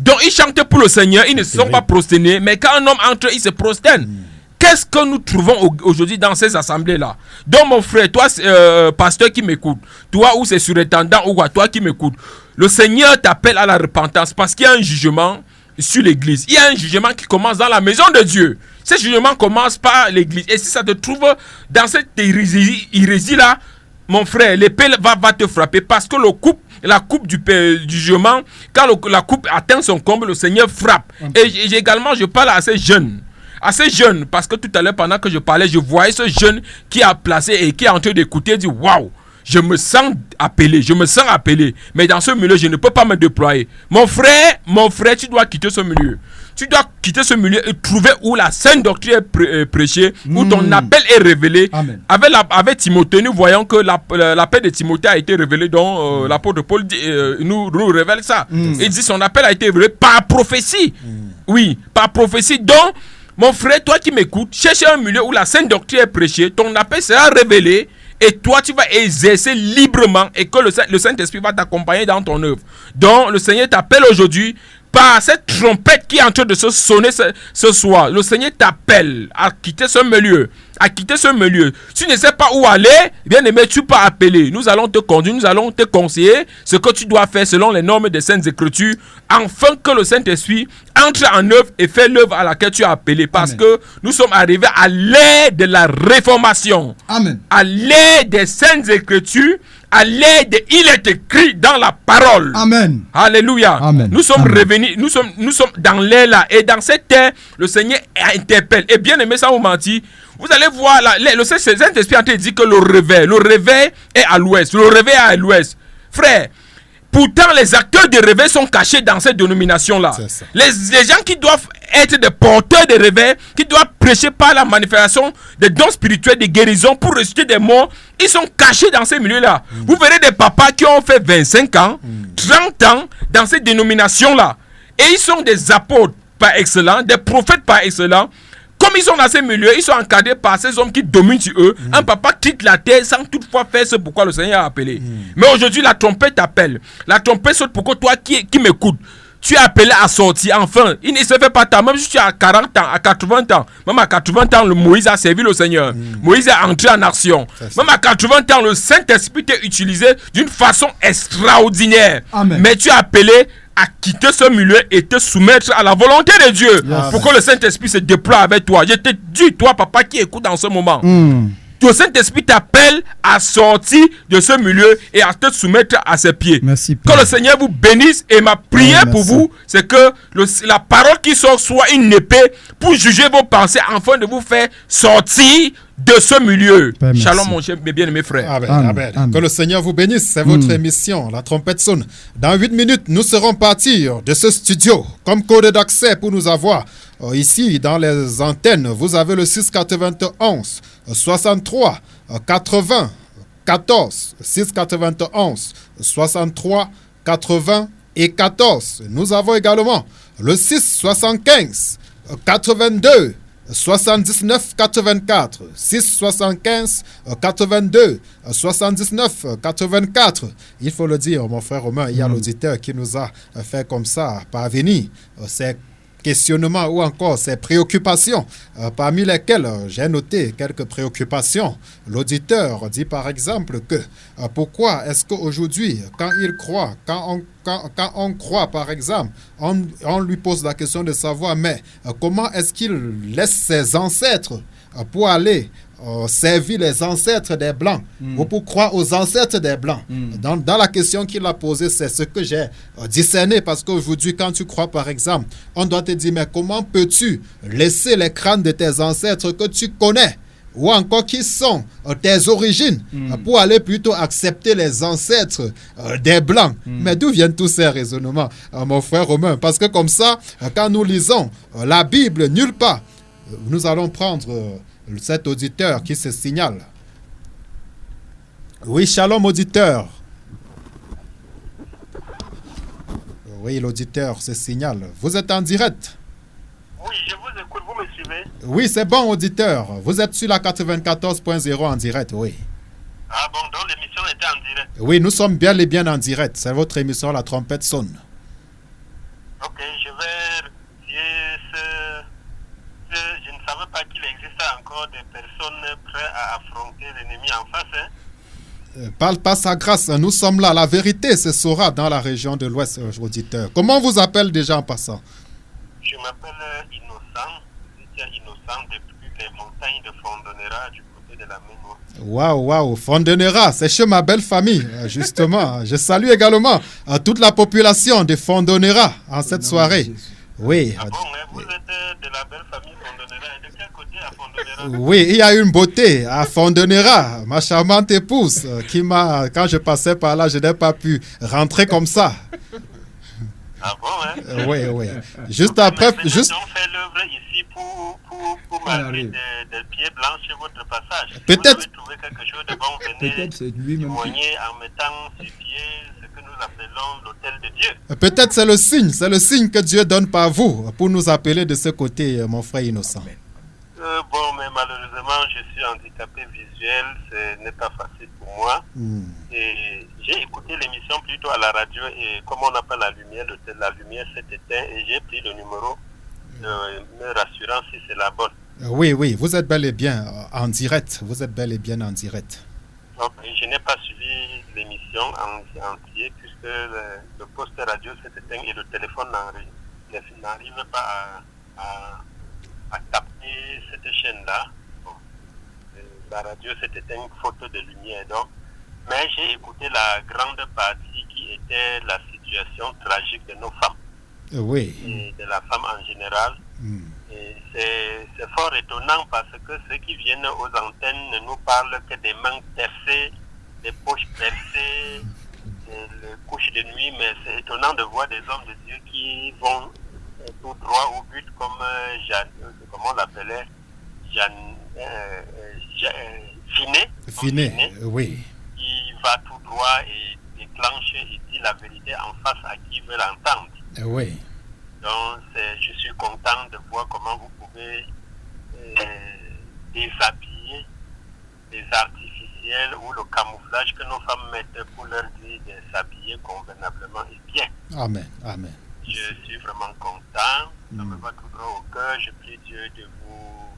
Donc ils chantent pour le Seigneur, ils ne se sont pas prosternés. Mais quand un homme entre, il se prosterne. Qu'est-ce que nous trouvons aujourd'hui dans ces assemblées-là? Donc mon frère, toi, pasteur qui m'écoute, toi ou c'est surintendant ou quoi, toi qui m'écoute, le Seigneur t'appelle à la repentance parce qu'il y a un jugement sur l'église. Il y a un jugement qui commence dans la maison de Dieu. Ce jugement commence par l'église. Et si ça te trouve dans cette hérésie-là, mon frère, l'épée va te frapper parce que la coupe du jugement, quand la coupe atteint son comble, le Seigneur frappe. Et également, je parle à ces jeunes. Parce que tout à l'heure, pendant que je parlais, je voyais ce jeune qui a placé et qui est en train d'écouter, dit waouh, je me sens appelé. Mais dans ce milieu, je ne peux pas me déployer. Mon frère, tu dois quitter ce milieu. Tu dois quitter ce milieu et trouver où la sainte doctrine est prêchée, où ton appel est révélé. Amen. Avec Timothée, nous voyons que l'appel de Timothée a été révélé, dont l'apôtre Paul nous révèle ça. Il dit son appel a été révélé par prophétie. Oui, par prophétie. Donc, mon frère, toi qui m'écoutes, cherche un milieu où la sainte doctrine est prêchée, ton appel sera révélé et toi tu vas exercer librement et que le Saint-Esprit va t'accompagner dans ton œuvre. Donc le Seigneur t'appelle aujourd'hui par cette trompette qui est en train de se sonner ce soir. Le Seigneur t'appelle à quitter ce milieu. Tu ne sais pas où aller, bien aimé, tu peux appeler. Nous allons te conduire, nous allons te conseiller ce que tu dois faire selon les normes des Saintes Écritures, afin que le Saint-Esprit entre en œuvre et fait l'œuvre à laquelle tu as appelé. Parce que nous sommes arrivés à l'ère de la réformation. Amen. À l'ère des Saintes Écritures, à l'ère de il est écrit dans la parole. Amen. Alléluia. Amen. Nous sommes Amen. revenus, nous sommes dans l'ère là. Et dans cette ère, le Seigneur interpelle. Et bien aimé, sans vous mentir, vous allez voir, le Saint-Esprit en train de dire que le réveil est à l'ouest. Le réveil est à l'ouest. Frère, pourtant les acteurs de réveil sont cachés dans cette dénomination-là. Les gens qui doivent être des porteurs de réveil, qui doivent prêcher par la manifestation des dons spirituels, des guérisons pour ressusciter des morts, ils sont cachés dans ces milieux-là. Vous verrez des papas qui ont fait 25 ans, 30 ans dans cette dénomination-là. Et ils sont des apôtres par excellence, des prophètes par excellence. Comme ils sont dans ces milieux, ils sont encadrés par ces hommes qui dominent sur eux. Un papa quitte la terre sans toutefois faire ce pourquoi le Seigneur a appelé. Mais aujourd'hui, la trompette t'appelle. La trompette saute pour que toi qui m'écoutes, tu es appelé à sortir. Enfin, il ne se fait pas tard. Même si tu as 40 ans, à 80 ans, même à 80 ans, Moïse a servi le Seigneur. Moïse est entré en action. Même à 80 ans, le Saint-Esprit t'est utilisé d'une façon extraordinaire. Amen. Mais tu es appelé à quitter ce milieu et te soumettre à la volonté de Dieu pour que le Saint-Esprit se déploie avec toi. Je te dis, toi, papa qui écoute en ce moment, le Saint-Esprit t'appelle à sortir de ce milieu et à te soumettre à ses pieds. Merci, que le Seigneur vous bénisse. Et ma prière pour vous, c'est que la parole qui sort soit une épée pour juger vos pensées afin de vous faire sortir de ce milieu. Père, Shalom, mon cher, mes bien-aimés frères. Amen, Amen, amen. amen. Que le Seigneur vous bénisse. C'est votre émission. La trompette sonne. Dans 8 minutes, nous serons partis de ce studio. Comme code d'accès pour nous avoir ici dans les antennes, vous avez le 691 63 80 14 691 63 80 et 14. Nous avons également le 675 82 79 84 675 82 79 84. Il faut le dire, mon frère Romain, il y a l'auditeur qui nous a fait comme ça parvenir ces questionnements ou encore ces préoccupations, parmi lesquelles j'ai noté quelques préoccupations. L'auditeur dit par exemple que pourquoi est-ce qu'aujourd'hui, quand il croit, quand on croit par exemple, on lui pose la question de savoir mais comment est-ce qu'il laisse ses ancêtres pour aller servir les ancêtres des Blancs ou pour croire aux ancêtres des Blancs. Dans la question qu'il a posée, c'est ce que j'ai discerné parce qu'aujourd'hui, quand tu crois par exemple, on doit te dire mais comment peux-tu laisser les crânes de tes ancêtres que tu connais ou encore qui sont tes origines pour aller plutôt accepter les ancêtres des Blancs. Mais d'où viennent tous ces raisonnements, mon frère Romain? Parce que comme ça, quand nous lisons la Bible, nulle part, nous allons prendre cet auditeur qui se signale. Oui, shalom auditeur. Oui, l'auditeur se signale. Vous êtes en direct? Oui, je vous écoute, vous me suivez? Oui, c'est bon auditeur. Vous êtes sur la 94.0 en direct, oui. Oui, nous sommes bien et bien en direct. C'est votre émission La Trompette sonne. Ok, je vais dire je ne savais pas qu'il existait encore des personnes prêtes à affronter l'ennemi en face. Hein. Parle pas sa grâce, nous sommes là. La vérité se saura dans la région de l'Ouest, auditeur. Comment on vous appelle déjà en passant? Je m'appelle Innocent. Je suis Innocent depuis les montagnes de Fondonera du côté de la Mémoire. Waouh, Fondonera, c'est chez ma belle famille, justement. Je salue également toute la population de Fondonera en cette soirée. Oui. Ah bon, hein, vous êtes de la belle famille Fondonera. Et de quel côté à Fondonera? Oui, il y a une beauté à Fondonera, ma charmante épouse, qui m'a, quand je passais par là, je n'ai pas pu rentrer comme ça. Ah bon, hein? Oui. Juste après, mais juste. On fait l'œuvre ici pour marquer des pieds blancs sur votre passage. Si Peut-être. vous avez trouvé quelque chose de bon, venez témoigner en mettant sur pied ce que nous appelons l'hôtel de Dieu. Peut-être c'est le signe que Dieu donne par vous pour nous appeler de ce côté, mon frère innocent. Bon, mais malheureusement, je suis handicapé visuel, ce n'est pas facile pour moi. Et j'ai écouté l'émission plutôt à la radio et comme on appelle la lumière, la lumière s'est éteinte et j'ai pris le numéro me rassurant si c'est la bonne. Oui, vous êtes bel et bien en direct. Donc, je n'ai pas suivi l'émission en entier puisque le poste radio s'est éteint et le téléphone n'arrive pas à capter cette chaîne-là. Bon, la radio s'est éteinte faute de lumière. Donc, mais j'ai écouté la grande partie qui était la situation tragique de nos femmes. Oui. Et de la femme en général. Et c'est fort étonnant parce que ceux qui viennent aux antennes ne nous parlent que des mains percées, des poches percées, des couches de nuit, mais c'est étonnant de voir des hommes de Dieu qui vont tout droit au but comme comment on l'appelait, Finet, oui. Qui va tout droit et déclenche et dit la vérité en face à qui veut l'entendre. Oui. Donc, je suis content de voir comment vous pouvez déshabiller les artificiels ou le camouflage que nos femmes mettent pour leur dire de s'habiller convenablement et bien. Amen. Je suis vraiment content. Ça me va tout droit au cœur. Je prie Dieu de vous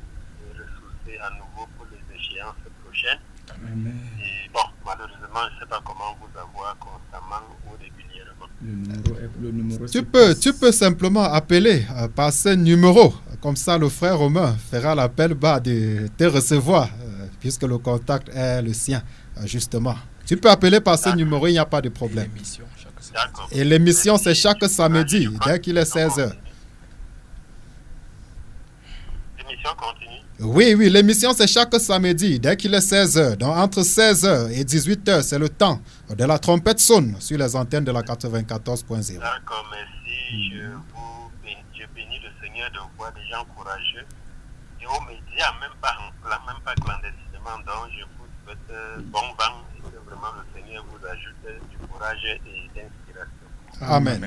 ressourcer à nouveau pour les échéances prochaines. Amen. Et bon, malheureusement, je ne sais pas comment vous avoir constamment ou régulièrement. Le numéro Tu peux simplement appeler par ce numéro. Comme ça, le frère Romain fera l'appel de te recevoir, puisque le contact est le sien, justement. Tu peux appeler par ce numéro, il n'y a pas de problème. D'accord. Et l'émission, c'est chaque samedi, dès qu'il est 16h. L'émission continue. Oui, l'émission, c'est chaque samedi, dès qu'il est 16h. Donc, entre 16h et 18h, c'est le temps de la trompette sonne sur les antennes de la 94.0. D'accord, merci. Je bénis le Seigneur de voir des gens courageux. Et aux médias, même pas clandestinement. Donc, je vous souhaite bon vent et que vraiment le Seigneur vous ajoute du courage et d'inspiration. Amen.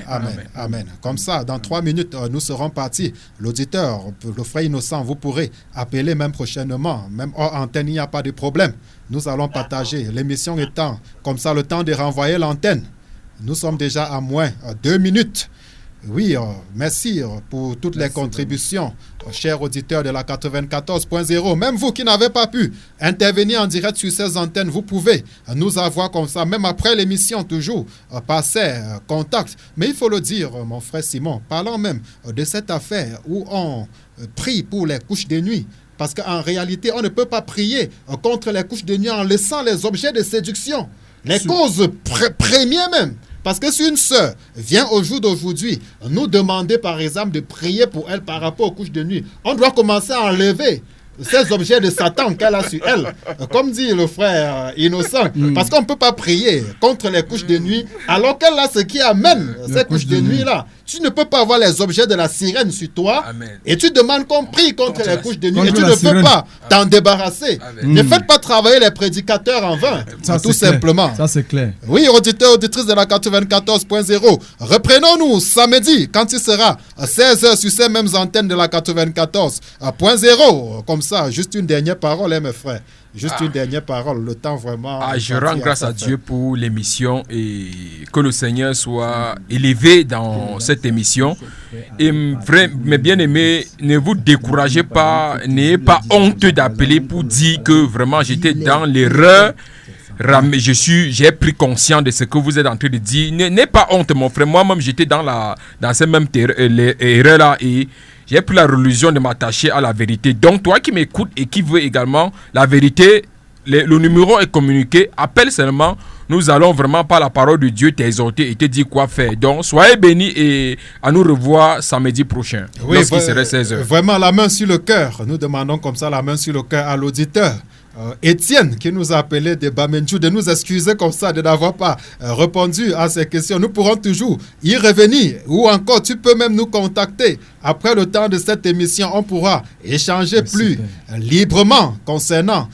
Comme ça, dans 3 minutes, nous serons partis. L'auditeur, le frère innocent, vous pourrez appeler même prochainement. Même hors antenne, il n'y a pas de problème. Nous allons partager. L'émission étant comme ça, le temps de renvoyer l'antenne. Nous sommes déjà à moins 2 minutes. Oui, merci pour toutes les contributions, chers auditeurs de la 94.0. Même vous qui n'avez pas pu intervenir en direct sur ces antennes, vous pouvez nous avoir comme ça, même après l'émission, toujours passer contact. Mais il faut le dire, mon frère Simon, parlant même de cette affaire où on prie pour les couches de nuit. Parce qu'en réalité, on ne peut pas prier contre les couches de nuit en laissant les objets de séduction. Les causes premières même. Parce que si une sœur vient au jour d'aujourd'hui nous demander par exemple de prier pour elle par rapport aux couches de nuit, on doit commencer à enlever ces objets de Satan qu'elle a sur elle. Comme dit le frère innocent, parce qu'on ne peut pas prier contre les couches de nuit alors qu'elle a ce qui amène ces couches de nuit là. Tu ne peux pas avoir les objets de la sirène sur toi. Amen. Et tu demandes qu'on prie contre les couches de nuit et tu ne peux pas t'en débarrasser. Ne faites pas travailler les prédicateurs en vain, tout simplement. Ça, c'est clair. Oui, auditeurs, auditrices de la 94.0, reprenons-nous samedi quand il sera à 16h sur ces mêmes antennes de la 94.0. Comme ça. Juste une dernière parole, hein, mes frères. Juste une dernière parole. Le temps vraiment... je rends grâce à Dieu pour l'émission et que le Seigneur soit élevé dans cette émission. Et mes bien-aimés, ne vous découragez pas, n'ayez pas honte d'appeler pour dire que vraiment j'étais dans l'erreur. J'ai pris conscience de ce que vous êtes en train de dire. N'aie pas honte, mon frère. Moi-même, j'étais dans cette même erreur-là et j'ai pris la religion de m'attacher à la vérité. Donc, toi qui m'écoutes et qui veux également la vérité, le numéro est communiqué. Appelle seulement. Nous allons vraiment par la parole de Dieu t'exhorter et te dire quoi faire. Donc, soyez bénis et à nous revoir samedi prochain. Oui, lorsqu'il serait 16h. Vraiment, la main sur le cœur. Nous demandons comme ça la main sur le cœur à l'auditeur. Étienne, qui nous a appelé de Bamenchou, de nous excuser comme ça, de n'avoir pas répondu à ces questions. Nous pourrons toujours y revenir, ou encore tu peux même nous contacter. Après le temps de cette émission, on pourra échanger plus librement concernant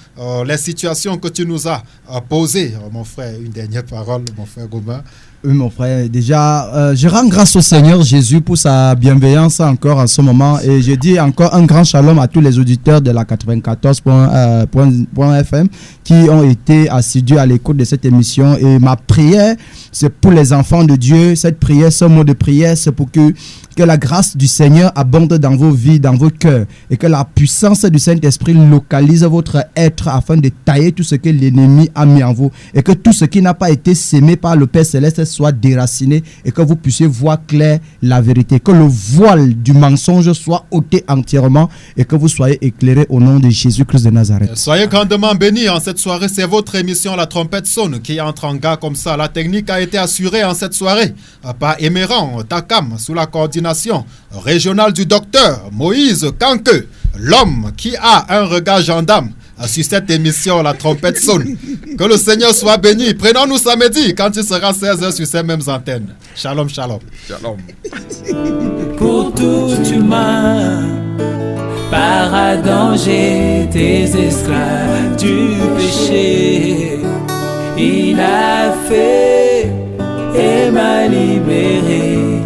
les situations que tu nous as posées. Mon frère, une dernière parole, mon frère Goubin. Oui, mon frère, déjà, je rends grâce au Seigneur Jésus pour sa bienveillance encore en ce moment. Et je dis encore un grand shalom à tous les auditeurs de la 94.FM qui ont été assidus à l'écoute de cette émission. Et ma prière, c'est pour les enfants de Dieu. Cette prière, ce mot de prière, c'est pour que la grâce du Seigneur abonde dans vos vies, dans vos cœurs. Et que la puissance du Saint-Esprit localise votre être afin de tailler tout ce que l'ennemi a mis en vous. Et que tout ce qui n'a pas été sémé par le Père Céleste soit déraciné et que vous puissiez voir clair la vérité, que le voile du mensonge soit ôté entièrement et que vous soyez éclairés au nom de Jésus-Christ de Nazareth. Soyez grandement bénis en cette soirée. C'est votre émission La Trompette sonne qui entre en gare comme ça. La technique a été assurée en cette soirée par Emeran Takam sous la coordination régionale du docteur Moïse Kanke, l'homme qui a un regard gendarme sur cette émission La Trompette sonne. Que le Seigneur soit béni. Prenons-nous samedi quand il sera 16h sur ces mêmes antennes. Shalom, shalom. Shalom. Pour tout humain, par Adam j'étais esclave du péché. Il a fait et m'a libéré.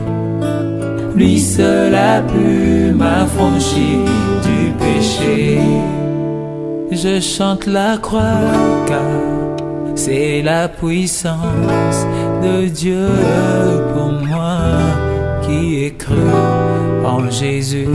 Lui seul a pu m'affranchir du péché. Je chante la croix car c'est la puissance de Dieu pour moi qui ai cru en Jésus.